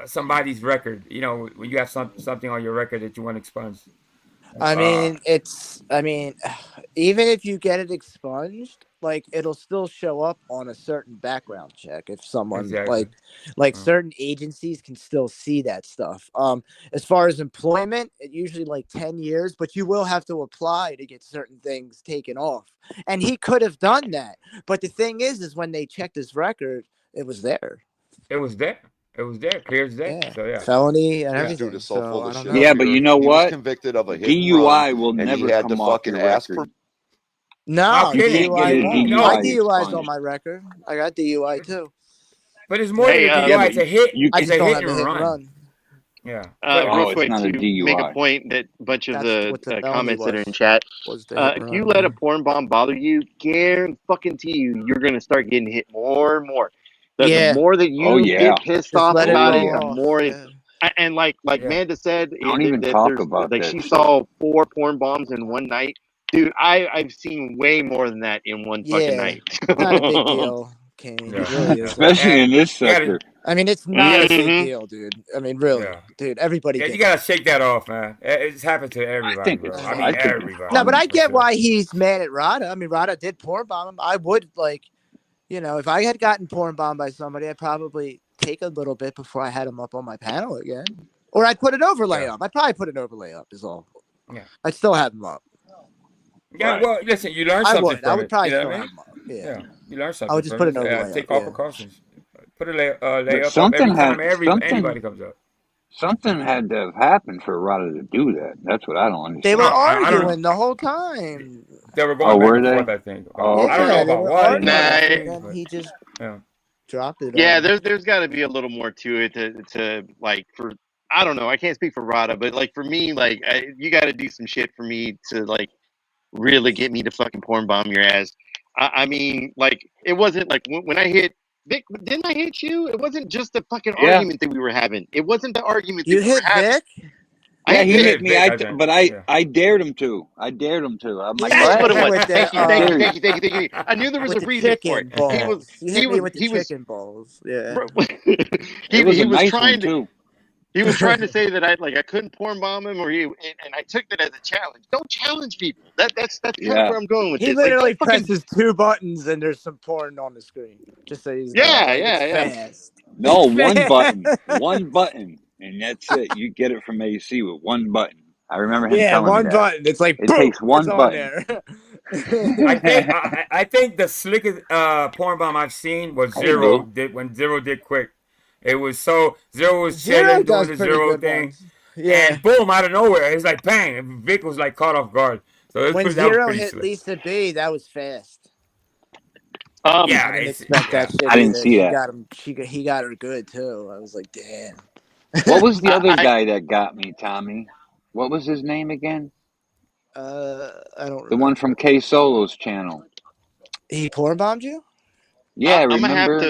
somebody's record, when you have something on your record that you want expunged. I mean, even if you get it expunged, like it'll still show up on a certain background check if someone Exactly. like certain agencies can still see that stuff. As far as employment, it usually like 10 years, but you will have to apply to get certain things taken off. And he could have done that. But the thing is when they checked his record, it was there. It was there. It was there, clear as day. Yeah. So yeah, felony and This everything. dude is so full I of don't shit. know. Yeah, but you know He was what? convicted of a hit DUI and will run, and never he had come to off fucking your ask record. for. No, You can't get a DUI won't. DUI My DUI's expunged. on my record. I got DUI too. but it's more than a DUI. It's a hit. I It's just a don't hit have a and hit run. and run. Yeah. Real it's quick not a to make a DUI. point that a bunch of That's the what the felony comments that are in was. chat. Was the hit and If you run. let a porn bomb bother you, guarantee you, you're gonna start getting hit more and more. The Yeah. more that you Oh yeah. get pissed Just off let it about roll it, the off. more. Yeah. And like Manda said, Don't even that talk there's about like that she shit. saw 4 porn bombs in one night. Dude, I've seen way more than that in one fucking Yeah. night. It's not a big deal, Kane. It really is. Especially in this sector. I mean, it's not a big Mhm. deal, dude. I mean, really, Yeah. dude. Everybody Yeah, gets you gotta shake that off, man. It's happened to everybody, think bro. it's- I mean, I think it's everybody. No, but I get For sure. why he's mad at Rada. I mean, Rada did porn bomb him. I would if I had gotten porn bombed by somebody, I'd probably take a little bit before I had him up on my panel again. Or I'd put an overlay up. I'd probably put an overlay up is all. Yeah. I'd still have him up. Yeah, Right. well, listen, you learn I something would. from I would it. probably You know still what I have mean? him up. Yeah. Yeah, you learn something. I would just from put it. an overlay Take up. all Yeah. precautions. Put a lay up something every time something- anybody comes up. Something had to have happened for Rada to do that. That's what I don't understand. They were I don't know. arguing the whole time. They were going back were and they? forth, I think. Oh, I don't know Yeah, they about were what. arguing, and Nah, then he just Yeah. dropped it. yeah, all. there's got to be a little more to it to like for I don't know. I can't speak for Rada, but like for me, like you got to do some shit for me to like really get me to fucking porn bomb your ass. I mean, like it wasn't like when I hit Vic, didn't I hit you? It wasn't just the fucking yeah. argument that we were having. It wasn't the argument You that we were hit having. Vic? Yeah, he Vic. hit me. Vic, But I dared him to. I dared him to. I'm like, That's what it was. With Thank the, you. I knew there was with a the reason for it. chicken balls. You hit me with the He was chicken balls. Yeah. bro, it was he a was nice trying one to too. he was trying to say that I couldn't porn bomb him, and I took that as a challenge. Don't challenge people. That's kind of where I'm going with He this. literally Like, don't fucking, presses 2 buttons and there's some porn on the screen. Just so he's yeah. it's fast. No, It's one fast. one button, and that's it. You get it from AC with one button. I remember him Yeah, telling me one that. button. It's like It boom, takes one it's on button. there. I think the slickest porn bomb I've seen was Zero did when Zero did quick. It was so Zero was chilling doing the Zero thing, Yeah. and boom out of nowhere it's like bang. And Vic was like caught off guard. So it was When pretty, that was Zero pretty hit slick. Lisa B, that was fast. Yeah, I didn't expect that shit. I didn't either. see She that. got him. He got her good too. I was like, damn. What was the other guy that got me, Tommy? What was his name again? I don't remember. The one from K Solo's channel. He porn bombed you? Yeah, I'm remember?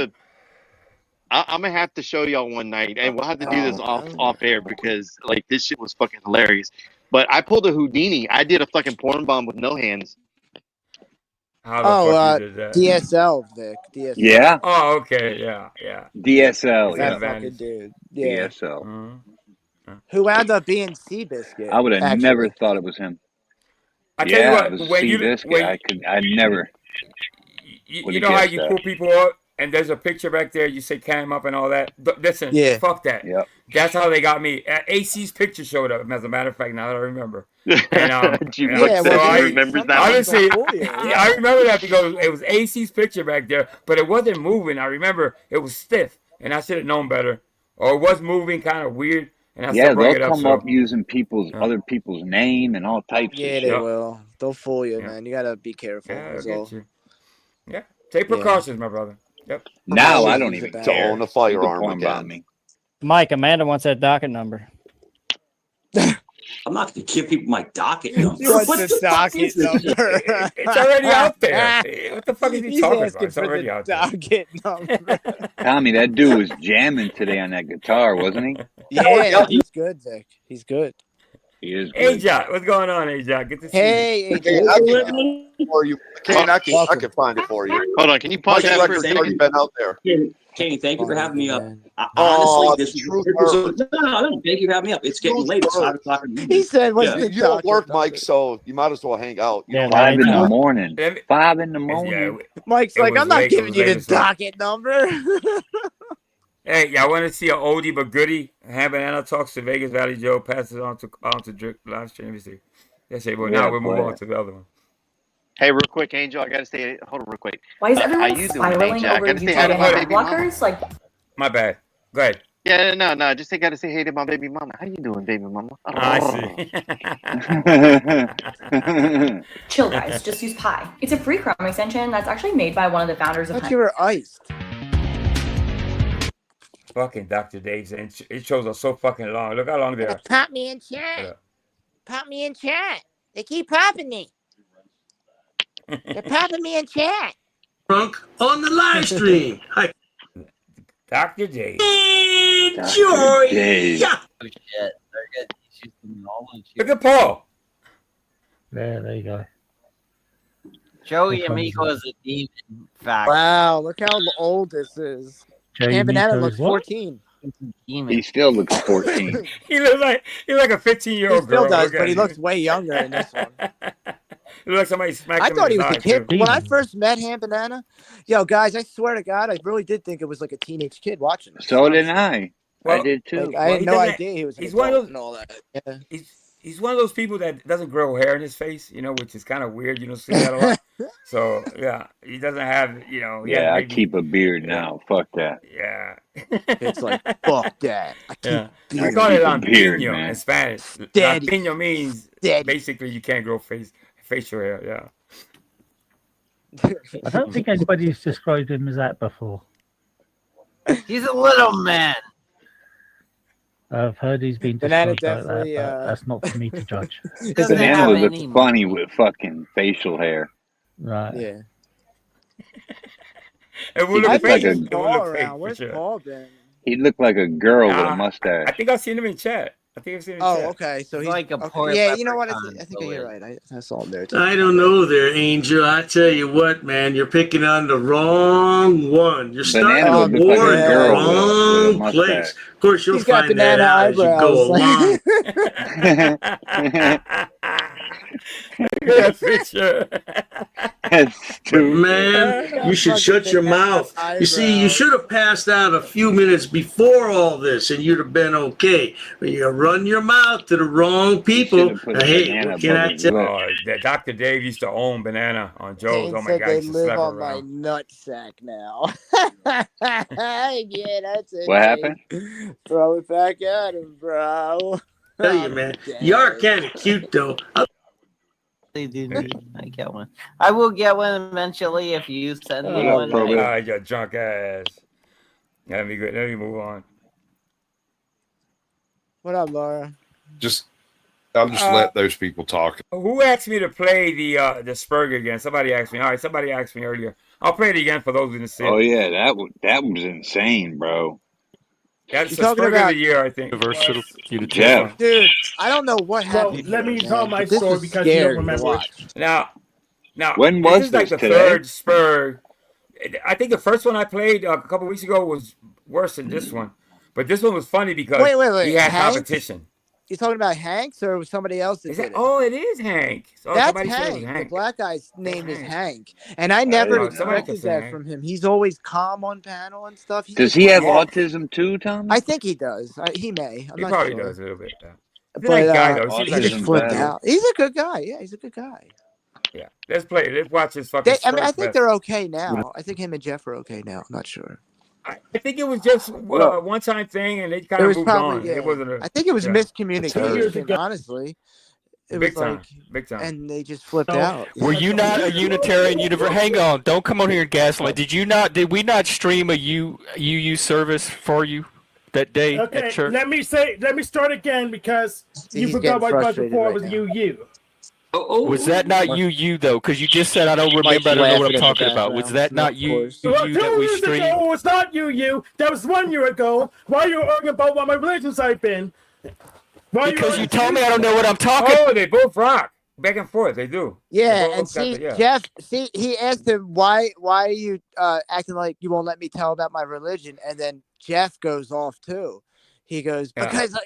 gonna have to show y'all one night, and we'll have to do this off air because like this shit was fucking hilarious. But I pulled a Houdini. I did a fucking porn bomb with no hands. How the fuck you did that? DSL, Vic. DSL. Yeah. Oh, okay. Yeah. DSL. That Yeah. fucking dude. Yeah. DSL. Who wound up being Seabiscuit. I would have actually. never thought it was him. I tell you what, it was when you Seabiscuit. I never. You know how you pull people up and there's a picture back there, you say cam up and all that. Listen, fuck that. Yep. That's how they got me. AC's picture showed up, as a matter of fact, now that I remember. And I remember that. Honestly, I remember that because it was AC's picture back there, but it wasn't moving. I remember it was stiff, and I should have known better. Or it was moving kind of weird, and I still bring it they'll up. come up using other people's name and all types of shit. Yeah, they will. They'll fool you, man. You gotta be careful. Yeah, I get you. Yeah, take precautions, my brother. Yep. Now I don't even to care. own a firearm Porn again. bomb me. Mike, Amanda wants that docket number. I'm not going to give people my docket number. He wants What the the fuck docket is this? number. It's already out there. What the fuck is he He's talking about? asking It's for already the out there. docket number. Tommy, that dude was jamming today on that guitar, wasn't he? Yeah, he's good, Vic. He's good. He is good. Hey, Jack. What's going on, hey, Jack? Good to see Hey, you. Hey, I can for you. I can find it for you. Hold on, can you pause Mike's that for a record's already second? been out there. Kane, thank you for having me up. Oh, Honestly, no, thank you for having me up. It's getting late. It's 5 o'clock in the evening. He said, "What's the You don't docket work, number?" Mike, so you might as well hang out. You know, 5 in the morning. 5 in the Yeah, morning. Mike's It like, was "I'm not late. It giving was you late the as fuck. docket number." Hey, y'all want to see an oldie but goodie? Ham Banana talks to Vegas Valley Joe, passes on to Drip live stream. Let me see. Yes, but now we'll move on to the other one. Hey, real quick, Angel, I gotta say, hold on real quick. Why is How everyone you doing, spiraling Angel? I over gotta say YouTube hi to and my ad baby mama. blockers? Like, My bad. Go ahead. Yeah, no, just gotta say hey to my baby mama. How you doing, baby mama? I see. chill, guys. Just use Pi. It's a free Chrome extension that's actually made by one of the founders I of thought you were iced. Fucking Dr. Dave's it shows are so fucking long. Look how long they are. Pop me in chat. Pop me in chat. They keep popping me. They're popping me in chat. Drunk on the live stream. Hi. Dr. Dave. Enjoy. Yeah. Look at Paul. There you go. Joey Amico is a demon. Fact. Wow, look how old this is. Ham Banana looks 14. He still looks 14. He looks like a 15-year-old He still girl. does, Look but at he him. looks way younger in this one. He looks like somebody smacked I him thought in he his was a eye, kid. too. When I first met Ham Banana, yo, guys, I swear to God, I really did think it was like a teenage kid watching this. So did I. Well, I did too. Like, I had no idea he was an He's one of adult those. and all that. Yeah. He's one of those people that doesn't grow hair in his face, which is kind of weird. You don't see that a lot. So yeah, he doesn't have, you know. Yeah, I maybe, keep a beard now. Fuck that. Yeah. It's like fuck that. I keep Yeah. beard. We call it a beard, lampiño man. in Spanish. Steady. Lampiño means Steady. basically you can't grow facial hair. Yeah. I don't think anybody's described him as that before. He's a little man. I've heard he's been Banana described like that, definitely, but that's not for me to judge. Banana looks funny with fucking facial hair. Right. Yeah. It He looks like a Where's Paul been? he looked like a girl with a I mustache. think I've seen him in chat. I think I've seen him in chat. Oh, okay. So he's like a okay. poor Yeah, you know what? I leprechaun, think you're right. I saw him there too. I don't know there, Angel. I tell you what, man, you're picking on the wrong one. You're starting Banana the looks like war a in the girl with a wrong mustache. place. Of course, you'll He's got find that banana out as you go eyebrows. along. That picture. That's But stupid. man, you should shut your mouth. You see, you should have passed out a few minutes before all this, and you'd have been okay. But you run your mouth to the wrong people. Should've put Now, a hey, banana what can I above his tell you? lip. Dr. Dave used to own Banana on Joe's. Kane Oh my said God, they he used to live slap on her my around. nutsack now. Yeah, that's it. What Kane. happened? Throw it back at him, bro. Tell you, man, you are kind of cute though. They do need. I get one. I will get one eventually if you send me up, one. Pro Bill? You drunk ass. Let me move on. What up, Laura? I'll just let those people talk. Who asked me to play the Spurg again? Somebody asked me. All right, somebody asked me earlier. I'll play it again for those in the city. Oh yeah, that was insane, bro. That's You the talking Spurg of about- the year, I think. Versatile. Jeff. Dude, I don't know what happened. let me here, tell man, my but this story was because you scary don't to remember. watch. Now, When this was is like this, the today? third Spurg. I think the first one I played a couple weeks ago was worse than this one, but this one was funny because Wait. he had Hanks? competition. You talking about Hanks or was somebody else that Is did that? it? Oh, it is Hank. Oh, That's somebody said it was Hank. The Hank. black guy's name is Hank. Hank. And I never know. Somebody expected could say that Hank. from him. He's always calm on panel and stuff. He's Does just he have quiet. autism too, Tom? I think he does. He may. I'm He not probably sure. does a little bit. Yeah. He's a But nice guy though. he just flipped out. He's a good guy. Yeah, he's a good guy. Yeah, let's play. Let's watch this fucking. I mean, I Spurs think fest. they're okay now. I think him and Jeff are okay now. I'm not sure. I think it was just a one-time thing, and they kind It of was moved probably on. yeah. It wasn't. I think it was miscommunication. Yeah. Honestly, it Big was time. like, Big time. and they just flipped out. Were you not a Unitarian universe? Hang on, don't come on here and gaslight. Did we not stream a UU service for you that day Okay, at church? let me start again because you he's forgot getting what it was frustrated before. right It was now. UU. Was that not UU though? Because you just said I don't remember. I don't know what I'm talking about. Was that not UU Well, that 2 we years streamed? ago, it was not UU. That was 1 year ago. Why are you arguing about what my religions I've been? Because you told me I don't know what I'm talking. Oh, they both rock back and forth. They do. Yeah, They both and got see, the- yeah. Jeff, he asked him why are you acting like you won't let me tell about my religion, and then Jeff goes off too. He goes, Yeah. because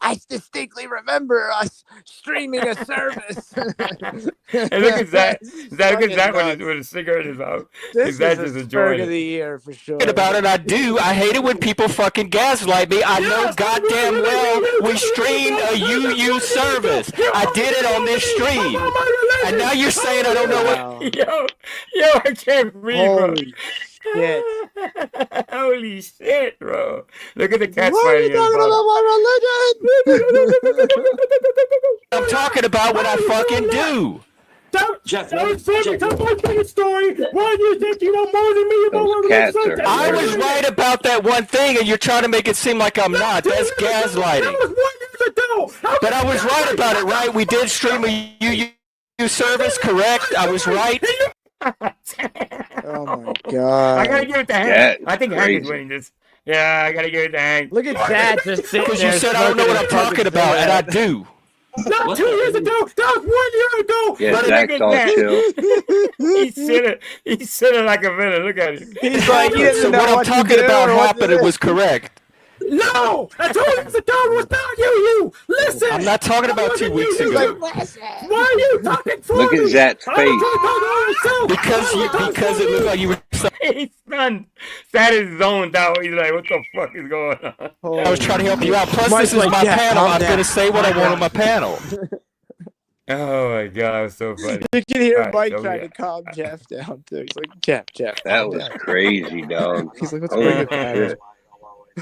I distinctly remember us streaming a service. And look at that. Look at that with a cigarette in his mouth. This That is just a enjoying Spurg of it. the year for sure. About it, I do. I hate it when people fucking gaslight me. I know goddamn well we streamed a UU service. I did it on this stream, and now you're saying I don't know what. Yo, I can't breathe, bro. Holy shit. Holy shit, bro. Look at the cats Why are you fighting. talking about my religion? I'm talking about what I fucking do. Don't tell my fucking story. Why do you think you know more than me about what cats religions are I was right about that one thing, and you're trying to make it seem like I'm not. That's gaslighting. That was 1 year ago. But I was right about it, right? We did stream a UU service, correct? I was right. Oh my god. I gotta give it to Hank. That's I think Hank is crazy. winning this. Yeah, I gotta give it to Hank. Look at that just sitting Because there. you said I don't know what I'm talking about, and I do. Not 2 years ago. That was 1 year ago. Yeah, But Zach's look at all that. chill. He's sitting like a villain. Look at him. He's like, you didn't So know what I'm what to talking do about or what to happened, do. it was correct. No, I 2 years ago was not you. Listen. I'm not talking about 2 weeks ago. Why are you talking for Look at me? Zach's I face. was talking about myself. Because it looked like you were. He's stunned. That is zoned out. He's like, what the fuck is going on? I was trying to help you out. Plus, Mike's this is like, my yeah, panel. calm I'm down. going to say what I want on my panel. Oh my god, that was so funny. You can hear All right, Mike so trying yeah. to calm Jeff down too. He's like, Jeff, That calm was down. crazy, dog. He's like, let's Oh, bring it back. shit.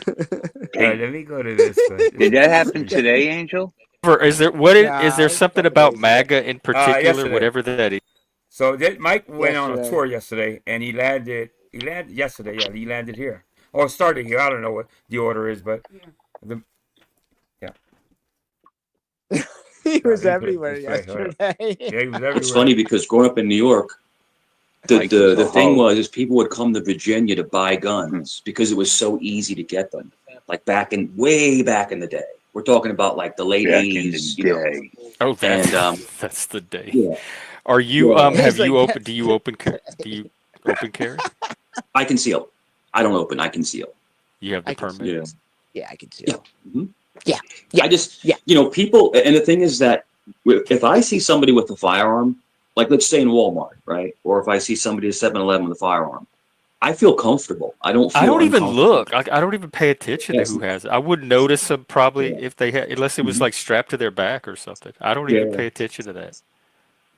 All right, let me go to this. Did that happen today, Angel? Is there something about MAGA in particular, yesterday. whatever that is? So Mike went on a Yesterday. tour yesterday, and he landed yesterday. Yeah, he landed here. Or started here. I don't know what the order is, but He was he everywhere put his face, yesterday. yeah, he was everywhere. It's funny because growing up in New York, the thing was is people would come to Virginia to buy guns because it was so easy to get them. Like way back in the day. We're talking about like the late '80s. You know. Oh, that's, And, that's the day. Yeah. Are you Yeah. have He's you like, open? Do you open carry? I conceal. I don't open. I conceal. You have the permit. Yeah. Yeah, I can see Yeah. it. Mm-hmm. Yeah. I just, you know, people, and the thing is that if I see somebody with a firearm, like let's say in Walmart, right? Or if I see somebody at 7-Eleven with a firearm, I feel comfortable. I don't feel even uncomfortable. look. I don't even pay attention to who has it. I wouldn't notice them probably if they had, unless it was like strapped to their back or something. I don't even pay attention to that.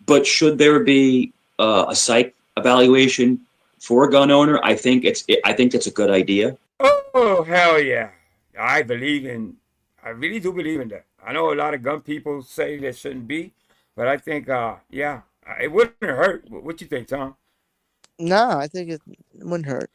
But should there be a psych evaluation for a gun owner? I think it's a good idea. Oh hell yeah! I really do believe in that. I know a lot of gun people say there shouldn't be, but I think yeah, it wouldn't hurt. What you think, Tom? No, I think it wouldn't hurt.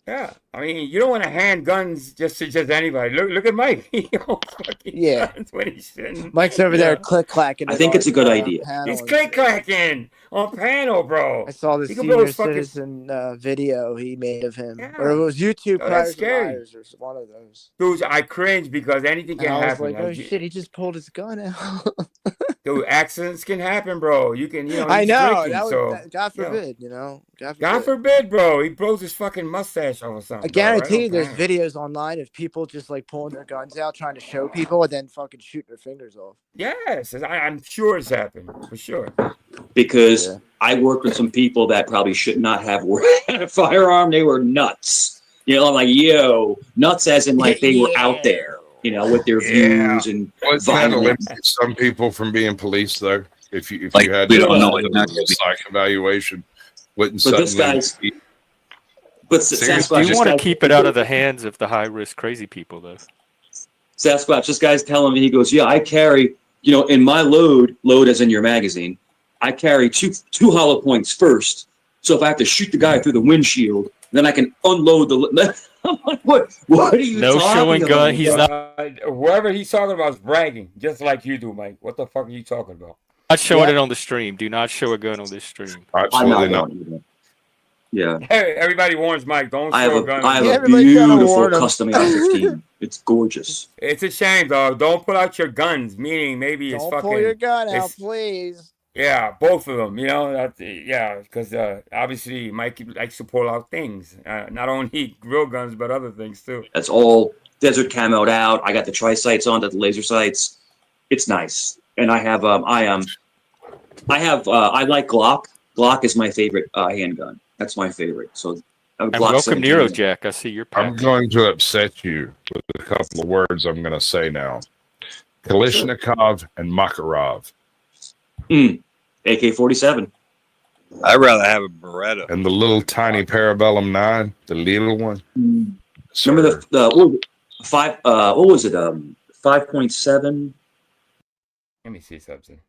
Yeah, I mean, you don't want to hand guns just to anybody. Look at Mike. He owns fucking guns when he shouldn't. Mike's over there click clacking. I think it's a good idea. He's click clacking on panel, bro. I saw the He can blow senior his fucking- citizen video he made of him, or it was YouTube Oh, Criers that's and scary. Liars or one of those. Dude, I cringe because anything can And I was happen. like, oh shit, he just pulled his gun out. Dude, accidents can happen, bro. You can, I he's know. drinking, That was, so, God you know. forbid, you know. God forbid, bro. He blows his fucking mustache off or something. I guarantee you bro. there's videos online of people just like pulling their guns out, trying to show people, and then fucking shooting their fingers off. Yes, I'm sure it's happened, for sure. Because I worked with some people that probably should not have a firearm. They were nuts. You know, I'm like, yo, nuts as in like they were out there, you know, with their views and What's that violence. eliminate some people from being police though? If you Like, had we to don't know do a psych evaluation, wouldn't But this suddenly guy's- But Sasquatch, You want to keep it out of the hands of the high risk crazy people, though. Sasquatch, this guy's telling me, he goes, yeah, I carry, you know, in my load as in your magazine, I carry two hollow points first. So if I have to shoot the guy through the windshield, then I can unload the. I'm like, what are you No talking showing about? gun. He's not Whoever he's talking about is bragging, just like you do, Mike. What the fuck are you talking about? showing it on the stream. Do not show a gun on this stream. Absolutely not. Yeah. Hey, everybody warns Mike, don't I have show a, a gun. I have a beautiful custom AR-15. It's gorgeous. It's a shame, dog. Don't pull out your guns. Meaning, maybe it's Don't fucking. pull your gun out, it's- please. Yeah, both of them. You know, because obviously Mike likes to pull out things, not only real guns but other things too. That's all desert camoed out. I got the tri-sights on, the laser sights. It's nice. And I have I like Glock. Glock is my favorite handgun. That's my favorite. So And welcome Nero Jack. I see your pack. I'm going to upset you with a couple of words I'm going to say now. Kalashnikov and Makarov. AK-47. I'd rather have a Beretta. And the little tiny Parabellum 9, the little one. Remember the five? What was it? 5.7. Let me see something.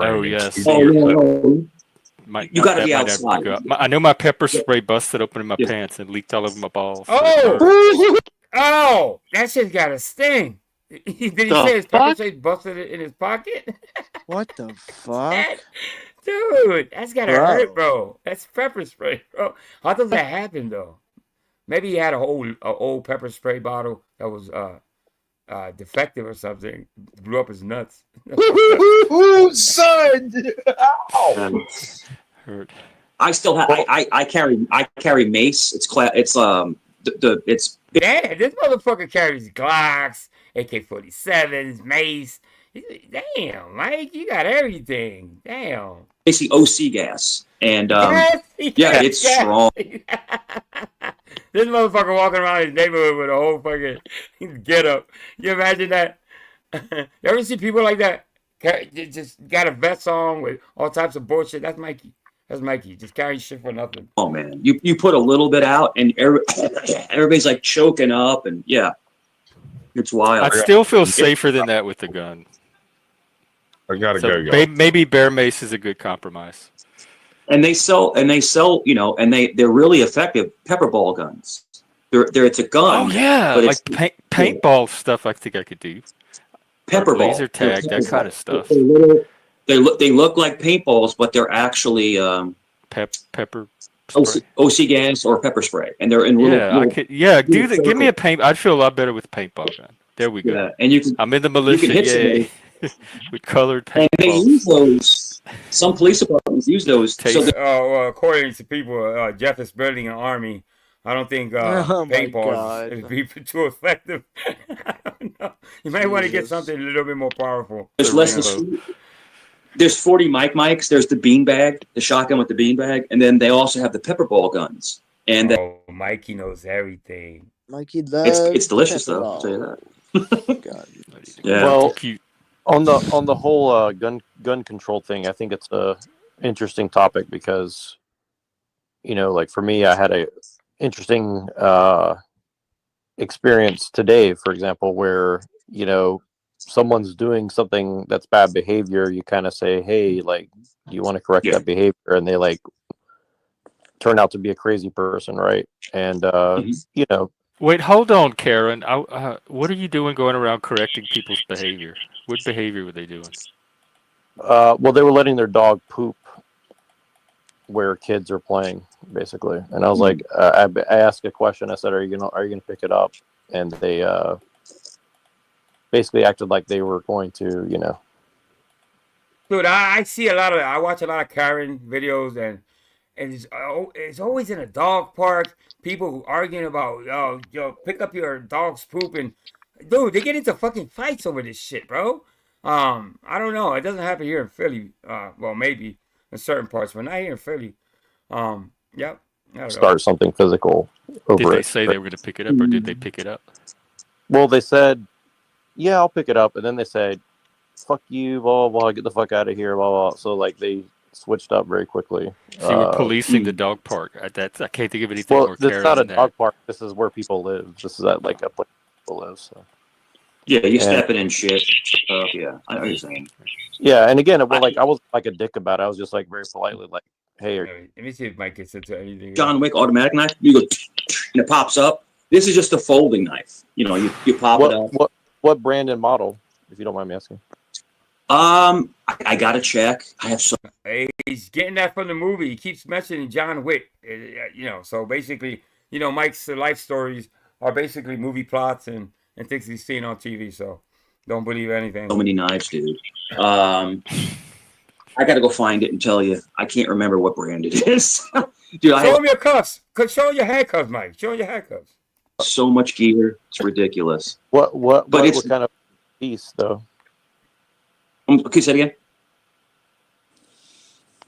Oh yes. Oh, no. You got to that be might outside. never go. I know my pepper spray busted open in my pants and leaked all over my balls. Oh, that shit got a sting. Did he say his pepper spray busted it in his pocket? What the fuck? Dude, that's gotta Bro. hurt, bro. That's pepper spray, bro. How does that happen, though? Maybe he had a old pepper spray bottle that was defective or something. Blew up his nuts. Son! Hurt. I still have. I carry mace. It's it's. Damn, this motherfucker carries Glocks, AK-47s, mace. Damn, Mike, you got everything. Damn. Basically OC gas, and Yes, yeah, it's yes. strong. This motherfucker walking around his neighborhood with a whole fucking get up. You imagine that? You ever see people like that? just got a vest on with all types of bullshit. That's Mikey. That's Mikey. Just carrying shit for nothing. Oh man, you put a little bit out, and everybody's like choking up, and yeah, it's wild. I'd still feel safer than that with the gun. I gotta So go, y'all. maybe bear mace is a good compromise. And they sell, you know, and they're really effective pepper ball guns. It's a gun. Oh yeah, but like paintball stuff. I think I could do. Pepper ball, laser tag, that kind of stuff. They look like paintballs, but they're actually pepper OC gas or pepper spray, and they're in little. Do that. Give me a paint. I'd feel a lot better with paintball gun. There we go. Yeah, and you can. I'm in the militia. Yay! With colored paintballs. And they use those. Some police departments use those. According to people, Jeff is building an army. I don't think paintballs would be too effective. I don't know. You might want to get something a little bit more powerful. There's 40 mics. There's the beanbag, the shotgun with the beanbag, and then they also have the pepper ball guns. And Mikey knows everything. Mikey loves it's delicious though. I'll tell you that. Yeah. Well, on the whole gun control thing, I think it's a interesting topic because, you know, like for me, I had a interesting experience today, for example, where, you know, someone's doing something that's bad behavior. You kind of say, hey, like, do you want to correct that behavior? And they like turn out to be a crazy person, right? And you know. Wait, hold on, Karen. What are you doing going around correcting people's behavior? What behavior were they doing? Well, they were letting their dog poop where kids are playing, basically. And I was like, I asked a question. I said, "Are you gonna pick it up?" And they basically acted like they were going to, you know. Dude, I watch a lot of Karen videos, and it's always in a dog park. People arguing about, pick up your dog's poop, and dude, they get into fucking fights over this shit, bro. I don't know. It doesn't happen here in Philly. Well, maybe in certain parts, but not here in Philly. Yep. Start something physical over Did they say they were going to pick it up, or did they pick it up? Well, they said, yeah, I'll pick it up. And then they said, fuck you, blah, blah, get the fuck out of here, blah, blah. So, like, they switched up very quickly. So you were policing the dog park. I can't think of anything more this is not a dog park. This is where people live. This is at, like, a place where people live, so. Yeah, you stepping in shit. Yeah, I know what you're saying. Yeah, and again, I was like a dick about it. I was just like very politely like, "Hey, let me see if Mike gets into anything." John Wick automatic knife. You go, and it pops up. This is just a folding knife. You know, you pop it up. What brand and model, if you don't mind me asking? I gotta check. I have so. Hey, he's getting that from the movie. He keeps mentioning John Wick. You know, so basically, you know, Mike's life stories are basically movie plots and things he's seen on TV. So don't believe anything. So many knives, dude. I gotta go find it and tell you. I can't remember what brand it is. Dude, show him your cuffs. Show him your handcuffs, Mike. Show him your handcuffs. So much gear. It's ridiculous. What kind of piece though? Okay, say it again.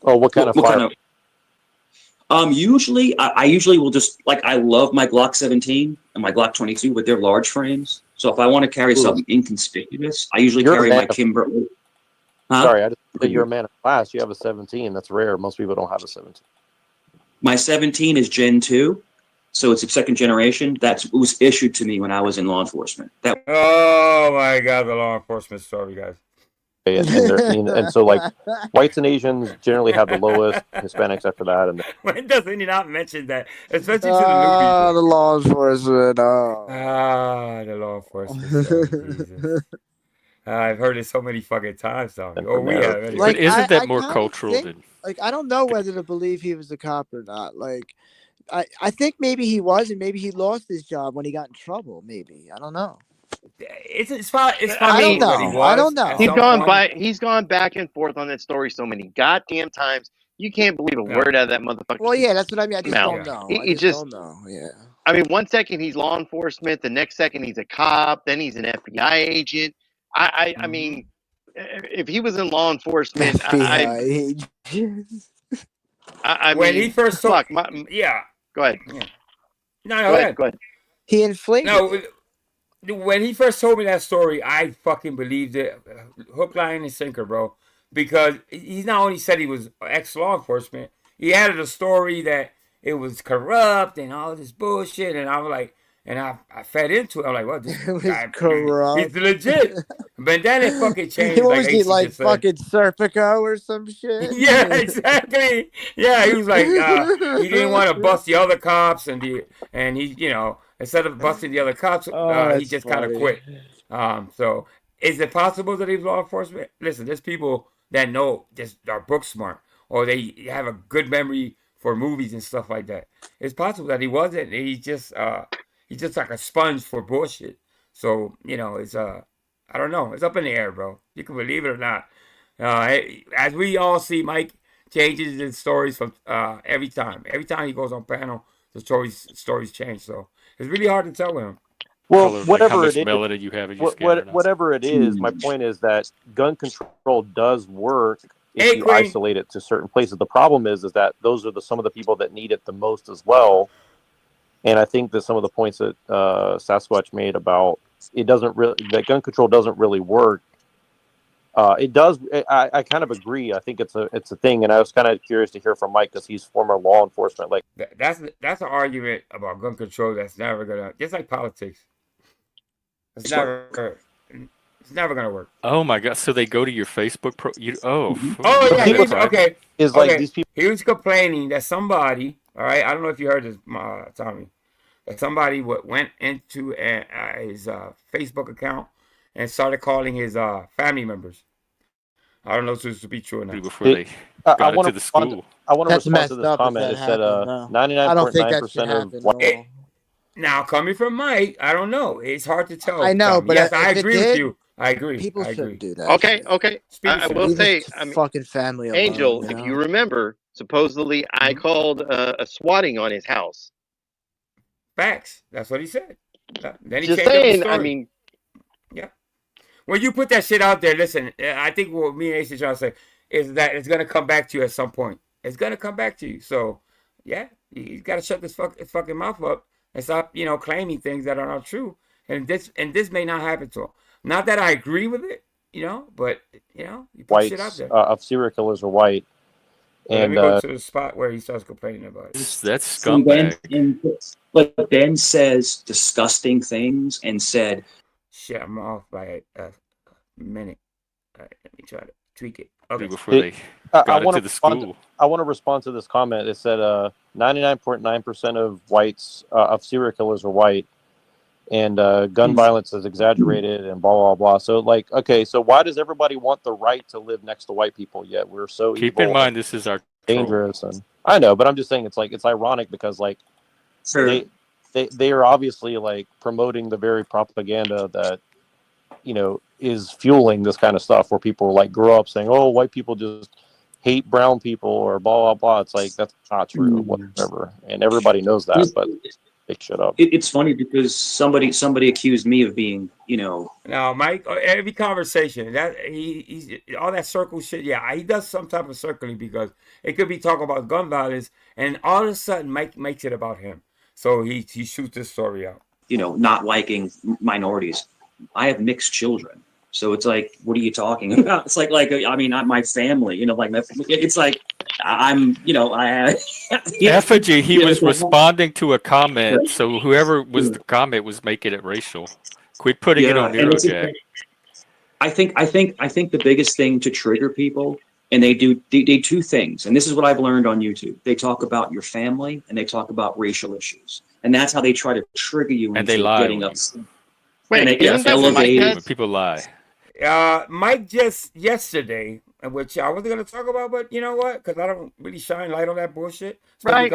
Oh, what kind of fire? Usually, I usually will just, like, I love my Glock 17 and my Glock 22 with their large frames. So if I want to carry something inconspicuous, I usually carry my Kimber. Sorry, I just said you're a man of class. You have a 17. That's rare. Most people don't have a 17. My 17 is Gen 2, so it's a second generation. It was issued to me when I was in law enforcement. Oh my God, the law enforcement story, guys. And so, like, whites and Asians generally have the lowest, Hispanics after that. And when doesn't he not mention that? Especially to the new people. The law enforcement. The law enforcement. Jesus. I've heard it so many fucking times now. We have. Anyway. Like, isn't that more cultural than? Like, I don't know whether to believe he was a cop or not. Like, I think maybe he was, and maybe he lost his job when he got in trouble. Maybe, I don't know. It's fine. I don't know. I don't know. He's gone back and forth on that story so many goddamn times. You can't believe a word out of that motherfucker. Well, yeah, that's what I mean. I just don't know. I just don't know. Yeah. I mean, one second he's law enforcement, the next second he's a cop, then he's an FBI agent. I mean, if he was in law enforcement, I when mean, he first Go ahead. Yeah. No, go ahead. Go ahead. He inflated. No. when he first told me that story, I fucking believed it, hook, line, and sinker, bro. Because he not only said he was ex-law enforcement, he added a story that it was corrupt and all this bullshit, and I was like, and I fed into it. I'm like, well, this guy, he's legit. But then it fucking changed. What like was he, AC like just said. fucking Serpico or some shit? Yeah, exactly. Yeah, he was like, he didn't want to bust the other cops, and he, you know, instead of busting the other cops, he just kind of quit. So is it possible that he's law enforcement? Listen, there's people that know, just are book smart, or they have a good memory for movies and stuff like that. It's possible that he wasn't. He's just like a sponge for bullshit. So, you know, it's I don't know. It's up in the air, bro. You can believe it or not. As we all see, Mike changes his stories from every time. Every time he goes on panel, the stories change. So it's really hard to tell with him. Well, Color, like whatever how much it is, melody you have in your skin. whatever it is, my point is that gun control does work if you isolate it to certain places. The problem is that those are some of the people that need it the most as well. And I think that some of the points that Sasquatch made about that gun control doesn't really work. It does. I kind of agree. I think it's a thing, and I was kind of curious to hear from Mike because he's former law enforcement. Like that's an argument about gun control that's never gonna. Just like politics, it's never gonna work. Oh my god! So they go to your Facebook Oh yeah. Okay. Like these people. He was complaining that somebody. All right. I don't know if you heard this, Tommy. That somebody went into his Facebook account and started calling his family members. I don't know if this to be true or not. Before they got into the school. I want to respond to this comment. It said 99.9% of white. Now, coming from Mike, I don't know. It's hard to tell. I know, but yes, I agree with you. I agree. People shouldn't do that. Okay. I will say, fucking family alone, Angel, you know? if you remember, supposedly I called a swatting on his house. Facts. That's what he said. Then he Just changed up the saying. story. I mean, yeah. When you put that shit out there, listen. I think what me and Ace are trying to say is that it's gonna come back to you at some point. It's gonna come back to you. So, yeah, you got to shut this fucking mouth up and stop, claiming things that are not true. And this may not happen to him. Not that I agree with it, but you put shit out Whites there. of serial killers are white. Let And me go to the spot where he starts complaining about it. That's scumbag. But Ben says disgusting things and said, "Shit, I'm off by a minute. All right, let me try to tweak it." Okay. Before they got into the school. I want to respond to this comment. It said 99.9% of whites of serial killers are white, and gun violence is exaggerated and blah blah blah. So okay, so why does everybody want the right to live next to white people? Yet we're so keep in mind this is our dangerous, and I know, but I'm just saying it's ironic because sure. they are obviously promoting the very propaganda that is fueling this kind of stuff where people grow up saying, oh, white people just hate brown people or blah blah blah. It's that's not true, whatever, and everybody knows that, but they shut up. It's funny because somebody accused me of being, Now, Mike, every conversation that he's all that circle shit. Yeah, he does some type of circling because it could be talking about gun violence, and all of a sudden, Mike makes it about him. So he shoots this story out. Not liking minorities. I have mixed children. So it's what are you talking about? It's not my family, it's I'm, I have. Effigy, he was responding to a comment. So whoever was the comment was making it racial. Quit putting it on Neurojack. I think the biggest thing to trigger people, and they do two things. And this is what I've learned on YouTube. They talk about your family and they talk about racial issues. And that's how they try to trigger you into getting upset. Wait, when people lie. Mike just yesterday, which I wasn't going to talk about, but you know what? Because I don't really shine light on that bullshit. Right. He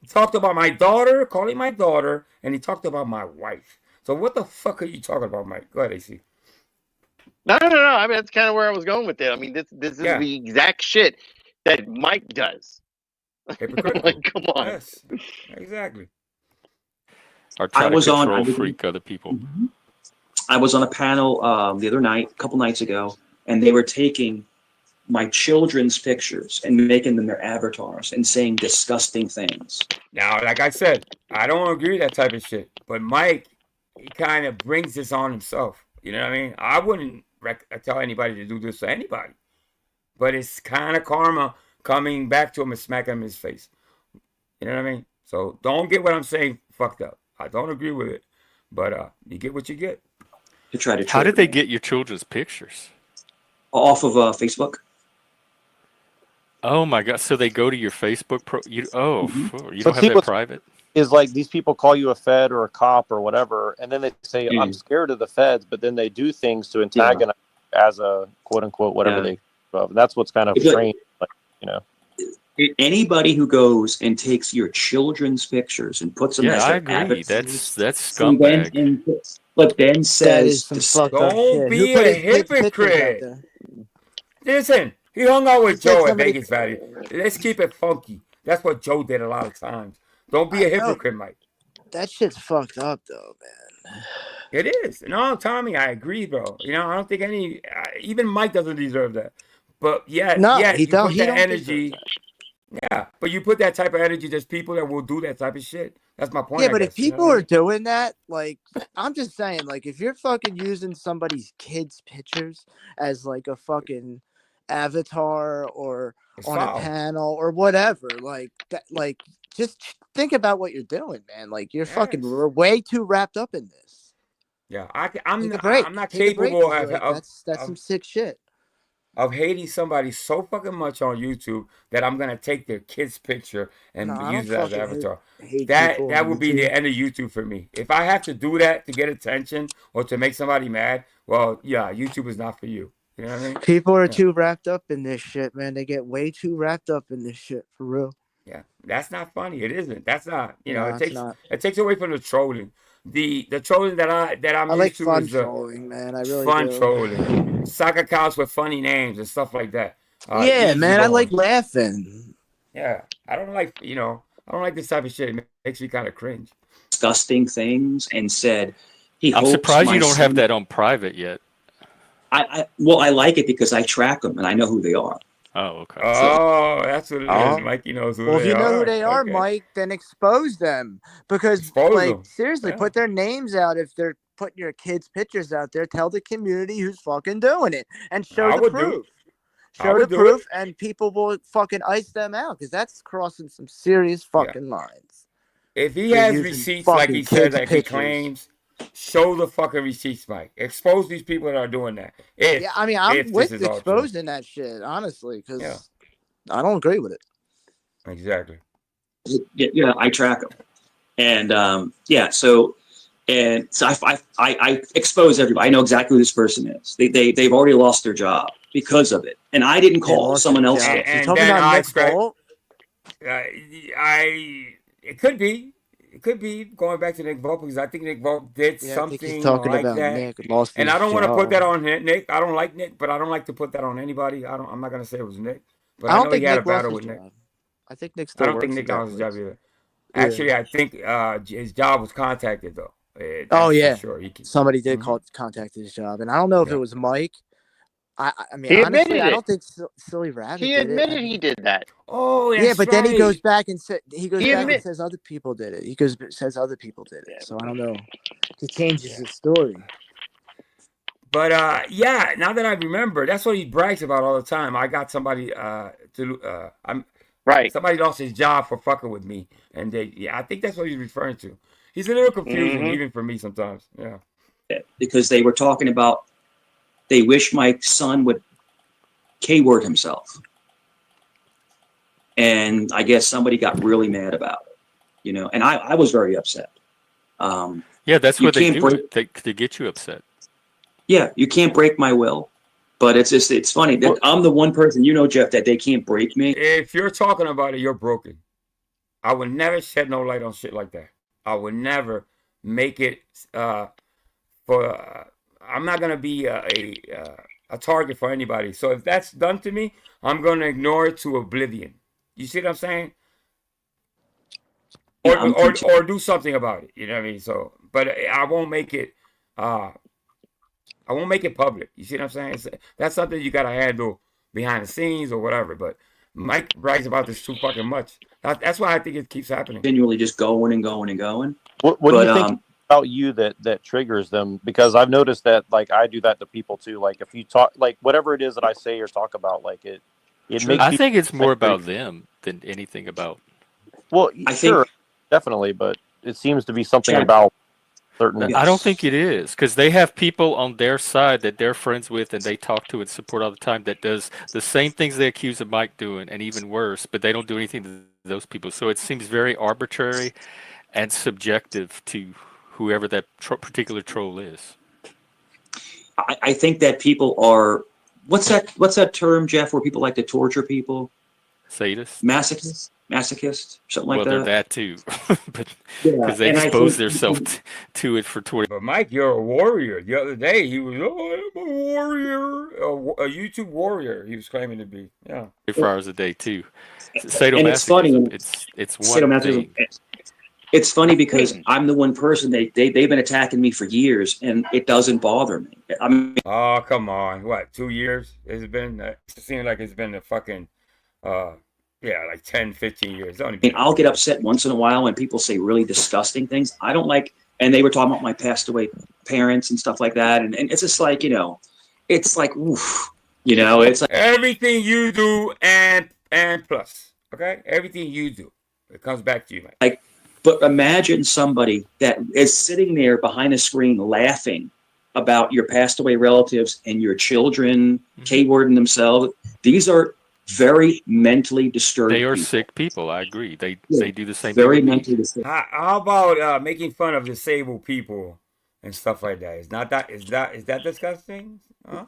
talked about my daughter, calling my daughter, and he talked about my wife. So what the fuck are you talking about, Mike? Go ahead, AC. No. I mean, that's kind of where I was going with it. I mean, this is the exact shit that Mike does. Come on. Yes, exactly. Or try to control freak other people. I was on a panel a couple nights ago, and they were taking my children's pictures and making them their avatars and saying disgusting things. Now, like I said, I don't agree with that type of shit. But Mike he kind of brings this on himself. You know what I mean? I wouldn't tell anybody to do this to anybody, but it's kind of karma coming back to him and smacking him in his face. You know what I mean? So don't get what I'm saying fucked up. I don't agree with it, but you get what you get. To try to. How did they get your children's pictures? Off of Facebook. Oh my god! So they go to your Facebook you don't But have see, that what's private? Is like these people call you a Fed or a cop or whatever, and then they say, I'm scared of the Feds, but then they do things to antagonize as a quote unquote whatever they love. And that's what's kind of strange, like, you know. Anybody who goes and takes your children's pictures and puts them as I their agree. avatars, That's scumbag. but then says, "Don't be a hypocrite." Listen, he hung out with Joe at Vegas Valley. Let's keep it funky. That's what Joe did a lot of times. Don't be a hypocrite, Mike. That shit's fucked up, though, man. It is. No, Tommy, I agree, bro. You know, I don't think even Mike doesn't deserve that. But he don't. He don't energy. Yeah, but you put that type of energy. There's people that will do that type of shit. That's my point. Yeah, but if people are doing that, like, I'm just saying, like, if you're fucking using somebody's kids' pictures as like a fucking avatar or on a panel or whatever, like that, like, just think about what you're doing, man. Like, you're fucking way too wrapped up in this. Yeah, I'm not Take a break, capable like, of that's some sick shit. Of hating somebody so fucking much on YouTube that I'm gonna take their kid's picture and use it as an avatar. That would be the end of YouTube for me. If I have to do that to get attention or to make somebody mad, well, yeah, YouTube is not for you. You know what I mean? People are too wrapped up in this shit, man. They get way too wrapped up in this shit, for real. Yeah, that's not funny. It isn't. That's not. You know, No, it takes away from the trolling. The trolling that I'm I like used to fun is trolling, man. I really fun do. trolling. Soccer accounts with funny names and stuff like that. Yeah, man, I like laughing. Yeah, I don't like this type of shit. It makes me kind of cringe. Disgusting things and said I'm surprised you don't have that on private yet. I like it because I track them and I know who they are. Oh, okay. Oh, that's what it is. Mikey knows who they are. Well, if you know who they are, Mike, then expose them. Because, seriously, put their names out. If they're putting your kids' pictures out there, tell the community who's fucking doing it. And show the proof. Show the proof, and people will fucking ice them out. Because that's crossing some serious fucking lines. If he has receipts like he said that he claims, show the fucking receipts, Mike. Expose these people that are doing that. I'm with exposing that shit, honestly, because I don't agree with it. Exactly. Yeah, I track them, and so I expose everybody. I know exactly who this person is. They've already lost their job because of it, and I didn't call someone else. And then it could be. It could be going back to Nick Volk because I think Nick Volk did something like that. Nick and I don't want to put that on Nick. I don't like Nick, but I don't like to put that on anybody. I'm not gonna say it was Nick, but I know he had a battle with Nick. I think Nick I don't think Nick lost his job either. Actually, I think his job was contacted though. Sure. Somebody did contact his job, and I don't know if it was Mike. I mean, honestly, I don't think Silly Rabbit. He admitted he did that. Oh, that's but then he goes back and says and says other people did it. Says other people did it. So I don't know. He changes his story. But now that I remember, that's what he brags about all the time. I got somebody somebody lost his job for fucking with me, and I think that's what he's referring to. He's a little confusing even for me sometimes. Yeah, because they were talking about. They wish my son would K-word himself. And I guess somebody got really mad about it, and I was very upset. That's what they do. They get you upset. Yeah, you can't break my will. But it's funny that I'm the one person, Jeff, that they can't break me. If you're talking about it, you're broken. I would never shed no light on shit like that. I would never make it I'm not gonna be a target for anybody. So if that's done to me, I'm gonna ignore it to oblivion. You see what I'm saying? Or do something about it. You know what I mean? So, but I won't make it. I won't make it public. You see what I'm saying? That's something you gotta handle behind the scenes or whatever. But Mike brags about this too fucking much. That's why I think it keeps happening. Continually just going and going and going. What do you think about you that triggers them? Because I've noticed that like I do that to people too. Like if you talk like whatever it is that I say or talk about, like it makes. I think it's more about them than anything about. Well, sure, definitely, but it seems to be something about certain. I don't think it is, because they have people on their side that they're friends with and they talk to and support all the time that does the same things they accuse of Mike doing and even worse, but they don't do anything to those people. So it seems very arbitrary and subjective to whoever that particular troll is. I think that people are, what's that term, Jeff, where people like to torture people? Sadist? Masochist, something like that. Well, they're that too, but because they expose themselves to it for 20. But Mike, you're a warrior. The other day, he was, I'm a warrior, a YouTube warrior. He was claiming to be. Yeah, 24 hours a day too. And it's funny. It's one thing. It's funny because I'm the one person they've been attacking me for years, and it doesn't bother me. I mean, oh come on, what 2 years? It's been. It seems like it's been a fucking. Yeah, like 10, 15 years. I mean, I'll get upset once in a while when people say really disgusting things. I don't like, and they were talking about my passed away parents and stuff like that. And it's just like, it's like, oof, it's like everything you do and plus, okay? Everything you do, it comes back to you, man. Like, but imagine somebody that is sitting there behind a screen laughing about your passed away relatives and your children K-wording themselves. These are very mentally disturbed. They are sick people. I agree. They do the same. Very thing. mentally disturbed. How about making fun of disabled people and stuff like that? Is that disgusting? Huh?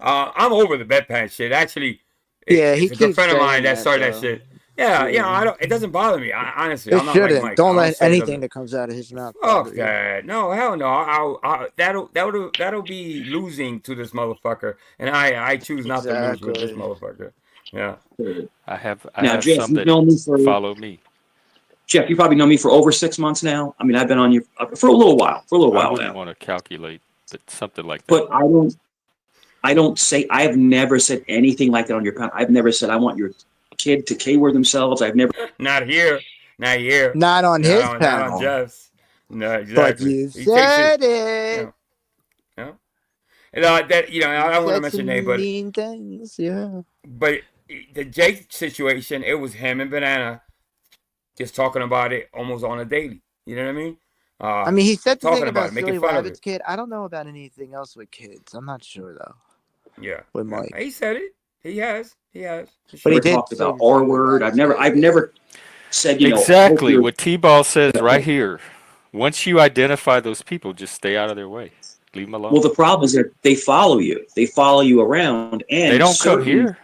I'm over the bedpan shit. Actually, it's a friend of mine that started that shit. Yeah, I don't. It doesn't bother me. Honestly, It I'm not shouldn't. like Mike. Don't let anything that comes out of his mouth. Fuck that. No, hell no. That'll be losing to this motherfucker, and I choose not to lose with this motherfucker. Yeah. I have Jeff, some that follow me. Jeff, you probably know me for over 6 months now. I mean, I've been on you for a little while. I wouldn't want to calculate, but something like that. But I have never said anything like that on your panel. I've never said I want your kid to K-word themselves. I've never. Not here. Not on his panel. Not on Jeff's. No, exactly. But you said it. Yeah. And I don't want to mention name, but mean things, yeah. But the Jake situation, it was him and Banana just talking about it almost on a daily. You know what I mean? I mean, he said the thing about making Silly fun of Rabbit's kid. I don't know about anything else with kids. I'm not sure though. Yeah. With Mike, he said it. He has. But he talked about R word. I've never said exactly what T-Ball says right here. Once you identify those people, just stay out of their way. Leave them alone. Well, the problem is that they follow you. They follow you around, and they don't come here.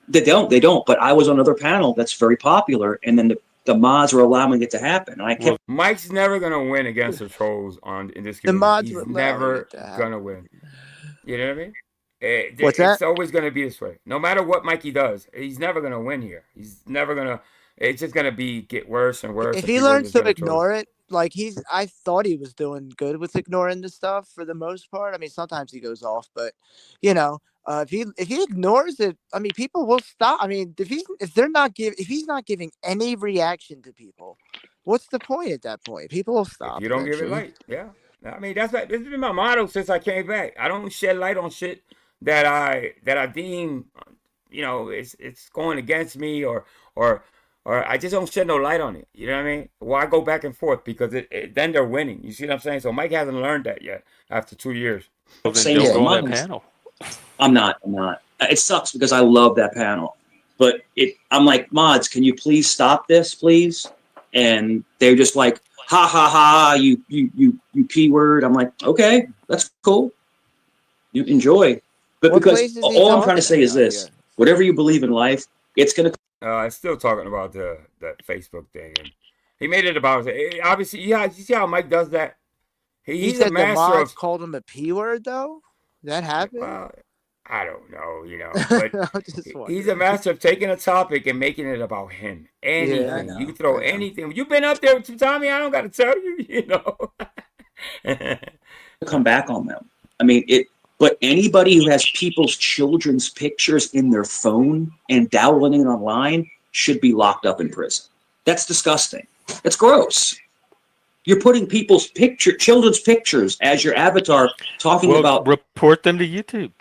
They don't. But I was on another panel that's very popular, and then the mods were allowing it to happen. And I kept. Mike's never gonna win against the trolls in this community. The mods He's were never gonna win. You know what I mean? What's that? It's always going to be this way. No matter what Mikey does, he's never going to win here. He's never going to. It's just going to get worse and worse. If he learns to ignore it, like I thought he was doing good with ignoring the stuff for the most part. I mean, sometimes he goes off, but if he ignores it, I mean, people will stop. I mean, if he's not giving any reaction to people, what's the point at that point? People will stop. If you don't give it light, yeah. I mean, this has been my motto since I came back. I don't shed light on shit that I deem, it's going against me or I just don't shed no light on it. You know what I mean? Well, I go back and forth because then they're winning. You see what I'm saying? So Mike hasn't learned that yet after 2 years. Well, then don't go on that panel. I'm not. It sucks because I love that panel, but I'm like, mods, can you please stop this, please? And they're just like, ha ha ha, you P word. I'm like, okay, that's cool. You enjoy. But because all I'm trying to say is this: whatever you believe in life, it's gonna. I'm still talking about that Facebook thing. And he made it about obviously. Yeah, you see how Mike does that. He's said a master the mods of. Called him a P word though. That happened. Well, I don't know, but he's a master of taking a topic and making it about him. Anything you throw, anything. You've been up there with Tommy. I don't got to tell you. Come back on them. I mean it. But anybody who has people's children's pictures in their phone and downloading it online should be locked up in prison. That's disgusting. That's gross. You're putting people's children's pictures as your avatar, talking about. Report them to YouTube.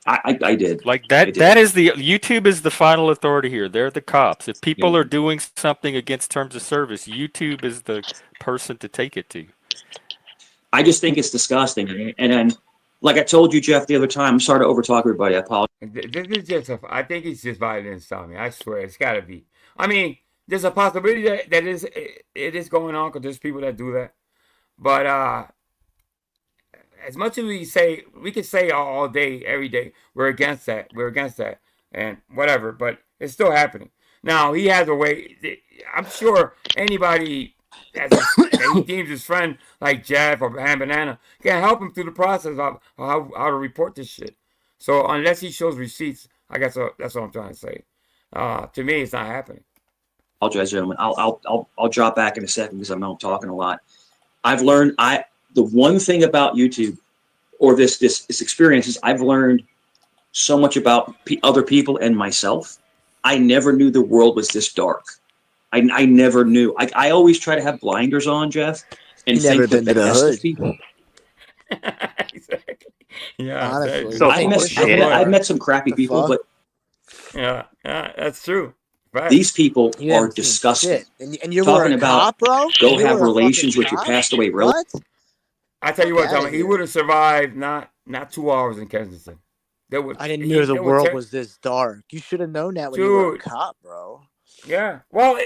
I did. Like that. That is YouTube is the final authority here. They're the cops. If people are doing something against terms of service, YouTube is the person to take it to. I just think it's disgusting. And then, like I told you, Jeff, the other time, I'm sorry to overtalk everybody. I apologize. This is just I think it's just violence, Tommy. I swear, it's got to be. I mean, there's a possibility that it is going on because there's people that do that. But as much as we can say all day, every day, we're against that. We're against that. And whatever, but it's still happening. Now, he has a way. I'm sure anybody that he deems his friend, like Jeff or Ham Banana, can help him through the process of how to report this shit. So unless he shows receipts, I guess that's what I'm trying to say. To me, it's not happening. I apologize, gentlemen. I'll drop back in a second because I know I'm talking a lot. I've learned the one thing about YouTube or this experience is I've learned so much about other people and myself. I never knew the world was this dark. I never knew. I always try to have blinders on, Jeff, and think that the best of people. Exactly. Yeah, honestly, so I've met some crappy people, but yeah, that's true. Right. These people are disgusting. And you're talking cop, about bro? Go have relations with your passed away relative. I tell you what, Tommy, he would have survived not 2 hours in Kensington. I didn't know the world was this dark. You should have known that when you were a cop, bro. Yeah. Well,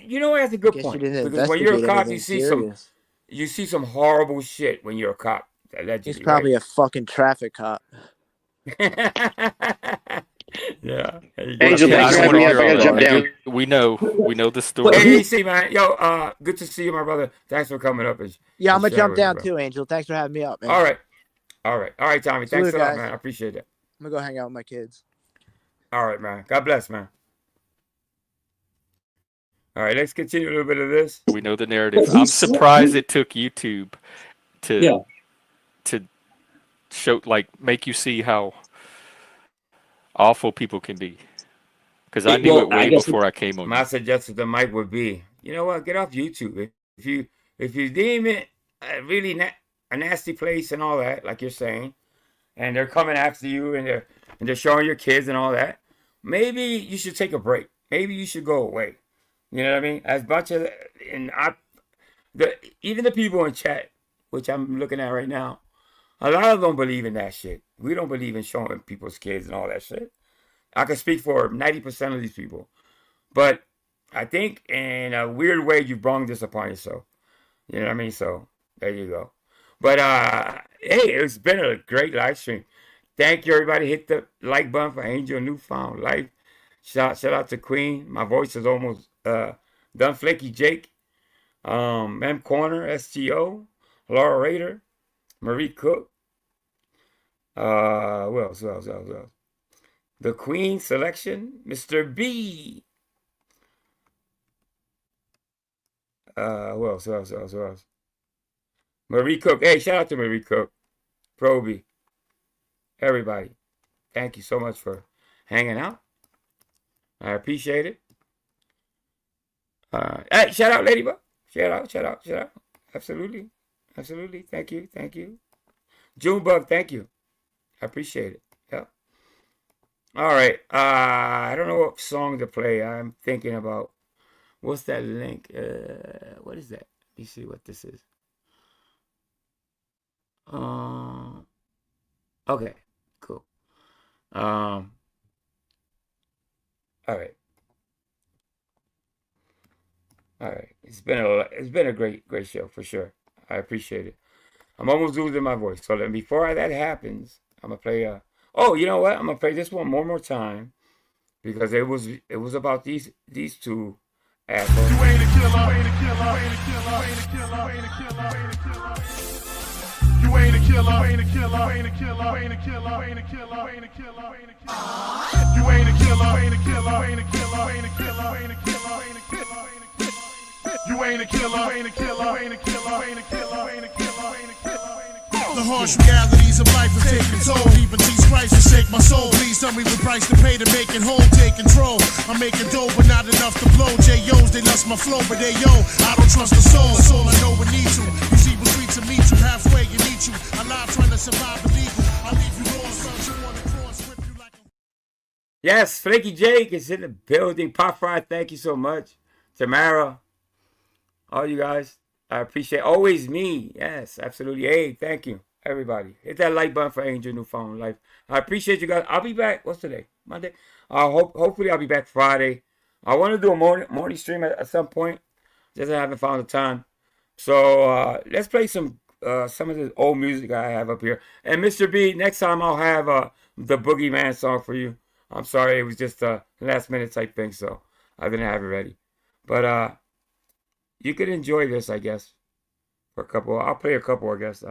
you know, that's a good point. Because when you're a cop, you see some horrible shit when you're a cop. Allegedly, he's probably a fucking traffic cop. Yeah. Angel, thanks for having me up. I gotta jump down. We know the story. Hey, see, man. Yo, good to see you, my brother. Thanks for coming up. Yeah, I'm gonna jump down too, Angel. Thanks for having me up, man. All right, Tommy. Thanks a lot, man. I appreciate it. I'm gonna go hang out with my kids. All right, man. God bless, man. All right, let's continue a little bit of this. We know the narrative. I'm surprised it took YouTube to show, like, make you see how awful people can be. Because I knew it way before I came on. My suggestion to Mike would be, you know what? Get off YouTube. If you deem it really a nasty place and all that, like you're saying, and they're coming after you and they're showing your kids and all that, maybe you should take a break. Maybe you should go away. You know what I mean? As much as even the people in chat, which I'm looking at right now, a lot of them believe in that shit. We don't believe in showing people's kids and all that shit. I can speak for 90% of these people. But I think in a weird way, you brought this upon yourself. You know what I mean? So there you go. But hey, it's been a great live stream. Thank you, everybody. Hit the like button for Angel Newfound Life. Shout out to Queen. My voice is almost done. Flaky Jake. M Corner, STO. Laura Rader. Marie Cook. Who else? The Queen Selection. Mr. B. Who else? Marie Cook. Hey, shout out to Marie Cook. Proby. Everybody. Thank you so much for hanging out. I appreciate it. Hey, shout out, Ladybug. Shout out. Absolutely. Thank you. Junebug, thank you. I appreciate it. Yeah. All right. I don't know what song to play. I'm thinking about. What's that link? What is that? Let me see what this is. Okay. Cool. All right. It's been a great show for sure. I appreciate it. I'm almost losing my voice. So then before that happens, I'm gonna play oh, you know what? I'm gonna play this one more time because it was about these two assholes. You ain't a killer, ain't a killer, ain't a killer, ain't a killer, ain't a killer, ain't a killer. You ain't a killer, ain't a killer, ain't a killer, ain't a killer, ain't a killer, ain't a killer, ain't a killer. You ain't a killer, ain't a killer, ain't a killer, ain't a killer, ain't a killer, ain't a killer, ain't a killer. You ain't a killer, ain't a killer, ain't a killer, ain't a killer, ain't a killer, ain't a killer, ain't a killer. The harsh realities of life have taken toll. Even Jesus Christ will shake my soul. Please tell me what price to pay to make it whole. Take control. I'm making dough, but not enough to blow. J.O.'s, they lust my flow, but they yo, I don't trust the soul. That's all I know we need to. You see, we're sweet to meet you. Halfway, you need you. Alive trying to survive illegal. I'll leave you lost, son. You on the cross, whip you like a... Yes, Flaky Jake is in the building. Pop Fry, thank you so much. Tamara, all you guys, I appreciate. Always me. Yes, absolutely. Hey, thank you, everybody. Hit that like button for Angel New Phone Life. I appreciate you guys. I'll be back. What's today? Monday. Hopefully I'll be back Friday. I want to do a morning stream at some point. Just haven't found the time. So let's play some of the old music I have up here. And Mr. B, next time I'll have the Boogeyman song for you. I'm sorry, it was just a last minute type thing, so I didn't have it ready. But you could enjoy this, I guess, for a couple. I'll play a couple, I guess.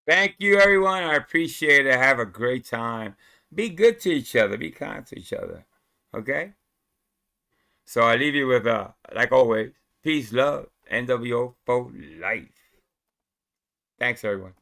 Thank you, everyone. I appreciate it. Have a great time. Be good to each other. Be kind to each other. Okay? So I leave you with, like always, peace, love, NWO for life. Thanks, everyone.